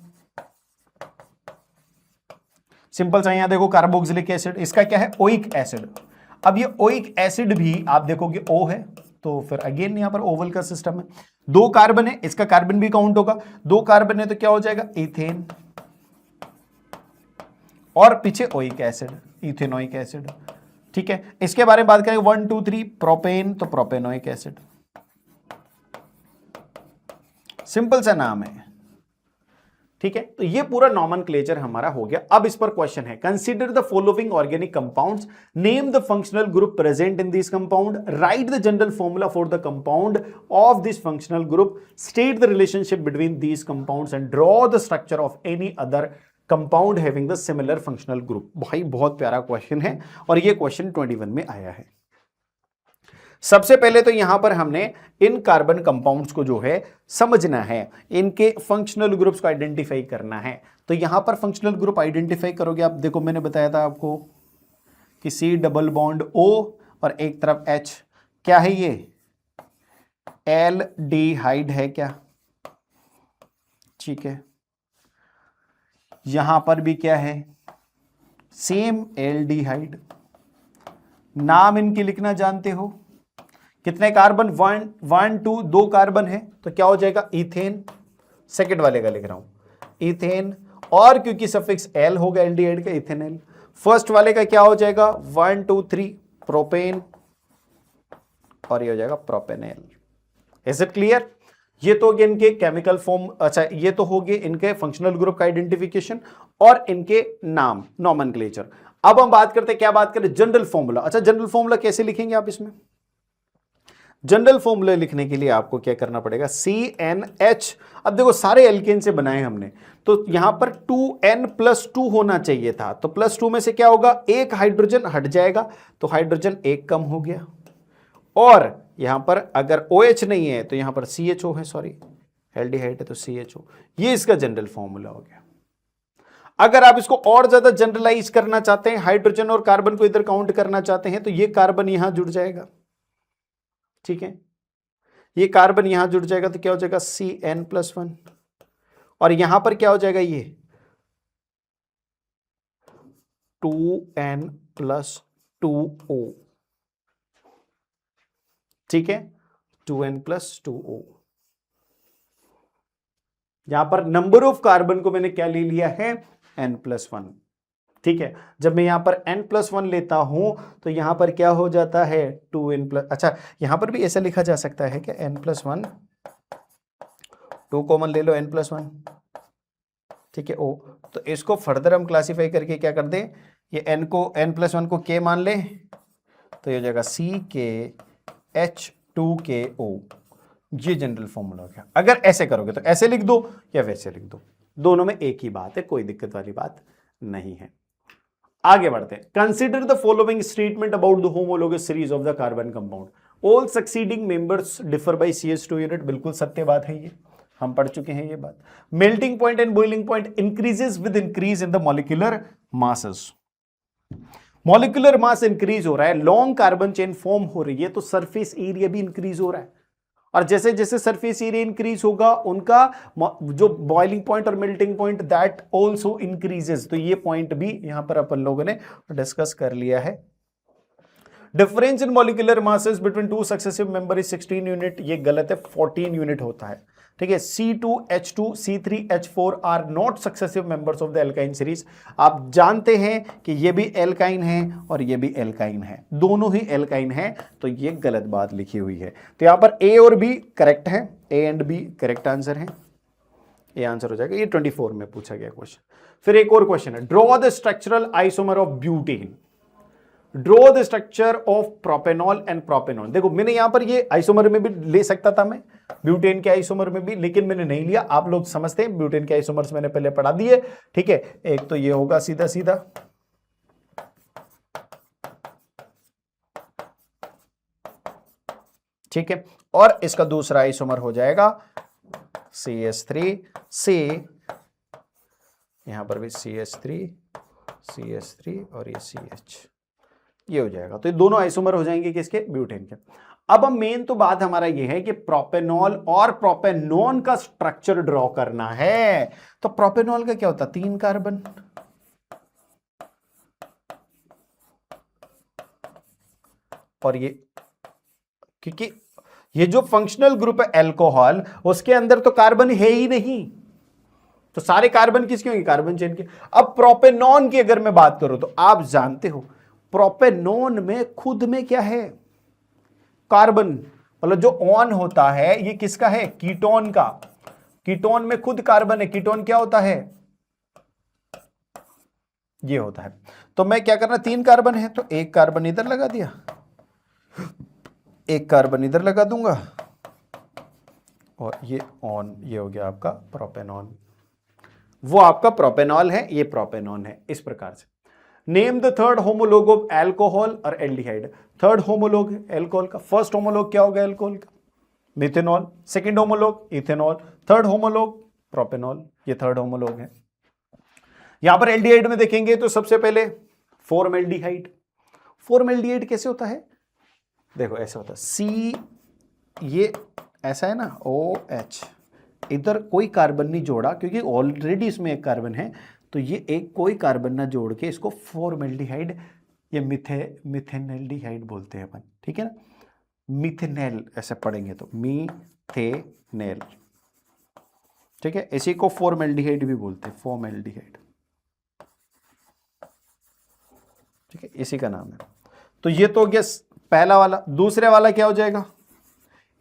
सिंपल सा, यहां देखो कार्बोक्सिलिक एसिड, इसका क्या है, ओइक एसिड। अब ये ओइक एसिड भी आप देखोगे O है, तो फिर अगेन यहां पर ओवल का सिस्टम है। 2 कार्बन है, इसका कार्बन भी काउंट होगा, 2 कार्बन है, तो क्या हो जाएगा, इथेन, और पीछे ओइक एसिड, इथेनोइक एसिड। ठीक है, इसके बारे में बात करें, 1 2 3 प्रोपेन, तो प्रोपेनोइक एसिड। सिंपल सा नाम है। ठीक है, तो ये पूरा नॉमेनक्लेचर हमारा हो गया। अब इस पर क्वेश्चन है, consider the following organic compounds, name the functional group present in this compound, right the general formula for the compound of this functional group, state the relationship between these compounds and draw the structure of any other compound having the similar functional group. भाई बहुत प्यारा क्वेश्चन है और ये क्वेश्चन 21 में आया है। सबसे पहले तो यहां पर हमने इन कार्बन कंपाउंड्स को जो है समझना है, इनके फंक्शनल ग्रुप्स को आइडेंटिफाई करना है। तो यहां पर फंक्शनल ग्रुप आइडेंटिफाई करोगे आप, देखो मैंने बताया था आपको कि C डबल बॉन्ड O और एक तरफ H, क्या है ये एल्डिहाइड है क्या, ठीक है। यहां पर भी क्या है सेम एल्डिहाइड, नाम इनके लिखना जानते हो, कितने कार्बन 1 2 2 कार्बन है तो क्या हो जाएगा इथेन, सेकंड वाले का लिख रहा हूं इथेन, और क्योंकि सफिक्स एल होगा एल्डिहाइड का इथेनॉल, फर्स्ट वाले का क्या हो जाएगा 1 2 3 प्रोपेन और ये हो जाएगा प्रोपेनेल। Is it clear? ये तो हो गए इनके केमिकल फॉर्म, अच्छा ये तो हो गए इनके फंक्शनल ग्रुप का आइडेंटिफिकेशन और इनके नाम नॉमेनक्लेचर। अब हम बात करते हैं, क्या बात करें, जनरल फॉर्मूला। अच्छा जनरल फॉर्मूला कैसे लिखेंगे आप इसमें? जनरल फॉर्मूला लिखने के लिए आपको क्या करना पड़ेगा, CnH। अब देखो सारे एल्केन से बनाए हमने, तो यहां पर 2n+2 होना चाहिए था, तो +2 में से क्या होगा, एक हाइड्रोजन हट जाएगा तो हाइड्रोजन एक कम हो गया, और यहां पर अगर OH नहीं है तो यहां पर CHO है, सॉरी एल्डिहाइड है तो CHO। ये इसका जनरल फॉर्मूला हो गया। अगर आप इसको और ज्यादा जनरलाइज करना चाहते हैं, हाइड्रोजन और कार्बन को इधर काउंट करना चाहते हैं, तो ये कार्बन यहां जुड़ जाएगा, ठीक है, ये कार्बन यहां जुड़ जाएगा तो क्या हो जाएगा CN+1, और यहां पर क्या हो जाएगा ये 2n+2O, ठीक है 2n+2O। यहां पर नंबर ऑफ कार्बन को मैंने क्या ले लिया है n+1, ठीक है। जब मैं यहां पर n+1 लेता हूं तो यहां पर क्या हो जाता है 2n+, अच्छा यहां पर भी ऐसा लिखा जा सकता है कि n+1, 2 कॉमन ले लो n+1, ठीक है O, तो इसको फर्दर हम क्लासिफाई करके क्या कर दें, ये n+1 को K मान ले तो ये हो जाएगा CkH2KO। ये जनरल फॉर्मूला हो गया। अगर ऐसे करोगे तो ऐसे लिख दो या वैसे लिख दो, दोनों में एक ही बात है, कोई दिक्कत वाली बात नहीं है। आगे बढ़ते हैं, consider the following statement about the homologous series of the carbon compound, all succeeding members differ by CH2 unit. बिल्कुल सत्य बात है, ये हम पढ़ चुके हैं ये बात। Melting point and boiling point increases with increase in the molecular masses. Molecular mass increase हो रहा है, लॉन्ग कार्बन चेन फॉर्म हो रही है, तो सरफेस एरिया भी इंक्रीज हो रहा है, और जैसे जैसे सरफेस एरिया इंक्रीज होगा उनका जो बॉइलिंग पॉइंट और melting point that also increases. तो ये पॉइंट भी यहां पर अपन लोगों ने डिस्कस कर लिया है। Difference in molecular masses between two successive member is 16 unit, ये गलत है, 14 यूनिट होता है, ठीक है। C2H2 C3H4 are not successive members of the alkyne series. आप जानते हैं कि ये भी एल्काइन है और ये भी एल्काइन है, दोनों ही एल्काइन है, तो ये गलत बात लिखी हुई है। तो यहां पर A और B करेक्ट है, A and B correct answer है, ये आंसर हो जाएगा। ये 24 में पूछा गया क्वेश्चन। फिर एक और क्वेश्चन है, draw the structural isomer of butane, draw the structure of propanol and propanol. देखो मैंने यहां पर ये आइसोमर में भी ले सकता था मैं, ब्यूटेन के आइसोमर में भी, लेकिन मैंने नहीं लिया। आप लोग समझते हैं ब्यूटेन के आइसोमर्स मैंने पहले पढ़ा दिए, ठीक है। एक तो ये होगा सीधा सीधा, ठीक है, और इसका दूसरा आइसोमर हो जाएगा CH3 से, यहां पर भी CH3 और ये CH, ये हो जाएगा। तो ये दोनों आइसोमर हो जाएंगे किसके, ब्यूटेन के। अब हम मेन तो बात हमारा ये है कि प्रोपेनॉल और प्रोपेनॉन का स्ट्रक्चर ड्रॉ करना है। तो प्रोपेनॉल का क्या होता है, 3 कार्बन, और ये, क्योंकि ये जो फंक्शनल ग्रुप है अल्कोहल, उसके अंदर तो कार्बन है ही नहीं, तो सारे कार्बन किसके होंगे, कार्बन चेन के। अब प्रोपेनॉन की अगर मैं बात करूं तो आप जानते हो प्रोपेनॉन में खुद में क्या है, कार्बन, मतलब जो ऑन होता है ये किसका है, कीटोन का। कीटोन में खुद कार्बन है, कीटोन क्या होता है, ये होता है। तो मैं क्या करना, 3 कार्बन है तो एक कार्बन इधर लगा दिया, एक कार्बन इधर लगा दूंगा, और ये ऑन, ये हो गया आपका प्रोपेनॉन। वो आपका प्रोपेनॉल है, ये प्रोपेनॉन है। इस प्रकार से name the third homologue of alcohol और एल्डिहाइड। थर्ड होमोलोग एल्कोहल का, फर्स्ट होमोलोग क्या होगा एल्कोहल का, methanol, second homologue ethanol, third homologue propanol, ये थर्ड होमोलोग है। यहां पर एल्डिहाइड में देखेंगे तो सबसे पहले फॉर्मेल्डिहाइड। फॉर्मेल्डिहाइड कैसे होता है, देखो ऐसा होता है, सी, ये ऐसा है ना, OH, इधर कोई कार्बन नहीं जोड़ा क्योंकि ऑलरेडी इसमें एक कार्बन है, तो ये एक कोई कार्बन ना जोड़ के इसको फॉर्मेल्डिहाइड या मिथेनल्डिहाइड बोलते हैं अपन, ठीक है ना, मिथेनेल ऐसे पढ़ेंगे तो मीथेनेल, ठीक है। इसी को फॉर्मेल्डिहाइड भी बोलते हैं, फॉर्मेल्डिहाइड, ठीक है, इसी का नाम है। तो ये तो गया पहला वाला। दूसरे वाला क्या हो जाएगा,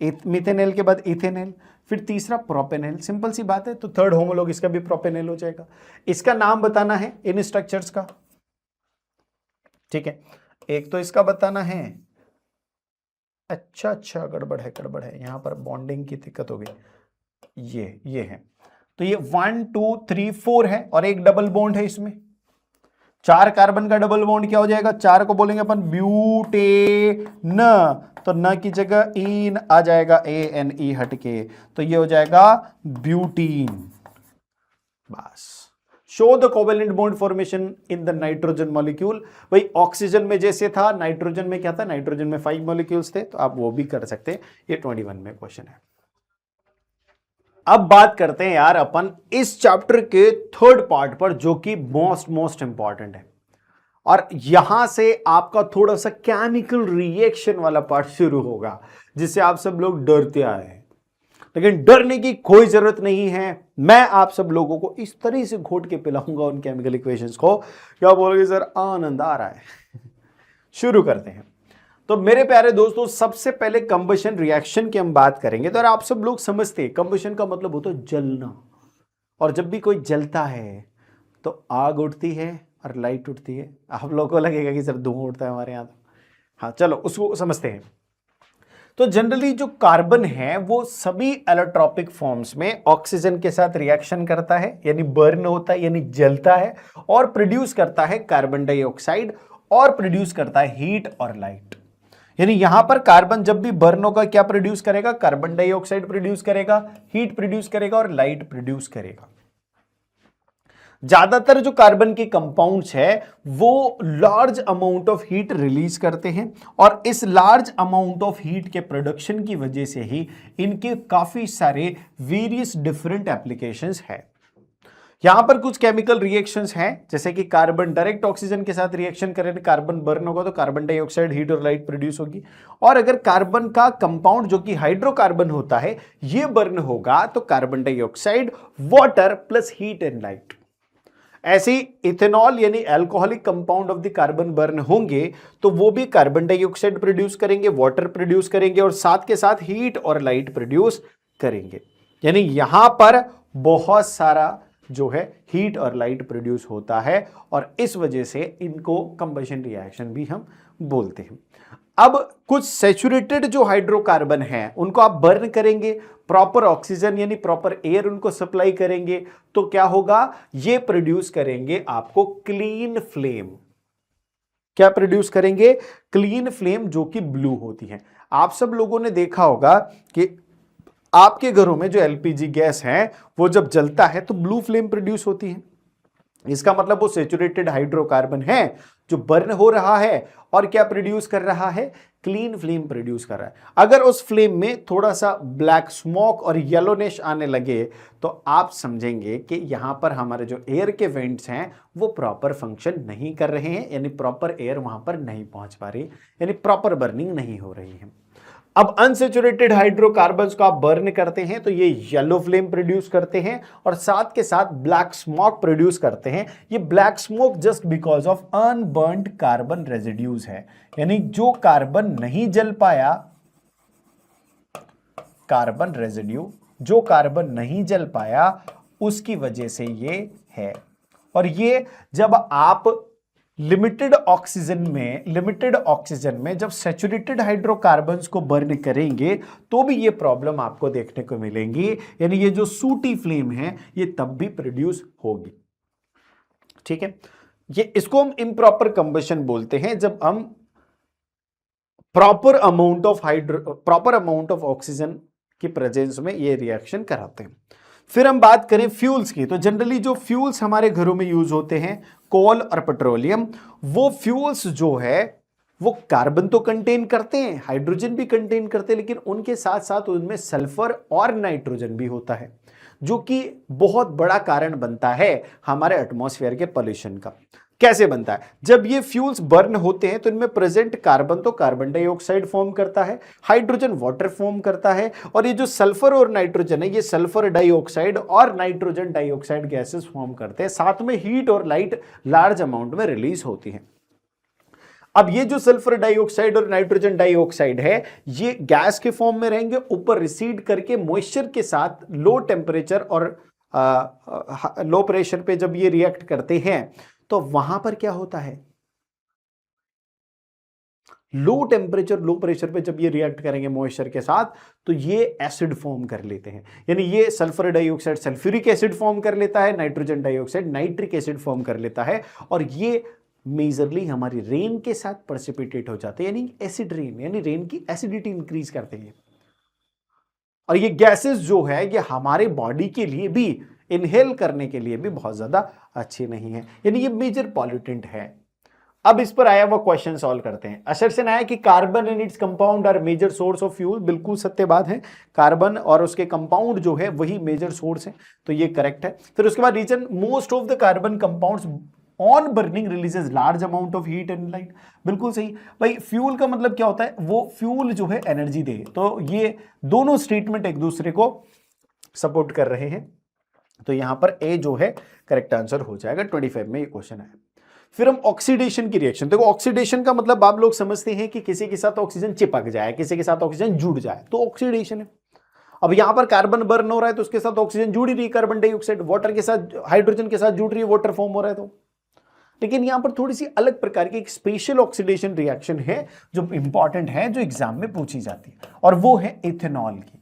मिथेनेल के बाद इथेनेल, फिर तीसरा प्रोपेनेल। सिंपल सी बात है, तो थर्ड होमोलॉग इसका भी प्रोपेनेल हो जाएगा। इसका नाम बताना है इन स्ट्रक्चर्स का, ठीक है। एक तो इसका बताना है, अच्छा गड़बड़ है यहां पर, बॉन्डिंग की दिक्कत हो गई, ये है। तो ये 1 2 3 4 है और एक डबल बॉन्ड है इसमें, 4 कार्बन का डबल बॉन्ड क्या हो जाएगा, 4 को बोलेंगे अपन ब्यूटेन, तो न की जगह इन आ जाएगा, ANE हटके, तो ये हो जाएगा ब्यूटीन। बस, show the covalent bond formation in the nitrogen molecule. भाई ऑक्सीजन में जैसे था, नाइट्रोजन में क्या था, नाइट्रोजन में 5 मॉलिक्यूल्स थे, तो आप वो भी कर सकते हैं। ये 21 में क्वेश्चन है। अब बात करते हैं यार अपन इस चैप्टर के थर्ड पार्ट पर, जो कि मोस्ट इंपॉर्टेंट है, और यहां से आपका थोड़ा सा केमिकल रिएक्शन वाला पार्ट शुरू होगा, जिससे आप सब लोग डरते आए हैं। लेकिन डरने की कोई जरूरत नहीं है, मैं आप सब लोगों को इस तरह से घोट के पिलाऊंगा उन केमिकल इक्वेशंस को, क्या बोलोगे सर, आनंद आ रहा है। शुरू करते हैं। तो मेरे प्यारे दोस्तों, सबसे पहले कंबशन रिएक्शन की हम बात करेंगे। तो आप सब लोग समझते हैं कंबशन का मतलब होता है जलना, और जब भी कोई जलता है तो आग उठती है और लाइट उठती है। आप लोगों को लगेगा कि सर धुआं उठता है हमारे यहाँ, तो हाँ चलो उसको समझते हैं। तो जनरली जो कार्बन है वो सभी एलोट्रॉपिक फॉर्म्स में ऑक्सीजन के साथ रिएक्शन करता है, यानी बर्न होता है, यानी जलता है, और प्रोड्यूस करता है कार्बन डाइऑक्साइड, और प्रोड्यूस करता है हीट और लाइट। यानी यहां पर कार्बन जब भी बर्न होगा क्या प्रोड्यूस करेगा, कार्बन डाइऑक्साइड प्रोड्यूस करेगा, हीट प्रोड्यूस करेगा और लाइट प्रोड्यूस करेगा। ज्यादातर जो कार्बन के कंपाउंड्स है वो large amount of heat release करते हैं, और इस लार्ज अमाउंट ऑफ हीट के प्रोडक्शन की वजह से ही इनके काफी सारे वेरियस डिफरेंट एप्लीकेशंस है। यहां पर कुछ केमिकल रिएक्शंस हैं, जैसे कि कार्बन डायरेक्ट ऑक्सीजन के साथ रिएक्शन करें, कार्बन बर्न होगा तो कार्बन डाइऑक्साइड, हीट और लाइट प्रोड्यूस होगी। और अगर कार्बन का कंपाउंड जो कि हाइड्रोकार्बन होता है ये बर्न होगा तो carbon dioxide, water plus heat and light. ऐसे इथेनॉल यानी alcoholic compound of the carbon burn होंगे तो वो भी कार्बन डाइऑक्साइड प्रोड्यूस करेंगे, वाटर प्रोड्यूस करेंगे, और साथ के साथ हीट और लाइट प्रोड्यूस करेंगे। यानी यहां पर बहुत सारा जो है हीट और लाइट प्रोड्यूस होता है, और इस वजह से इनको कंबशन रिएक्शन भी हम बोलते हैं। अब कुछ सैचुरेटेड जो हाइड्रोकार्बन हैं उनको आप बर्न करेंगे, प्रॉपर ऑक्सीजन यानी प्रॉपर एयर उनको सप्लाई करेंगे, तो क्या होगा, ये प्रोड्यूस करेंगे आपको क्लीन फ्लेम। क्या प्रोड्यूस करेंगे, क्लीन फ्लेम, जो कि ब्लू होती है। आप सब लोगों ने देखा होगा कि आपके घरों में जो एलपीजी गैस है वो जब जलता है तो ब्लू फ्लेम प्रोड्यूस होती है। इसका मतलब वो सैचुरेटेड हाइड्रोकार्बन है जो बर्न हो रहा है, और क्या प्रोड्यूस कर रहा है, क्लीन फ्लेम प्रोड्यूस कर रहा है। अगर उस फ्लेम में थोड़ा सा ब्लैक स्मोक और येलोनेश आने लगे तो आप समझेंगे कि यहां पर हमारे जो एयर के वेंट्स हैं वो प्रॉपर फंक्शन नहीं कर रहे हैं, यानी प्रॉपर एयर वहां पर नहीं पहुंच पा रही, यानी प्रॉपर बर्निंग नहीं हो रही है। अब अनसैचुरेटेड हाइड्रोकार्बन्स को आप बर्न करते हैं तो ये येलो फ्लेम प्रोड्यूस करते हैं, और साथ के साथ ब्लैक स्मोक प्रोड्यूस करते हैं। ये black smoke just because of unburned carbon residues है, यानी जो कार्बन नहीं जल पाया, कार्बन रेजिड्यू जो कार्बन नहीं जल पाया उसकी वजह से ये है। और ये जब आप लिमिटेड ऑक्सीजन में जब सैचुरेटेड हाइड्रोकार्बन्स को बर्न करेंगे तो भी ये प्रॉब्लम आपको देखने को मिलेंगी, यानी ये जो सूटी फ्लेम है ये तब भी प्रोड्यूस होगी। ठीक है, ये इसको हम इम्प्रॉपर कंबशन बोलते हैं, जब हम प्रॉपर अमाउंट ऑफ ऑक्सीजन की प्रेजेंस में ये रिएक्शन कराते हैं। फिर हम बात करें फ्यूल्स की, तो जनरली जो फ्यूल्स हमारे घरों में यूज होते हैं कोल और पेट्रोलियम, वो फ्यूल्स जो है वो कार्बन तो कंटेन करते हैं, हाइड्रोजन भी कंटेन करते हैं, लेकिन उनके साथ साथ उनमें सल्फर और नाइट्रोजन भी होता है, जो कि बहुत बड़ा कारण बनता है हमारे एटमॉस्फेयर के पॉल्यूशन का। कैसे बनता है? जब ये फ्यूल्स बर्न होते हैं तो इनमें प्रेजेंट कार्बन तो कार्बन डाइऑक्साइड फॉर्म करता है, हाइड्रोजन वाटर फॉर्म करता है, और ये जो सल्फर और नाइट्रोजन है ये सल्फर डाइऑक्साइड और नाइट्रोजन डाइऑक्साइड गैसेस फॉर्म करते हैं, साथ में हीट और लाइट लार्ज अमाउंट में रिलीज होती है। अब ये जो सल्फर डाइऑक्साइड और नाइट्रोजन डाइऑक्साइड है ये गैस के फॉर्म में रहेंगे, ऊपर रिसीड करके मॉइस्चर के साथ लो टेम्परेचर और लो प्रेशर पे जब ये रिएक्ट करते हैं तो वहां पर क्या होता है, लो टेम्परेचर लो प्रेशर पे जब ये रिएक्ट करेंगे मॉइस्चर के साथ तो ये एसिड फॉर्म कर लेते हैं, यानी ये sulphur dioxide sulphuric acid form कर लेता है, nitrogen dioxide nitric acid form कर लेता है, और ये मेजरली हमारी रेन के साथ प्रेसिपिटेट हो जाते हैं, यानी एसिड रेन, यानी रेन की एसिडिटी इंक्रीज करते हैं। और ये गैसेस जो है ये हमारे बॉडी के लिए भी, इनहेल करने के लिए भी बहुत ज्यादा अच्छी नहीं है, यानी ये मेजर पॉल्यूटेंट है। अब इस पर आया वो क्वेश्चन सॉल्व करते हैं। असर्शन आया कि carbon and its compound are major source of fuel, बिल्कुल सत्य बात है, कार्बन और उसके कंपाउंड जो है वही मेजर सोर्स है, तो ये करेक्ट है। फिर उसके बाद reason most of the carbon compounds on burning releases large amount of heat and light, बिल्कुल सही भाई। फ्यूल का मतलब क्या होता है, वो फ्यूल जो है एनर्जी दे, तो ये दोनों स्टेटमेंट एक दूसरे को सपोर्ट कर रहे हैं, तो यहां पर ए जो है करेक्ट आंसर हो जाएगा। 25 में ये क्वेश्चन है। फिर हम ऑक्सीडेशन की रिएक्शन, देखो ऑक्सीडेशन का मतलब आप लोग समझते हैं कि किसी के साथ ऑक्सीजन चिपक जाए, किसी के साथ ऑक्सीजन जुड़ जाए, तो ऑक्सीडेशन है। अब यहां पर कार्बन बर्न हो रहा है तो उसके साथ ऑक्सीजन जुड़ ही रही है, कार्बन डाइऑक्साइड वाटर के साथ हाइड्रोजन के साथ जुड़ रही है, वाटर फॉर्म हो रहा है। तो लेकिन यहां पर थोड़ी सी अलग प्रकार की एक स्पेशल ऑक्सीडेशन रिएक्शन है जो इंपॉर्टेंट है, जो एग्जाम में पूछी जाती है, और वो है इथेनॉल की।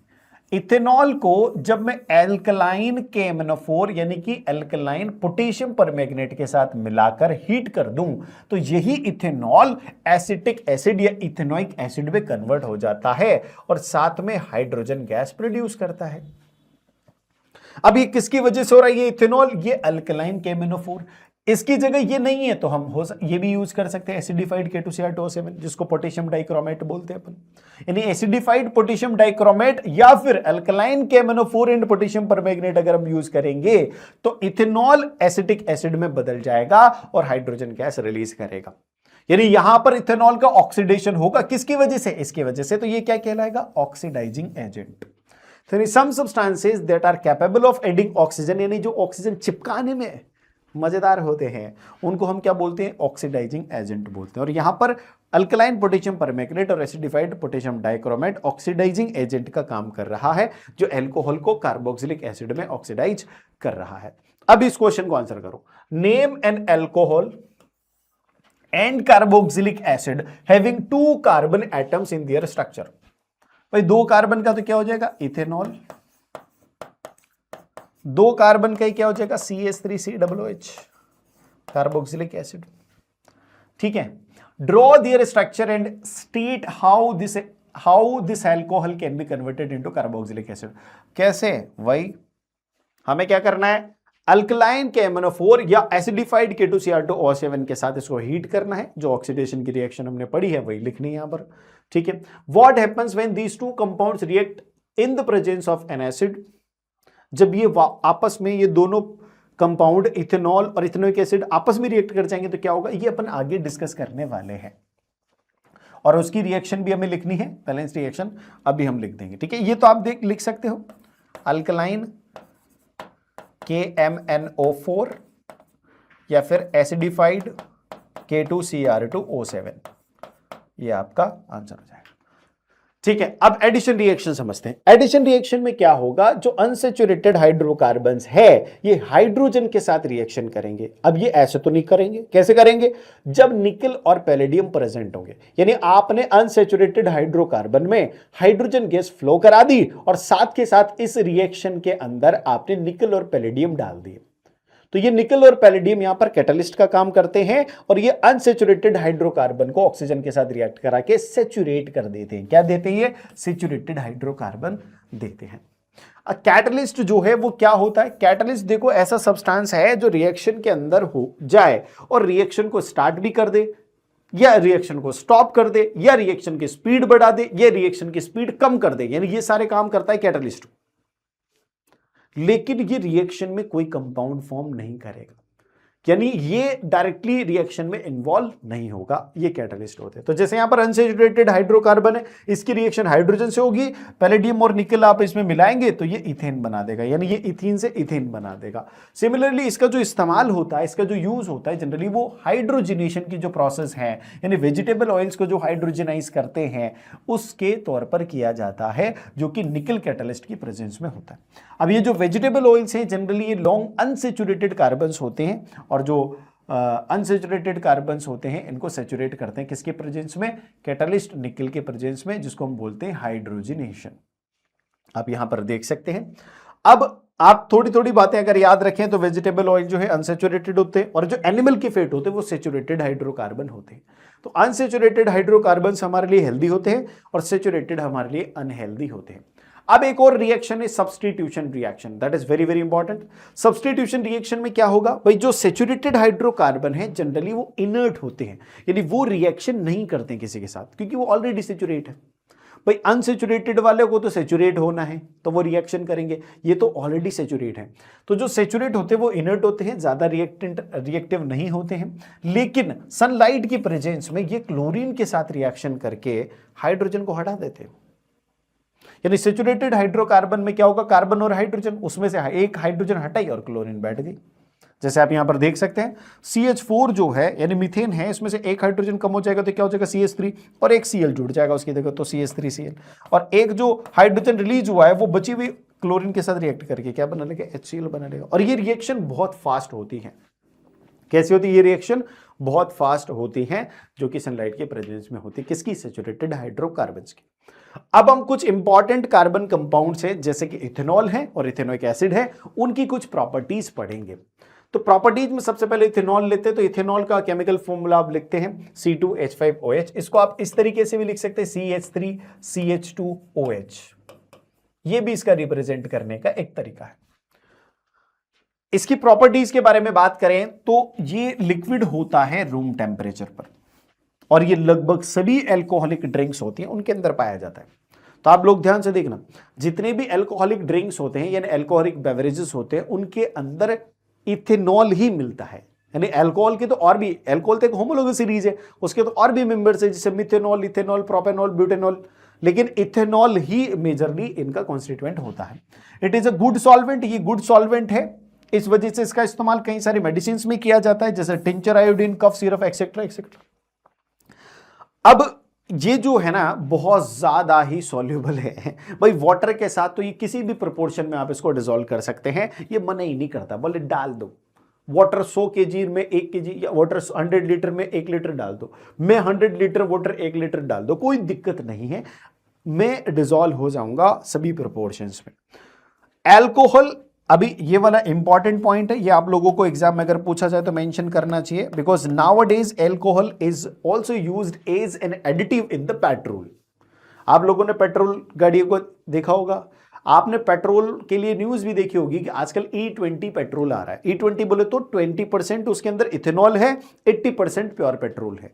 इथेनॉल को जब मैं एल्कलाइन KMnO4 यानी कि एल्कलाइन पोटेशियम परमैंगनेट के साथ मिलाकर हीट कर दूं तो यही इथेनॉल एसिटिक एसिड या इथेनोइक एसिड में कन्वर्ट हो जाता है और साथ में हाइड्रोजन गैस प्रोड्यूस करता है। अब ये किसकी वजह से हो रहा है ये इथेनॉल, ये अल्कलाइन KMnO4, इसकी जगह ये नहीं है तो हम ये भी यूज कर सकते हैं एसिडिफाइड K2Cr2O7 जिसको पोटेशियम डाइक्रोमेट बोलते हैं अपन, यानी एसिडिफाइड पोटेशियम डाइक्रोमेट या फिर alkaline KMnO4 and potassium permanganate अगर हम यूज करेंगे तो इथेनॉल एसिटिक एसिड में बदल जाएगा और हाइड्रोजन गैस रिलीज करेगा, यानी यहां पर इथेनॉल का ऑक्सीडेशन होगा किसकी वजह से, इसकी वजह से, तो ये क्या कहलाएगा, oxidising agent. Some substances that are capable of adding oxygen, यानी जो ऑक्सीजन चिपकाने में मजेदार होते हैं उनको हम क्या बोलते हैं, ऑक्सीडाइजिंग एजेंट बोलते हैं। और यहां पर अल्कलाइन पोटेशियम परमैंगनेट और acidified potassium dichromate oxidising agent का काम कर रहा है जो अल्कोहल को कार्बोक्सिलिक एसिड में ऑक्सीडाइज कर रहा है। अब इस क्वेश्चन को आंसर करो, name an alcohol and carboxylic acid having 2 carbon atoms in their structure. भाई 2 कार्बन का तो क्या हो जाएगा, इथेनॉल, 2 कार्बन का ही क्या हो जाएगा, CH3COOH कार्बोक्सिलिक एसिड। ठीक है, draw their structure and state how this alcohol can be converted into carboxylic acid. कैसे, वही हमें क्या करना है, अल्कलाइन KMnO4 या एसिडिफाइड K2Cr2O7 के साथ इसको हीट करना है, जो ऑक्सीडेशन की रिएक्शन हमने पढ़ी है वही लिखनी है यहां पर। ठीक है, what happens when these 2 compounds react in the presence of an acid, जब ये आपस में ये दोनों कंपाउंड इथेनॉल और इथेनोइक एसिड आपस में रिएक्ट कर जाएंगे तो क्या होगा, ये अपन आगे डिस्कस करने वाले हैं और उसकी रिएक्शन भी हमें लिखनी है, बैलेंस रिएक्शन अभी हम लिख देंगे। ठीक है, ये तो आप लिख सकते हो, अल्कलाइन KMnO4 या फिर एसिडिफाइड K2Cr2O7, ये आपका आंसर हो जाएगा। ठीक है, अब एडिशन रिएक्शन समझते हैं। एडिशन रिएक्शन में क्या होगा, जो अनसैचुरेटेड हाइड्रोकार्बन्स है ये हाइड्रोजन के साथ रिएक्शन करेंगे। अब ये ऐसे तो नहीं करेंगे, कैसे करेंगे, जब निकल और पैलेडियम प्रेजेंट होंगे, यानी आपने अनसैचुरेटेड हाइड्रोकार्बन में हाइड्रोजन गैस फ्लो करा दी और साथ के साथ इस रिएक्शन के अंदर आपने निकल और पैलेडियम डाल दिए। तो ये निकल और पैलेडियम यहां पर कैटलिस्ट का काम करते हैं और ये अनसैचुरेटेड हाइड्रोकार्बन को ऑक्सीजन के साथ रिएक्ट करा के सैचुरेट कर देते हैं। क्या देते हैं, ये सैचुरेटेड हाइड्रोकार्बन देते हैं। कैटलिस्ट जो है वो क्या होता है, कैटलिस्ट देखो ऐसा सब्सटेंस है जो रिएक्शन के अंदर हो जाए और रिएक्शन को स्टार्ट भी कर दे या रिएक्शन को स्टॉप कर दे या रिएक्शन की स्पीड बढ़ा दे या रिएक्शन की स्पीड कम कर दे, यानी ये सारे काम करता है कैटलिस्ट। लेकिन ये रिएक्शन में कोई कंपाउंड फॉर्म नहीं करेगा, यानी ये डायरेक्टली रिएक्शन में इन्वॉल्व नहीं होगा, ये कैटलिस्ट होते हैं। तो जैसे यहां पर अनसैचुरेटेड हाइड्रोकार्बन है, इसकी रिएक्शन हाइड्रोजन से होगी, पैलेडियम और निकल आप इसमें मिलाएंगे तो ये इथेन बना देगा, यानी ये इथीन से इथेन बना देगा। सिमिलरली इसका जो इस्तेमाल होता है, इसका जो यूज होता है जनरली वो हाइड्रोजनेशन की जो प्रोसेस है, यानी वेजिटेबल ऑयल्स को जो हाइड्रोजनाइज करते हैं उसके तौर पर किया जाता है, जो कि निकल कैटलिस्ट की प्रेजेंस में होता है। अब ये जो वेजिटेबल ऑयल्स हैं जनरली ये लॉन्ग अनसैचुरेटेड कार्बन्स होते हैं और जो अनसैचुरेटेड कार्बन्स होते हैं इनको सैचुरेट करते हैं किसके प्रेजेंस में, कैटलिस्ट निकल के प्रेजेंस में, जिसको हम बोलते हैं हाइड्रोजनेशन। आप यहां पर देख सकते हैं। अब आप थोड़ी थोड़ी बातें अगर याद रखें तो वेजिटेबल ऑयल जो है अनसैचुरेटेड होते हैं और जो एनिमल के फैट होते हैं वो सैचुरेटेड हाइड्रोकार्बन होते हैं। तो अनसैचुरेटेड हाइड्रोकार्बन्स हमारे लिए हेल्दी होते हैं और सैचुरेटेड हमारे लिए अनहेल्दी होते हैं। अब एक और रिएक्शन है substitution reaction, that is very very important. Substitution reaction में क्या होगा भाई, जो सैचुरेटेड हाइड्रोकार्बन है जनरली वो इनर्ट होते हैं, यानी वो रिएक्शन नहीं करते किसी के साथ क्योंकि वो ऑलरेडी सैचुरेट है। भाई अनसैचुरेटेड वाले को तो सैचुरेट होना है तो वो रिएक्शन करेंगे, ये तो ऑलरेडी सैचुरेट है। तो जो सैचुरेट होते हैं वो इनर्ट होते हैं, ज्यादा रिएक्टिव नहीं होते हैं, लेकिन सनलाइट की प्रेजेंस में ये क्लोरीन के साथ रिएक्शन करके हाइड्रोजन को हटा देते हैं। यानी सैचुरेटेड हाइड्रोकार्बन में क्या होगा, कार्बन और हाइड्रोजन, उसमें से एक हाइड्रोजन हटाई और क्लोरीन बैठ गई। जैसे आप यहां पर देख सकते हैं CH4 जो है यानी मीथेन है, इसमें से एक हाइड्रोजन कम हो जाएगा तो क्या हो जाएगा CH3 और एक Cl जुड़ जाएगा उसकी जगह तो CH3Cl, और एक जो हाइड्रोजन रिलीज हुआ है वो बची हुई क्लोरीन के साथ रिएक्ट करके क्या बना लेगा, HCl बना लेगा। और ये रिएक्शन बहुत फास्ट होती है। कैसी होती है ये रिएक्शन, बहुत फास्ट होती है, जो कि सनलाइट के प्रेजेंस में होती है, किसकी, सैचुरेटेड हाइड्रोकार्बन्स की। अब हम कुछ इंपॉर्टेंट कार्बन कंपाउंड्स हैं जैसे कि इथेनॉल है और इथेनोइक एसिड है, उनकी कुछ प्रॉपर्टीज पढ़ेंगे। तो प्रॉपर्टीज में सबसे पहले इथेनॉल लेते हैं, तो इथेनॉल का केमिकल फॉर्मूला आप लिखते हैं C2H5OH, इसको आप इस तरीके से भी लिख सकते हैं CH3CH2OH, ये भी इसका रिप्रेजेंट करने का एक तरीका है। इसकी प्रॉपर्टीज के बारे में बात करें तो ये लिक्विड होता है रूम टेम्परेचर पर और ये लगभग सभी अल्कोहलिक ड्रिंक्स होती हैं उनके अंदर पाया जाता है। तो आप लोग ध्यान से देखना, जितने भी अल्कोहलिक ड्रिंक्स होते हैं यानी अल्कोहलिक बेवरेजेस होते हैं उनके अंदर इथेनॉल ही मिलता है। यानी अल्कोहल के तो और भी, अल्कोहल तो एक होमोलोगस सीरीज है, उसके तो और भी मेंबर्स है जैसे मिथेनॉल, इथेनॉल, प्रोपेनॉल, ब्यूटेनॉल, लेकिन इथेनॉल ही मेजरली इनका कॉन्स्टिट्यूएंट होता है। It is a good solvent, ये गुड सॉल्वेंट है, इस वजह से इसका इस्तेमाल कई सारी मेडिसिन में किया जाता है जैसे tincture, iodine, cough syrup etcetera etcetera. अब ये जो है ना बहुत ज्यादा ही सॉल्युबल है भाई वाटर के साथ, तो ये किसी भी प्रोपोर्शन में आप इसको डिसॉल्व कर सकते हैं, ये मना ही नहीं करता, बोले डाल दो वाटर 100 kg में 1 kg या वाटर 100 लीटर में 1 लीटर डाल दो, मैं 100 लीटर वाटर 1 लीटर डाल दो, कोई दिक्कत नहीं है, मैं डिसॉल्व हो जाऊंगा सभी प्रोपोर्शंस में। अल्कोहल, अभी ये वाला इंपॉर्टेंट पॉइंट है, ये आप लोगों को एग्जाम में अगर पूछा जाए तो मेंशन करना चाहिए, because nowadays alcohol is also used as an additive in the petrol. आप लोगों ने पेट्रोल गाड़ियों को देखा होगा, आपने पेट्रोल के लिए न्यूज भी देखी होगी कि आजकल E20 पेट्रोल आ रहा है। E20 बोले तो 20% उसके अंदर इथेनॉल है, 80% प्योर पेट्रोल है।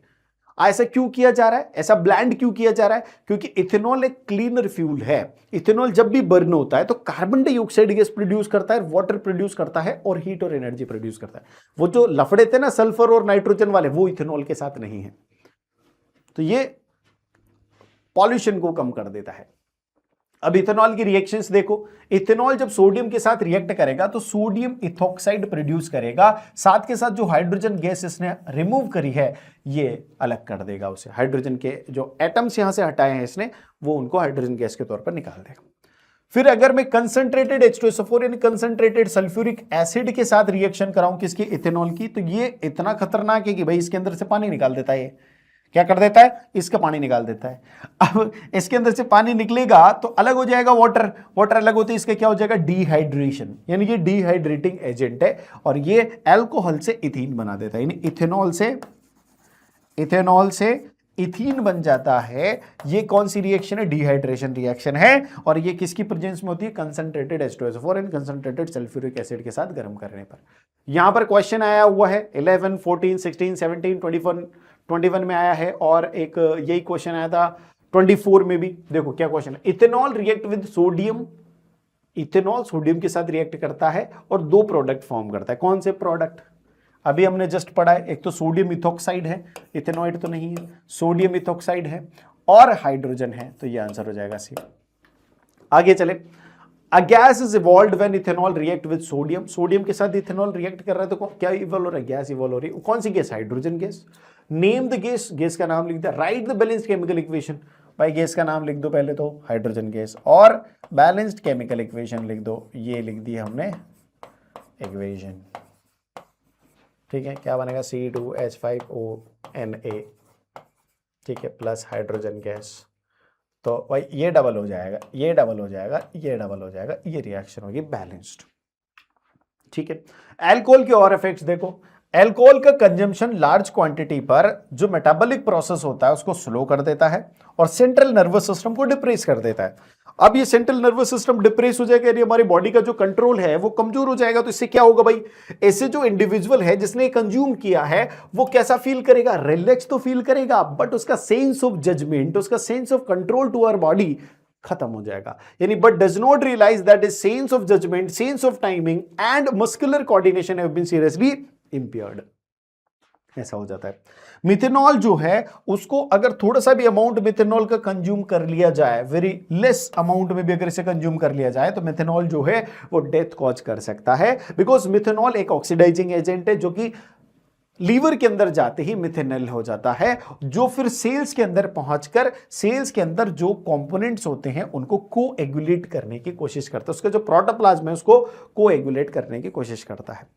ऐसा क्यों किया जा रहा है, ऐसा ब्लेंड क्यों किया जा रहा है, क्योंकि इथेनॉल एक क्लीनर फ्यूल है। इथेनॉल जब भी बर्न होता है तो कार्बन डाइऑक्साइड गैस प्रोड्यूस करता है, वाटर प्रोड्यूस करता है और हीट और एनर्जी प्रोड्यूस करता है। वो जो लफड़े थे ना सल्फर और नाइट्रोजन वाले, वो इथेनॉल के साथ नहीं है, तो ये पॉल्यूशन को कम कर देता है। अब इथेनॉल की रिएक्शंस देखो, इथेनॉल जब सोडियम के साथ रिएक्ट करेगा तो सोडियम इथॉक्साइड प्रोड्यूस करेगा, साथ के साथ जो हाइड्रोजन गैस इसने रिमूव करी है ये अलग कर देगा उसे, हाइड्रोजन के जो एटम्स यहां से हटाए हैं इसने वो उनको हाइड्रोजन गैस के तौर पर निकाल देगा। फिर अगर मैं कंसंट्रेटेड H2SO4 यानी कंसंट्रेटेड सल्फ्यूरिक एसिड के साथ रिएक्शन कराऊं किसकी, इथेनॉल की, तो ये इतना खतरनाक है कि भाई इसके अंदर से पानी निकाल देता है। ये क्या कर देता है, इसका पानी निकाल देता है। अब इसके अंदर से पानी निकलेगा तो अलग हो जाएगा वाटर, वाटर अलग होते इसका क्या हो जाएगा, डिहाइड्रेशन, यानी ये डिहाइड्रेटिंग एजेंट है और ये अल्कोहल से इथीन बना देता है, यानी इथेनॉल से इथीन बन जाता है। ये कौन सी रिएक्शन है, डिहाइड्रेशन रिएक्शन है और ये किसकी प्रेजेंस में होती है, concentrated H2SO4 and concentrated sulphuric acid के साथ गर्म करने पर। यहां पर क्वेश्चन आया हुआ है 11, 14, 16, 17, 21 में आया है और एक यही क्वेश्चन आया था 24 में भी। देखो क्या क्वेश्चन है, ethanol react with sodium, ethanol sodium के साथ रिएक्ट करता है और दो प्रोडक्ट फॉर्म करता है। कौन से प्रोडक्ट, अभी हमने जस्ट पढ़ा है, एक तो सोडियम इथॉक्साइड है, इथेनॉइड तो नहीं है, सोडियम इथॉक्साइड है और हाइड्रोजन है, तो ये आंसर हो जाएगा सी। आगे चले, a gas is evolved when ethanol react with sodium, sodium के साथ इथेनॉल रिएक्ट कर रहा है तो क्या इवॉल्व हो रहा है, गैस इवॉल्व हो रही है। कौन सी gas, hydrogen gas. Name the gas, gas का नाम लिख दो। Write the balanced chemical equation, भाई गैस का नाम लिख दो पहले तो, हाइड्रोजन गैस, और बैलेंस्ड केमिकल इक्वेशन लिख दो, ये लिख दी हमने इक्वेशन, ठीक है। क्या बनेगा, C2H5ONA, ठीक है, प्लस हाइड्रोजन गैस, तो भाई ये डबल हो जाएगा, ये डबल हो जाएगा, ये डबल हो जाएगा, ये रिएक्शन होगी बैलेंस्ड, ठीक है। अल्कोहल के और इफेक्ट्स देखो, अल्कोहल का कंजम्पशन लार्ज क्वांटिटी पर जो मेटाबॉलिक प्रोसेस होता है उसको स्लो कर देता है और सेंट्रल नर्वस सिस्टम को डिप्रेस कर देता है। अब ये सेंट्रल नर्वस सिस्टम डिप्रेस हो जाएगा, हमारी बॉडी का जो कंट्रोल है वो कमजोर हो जाएगा, तो इससे क्या होगा भाई, ऐसे जो इंडिविजुअल है जिसने कंज्यूम किया है वो कैसा फील करेगा, रिलैक्स तो फील करेगा, बट उसका सेंस ऑफ जजमेंट, उसका sense of control to our body खत्म हो जाएगा, यानी but does not realise that is sense of judgement, sense of timing and muscular coordination have been seriously impaired, ऐसा हो जाता है। मिथेनॉल जो है उसको अगर थोड़ा सा भी अमाउंट मिथेनॉल का कंज्यूम कर लिया जाए, वेरी लेस अमाउंट में भी अगर इसे कंज्यूम कर लिया जाए तो मिथेनॉल जो है वो डेथ कॉज कर सकता है, बिकॉज मिथेनॉल एक ऑक्सीडाइजिंग एजेंट है जो कि लीवर के अंदर जाते ही मिथेनॉल हो जाता है, जो फिर सेल्स के अंदर पहुंचकर सेल्स के अंदर जो कंपोनेंट्स होते हैं उनको कोएगुलेट करने की कोशिश करता है, उसका जो प्रोटोप्लाज्म है उसको कोएगुलेट करने की कोशिश करता है।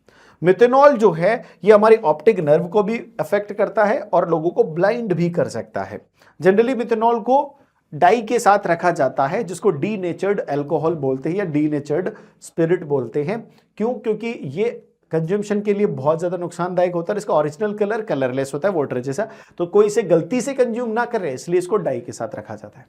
मिथेनॉल जो है ये हमारी ऑप्टिक नर्व को भी अफेक्ट करता है और लोगों को ब्लाइंड भी कर सकता है। जनरली मिथेनॉल को डाई के साथ रखा जाता है जिसको डीनेचर्ड अल्कोहल बोलते हैं या डीनेचर्ड स्पिरिट बोलते हैं। क्यों? क्योंकि ये कंजम्पशन के लिए बहुत ज्यादा नुकसानदायक होता है, इसका ओरिजिनल कलर कलरलेस होता है, वाटर जैसा, तो कोई इसे गलती से कंज्यूम ना करे इसलिए इसको डाई के साथ रखा जाता है।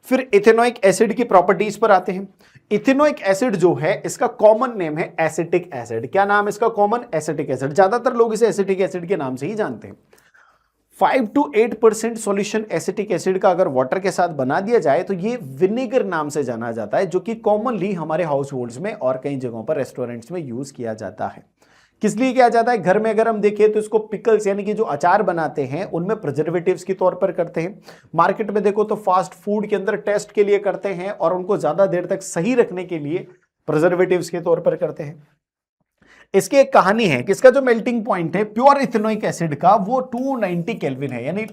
फिर इथेनोइक एसिड की प्रॉपर्टीज पर आते हैं। इथेनोइक एसिड जो है इसका कॉमन नेम है एसिटिक एसिड। क्या नाम है इसका कॉमन? Acetic acid. ज्यादातर लोग इसे एसिटिक एसिड के नाम से ही जानते हैं। 5 to 8% सॉल्यूशन एसिटिक एसिड का अगर वाटर के साथ बना दिया जाए तो ये विनेगर नाम से जाना जाता है, जो कि कॉमनली हमारे हाउस होल्ड्स में और कई जगहों पर रेस्टोरेंट्स में यूज किया जाता है। किस लिए किया जाता है? घर में अगर हम देखें तो इसको पिकल्स यानी कि जो अचार बनाते हैं उनमें प्रिजर्वेटिव्स के तौर पर करते हैं। मार्केट में देखो तो फास्ट फूड के अंदर टेस्ट के लिए करते हैं और उनको ज्यादा देर तक सही रखने के लिए प्रिजर्वेटिव्स के तौर पर करते हैं। इसकी एक कहानी है कि इसका जो मेल्टिंग पॉइंट है प्योर इथेनोइक एसिड का वो 290 केल्विन है, यानी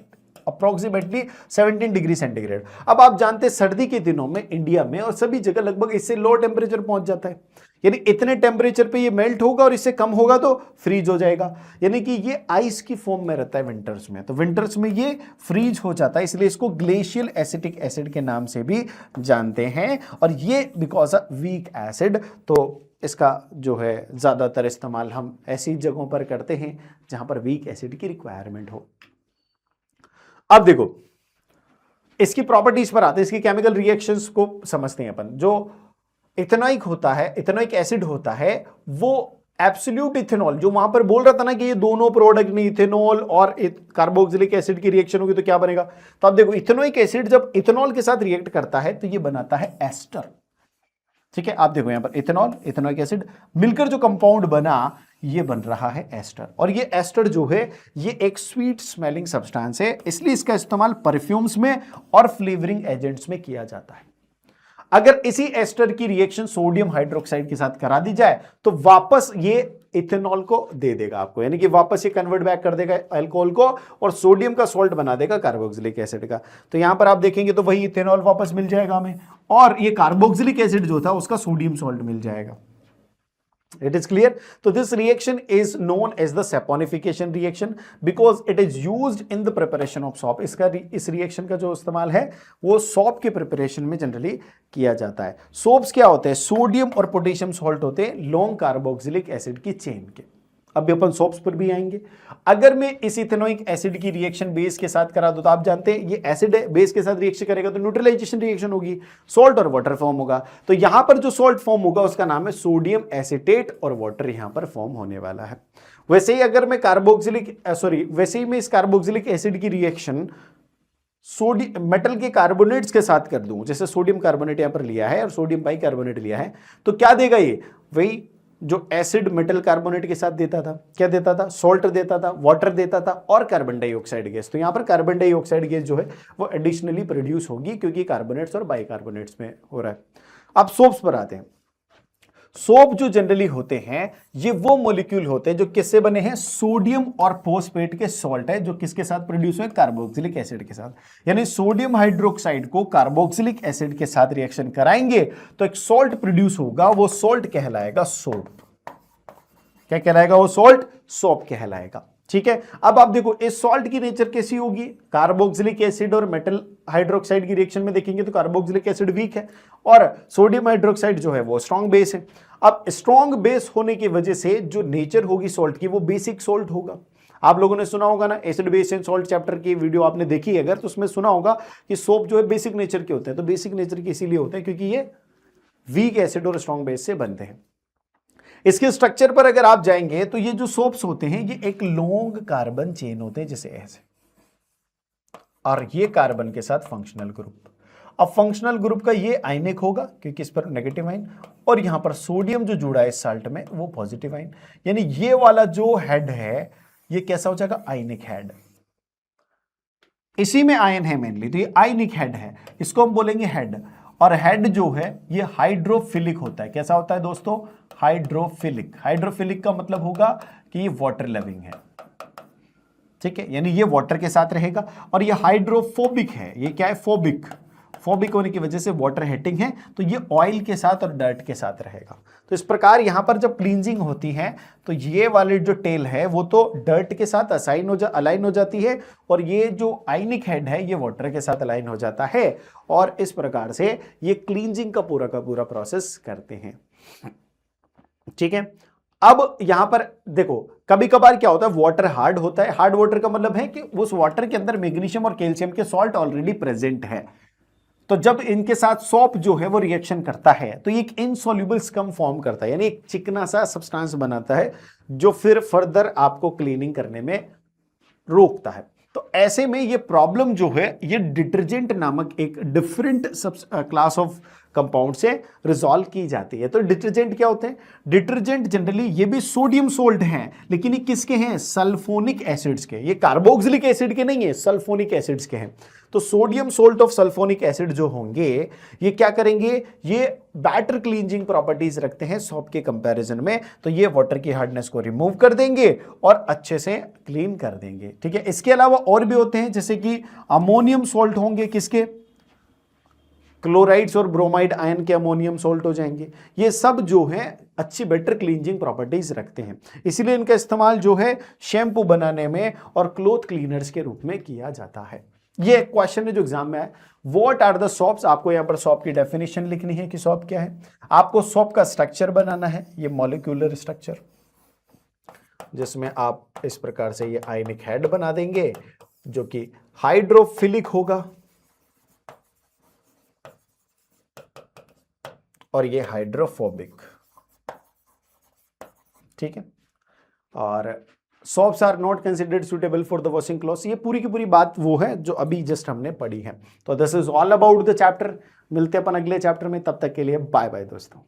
अप्रोक्सीमेटली 17 डिग्री सेंटीग्रेड। अब आप जानते हैं सर्दी के दिनों में इंडिया में और सभी जगह लगभग इससे लो टेम्परेचर पहुंच जाता है, यानी इतने टेम्परेचर पे ये मेल्ट होगा और इससे कम होगा तो फ्रीज हो जाएगा, यानी कि ये आइस की फॉर्म में रहता है विंटर्स में, तो विंटर्स में ये फ्रीज हो जाता है, इसलिए इसको ग्लेशियल एसिटिक एसिड के नाम से भी जानते हैं। और ये बिकॉज ऑफ वीक एसिड, तो इसका जो है ज्यादातर इस्तेमाल हम ऐसी जगहों पर करते हैं जहां पर वीक एसिड की रिक्वायरमेंट हो। अब देखो इसकी प्रॉपर्टीज पर आते हैं, इसकी केमिकल रिएक्शंस को समझते हैं अपन। जो इथेनोइक होता है, इथेनोइक एसिड होता है, वो एब्सोल्यूट इथेनॉल जो वहां पर बोल रहा था ना कि ये दोनों प्रोडक्ट में इथेनॉल और कार्बोक्सिलिक एसिड की रिएक्शन होगी तो क्या बनेगा, तो अब देखो इथेनोइक एसिड जब इथेनॉल के साथ रिएक्ट करता है तो ये बनाता है एस्टर। ठीक है, आप देखो यहां पर इथेनॉल इथेनोइक एसिड मिलकर जो कंपाउंड बना ये बन रहा है एस्टर, और ये एस्टर जो है ये एक स्वीट स्मेलिंग सब्सटेंस है, इसलिए इसका इस्तेमाल परफ्यूम्स में और फ्लेवरिंग एजेंट्स में किया जाता है। अगर इसी एस्टर की रिएक्शन सोडियम हाइड्रोक्साइड के साथ करा दी जाए तो वापस ये इथेनॉल को दे देगा आपको, यानी कि वापस ये कन्वर्ट बैक कर देगा अल्कोहल को और सोडियम का सॉल्ट बना देगा कार्बोक्सिलिक एसिड का। तो यहां पर आप देखेंगे तो वही इथेनॉल वापस मिल जाएगा हमें, और ये कार्बोक्सिलिक एसिड जो था उसका सोडियम सॉल्ट मिल जाएगा। It is clear? So this reaction is known as the saponification reaction because it is used in the preparation of soap. इस रिएक्शन का जो इस्तेमाल है वो सोप के प्रिपरेशन में जनरली किया जाता है। सोप्स क्या होते हैं? सोडियम और पोटेशियम सॉल्ट होते हैं लॉन्ग कार्बोक्सिलिक एसिड की चेन के। अब अपन सोप्स पर भी आएंगे। अगर मैं इस इथेनोइक एसिड की रिएक्शन बेस के साथ करा दूं तो आप जानते हैं ये एसिड बेस के साथ रिएक्शन करेगा तो न्यूट्रलाइजेशन रिएक्शन होगी, सॉल्ट और वाटर फॉर्म होगा। तो यहां पर जो सॉल्ट फॉर्म होगा उसका नाम है सोडियम एसीटेट और वाटर यहां पर फॉर्म होने वाला है। वैसे ही अगर मैं वैसे ही मैं इस कार्बोक्सिलिक एसिड की रिएक्शन सोडियम मेटल के कार्बोनेट्स के साथ कर दूं, जैसे सोडियम कार्बोनेट यहां पर लिया है और सोडियम बाइकार्बोनेट लिया है, तो क्या देगा ये? वही जो एसिड मेटल कार्बोनेट के साथ देता था, क्या देता था? सॉल्ट देता था, वाटर देता था और कार्बन डाइऑक्साइड गैस। तो यहां पर कार्बन डाइऑक्साइड गैस जो है वो एडिशनली प्रोड्यूस होगी क्योंकि कार्बोनेट्स और बाइकार्बोनेट्स में हो रहा है। अब सोप्स पर आते हैं। सोप जो जनरली होते हैं ये वो मॉलिक्यूल होते हैं जो किससे बने हैं? सोडियम और फोस्फेट के सॉल्ट है जो किसके साथ प्रोड्यूस हुए? कार्बोक्सिलिक एसिड के साथ। यानी सोडियम हाइड्रोक्साइड को कार्बोक्सिलिक एसिड के साथ रिएक्शन कराएंगे तो एक सॉल्ट प्रोड्यूस होगा, वो सॉल्ट कहलाएगा सोप। क्या कहलाएगा? वो सॉल्ट सोप कहलाएगा। ठीक है, अब आप देखो इस सॉल्ट की नेचर कैसी होगी? कार्बोक्सिलिक एसिड और मेटल हाइड्रोक्साइड की रिएक्शन में देखेंगे तो कार्बोक्सिलिक एसिड वीक है और सोडियम हाइड्रोक्साइड जो है वो स्ट्रॉन्ग बेस है। अब स्ट्रॉन्ग बेस होने की वजह से जो नेचर होगी सॉल्ट की वो बेसिक सॉल्ट होगा। आप लोगों ने सुना होगा ना, acid base and salt chapter की वीडियो आपने देखी अगर तो उसमें सुना होगा कि सोप जो है बेसिक नेचर के होते हैं। तो बेसिक नेचर के इसीलिए होते हैं क्योंकि ये वीक एसिड और स्ट्रॉन्ग बेस से बनते हैं। इसके स्ट्रक्चर पर अगर आप जाएंगे तो ये जो सोप्स होते हैं ये एक लॉन्ग कार्बन चेन होते हैं जैसे ऐसे, और ये कार्बन के साथ फंक्शनल ग्रुप। अब फंक्शनल ग्रुप का ये आयनिक होगा क्योंकि इस पर नेगेटिव आयन, और यहां पर सोडियम जो जुड़ा है इस साल्ट में वो पॉजिटिव आयन। यानी ये वाला जो हेड है ये कैसा हो जाएगा? आयनिक हेड। इसी में आयन है मेनली, तो ये आयनिक हेड है, इसको हम बोलेंगे हेड। और हेड जो है ये हाइड्रोफिलिक होता है। कैसा होता है दोस्तों? हाइड्रोफिलिक। हाइड्रोफिलिक का मतलब होगा कि ये वाटर लविंग है। ठीक है, यानी ये वाटर के साथ रहेगा। और ये हाइड्रोफोबिक है। ये क्या है? फोबिक। फोबिक होने की वजह से वाटर हेटिंग है, तो ये ऑयल के साथ और डर्ट के साथ रहेगा। तो इस प्रकार यहां पर जब क्लींजिंग होती है तो ये वाली जो टेल है वो तो डर्ट के साथ अलाइन हो जाती है, और ये जो आयनिक हेड है ये वाटर के साथ अलाइन हो जाता है, और इस प्रकार से ये क्लींजिंग का पूरा प्रोसेस करते हैं। ठीक है, अब यहां पर देखो कभी कभार क्या होता है, वाटर हार्ड होता है। हार्ड वाटर का मतलब है कि उस वाटर के अंदर मैग्नीशियम और कैल्शियम के सॉल्ट ऑलरेडी प्रेजेंट है। तो जब इनके साथ सोप जो है वो रिएक्शन करता है तो ये एक इनसॉल्युबल स्कम फॉर्म करता है, यानी एक चिकना सा सब्सटेंस बनाता है जो फिर फर्दर आपको क्लीनिंग करने में रोकता है। तो ऐसे में ये प्रॉब्लम जो है ये डिटर्जेंट नामक एक डिफरेंट क्लास ऑफ कंपाउंड से रिजॉल्व की जाती है। तो डिटर्जेंट क्या होते हैं? डिटर्जेंट जनरली ये भी सोडियम सोल्ट हैं, लेकिन ये किसके हैं? सल्फोनिक एसिड्स के। ये कार्बोक्सिलिक एसिड के नहीं है, सल्फोनिक एसिड्स के हैं। तो sodium salt of sulphonic acid जो होंगे ये क्या करेंगे? ये बेटर क्लींजिंग प्रॉपर्टीज रखते हैं सोप के कंपैरिजन में। तो ये वाटर की हार्डनेस को रिमूव कर देंगे और अच्छे से क्लीन कर देंगे। ठीक है, इसके अलावा और भी होते हैं जैसे कि अमोनियम सोल्ट होंगे, किसके? क्लोराइड्स और ब्रोमाइड आयन के अमोनियम सोल्ट हो जाएंगे। ये सब जो है अच्छी बेटर क्लींजिंग प्रॉपर्टीज रखते हैं, इसीलिए इनका इस्तेमाल जो है शैम्पू बनाने में और क्लोथ क्लीनर्स के रूप में किया जाता है। ये एक क्वेश्चन है जो एग्जाम में है, व्हाट आर द सोप्स। आपको यहां पर सोप की डेफिनेशन लिखनी है कि सोप क्या है। आपको सोप का स्ट्रक्चर बनाना है, ये मॉलिक्यूलर स्ट्रक्चर, जिसमें आप इस प्रकार से ये आयनिक हेड बना देंगे जो कि हाइड्रोफिलिक होगा और ये हाइड्रोफोबिक। ठीक है, और soaps are not considered suitable for the washing clothes. ये पूरी की पूरी बात वो है जो अभी जस्ट हमने पढ़ी है। तो this is all about the chapter. मिलते हैं अपन अगले चैप्टर में, तब तक के लिए बाय बाय दोस्तों।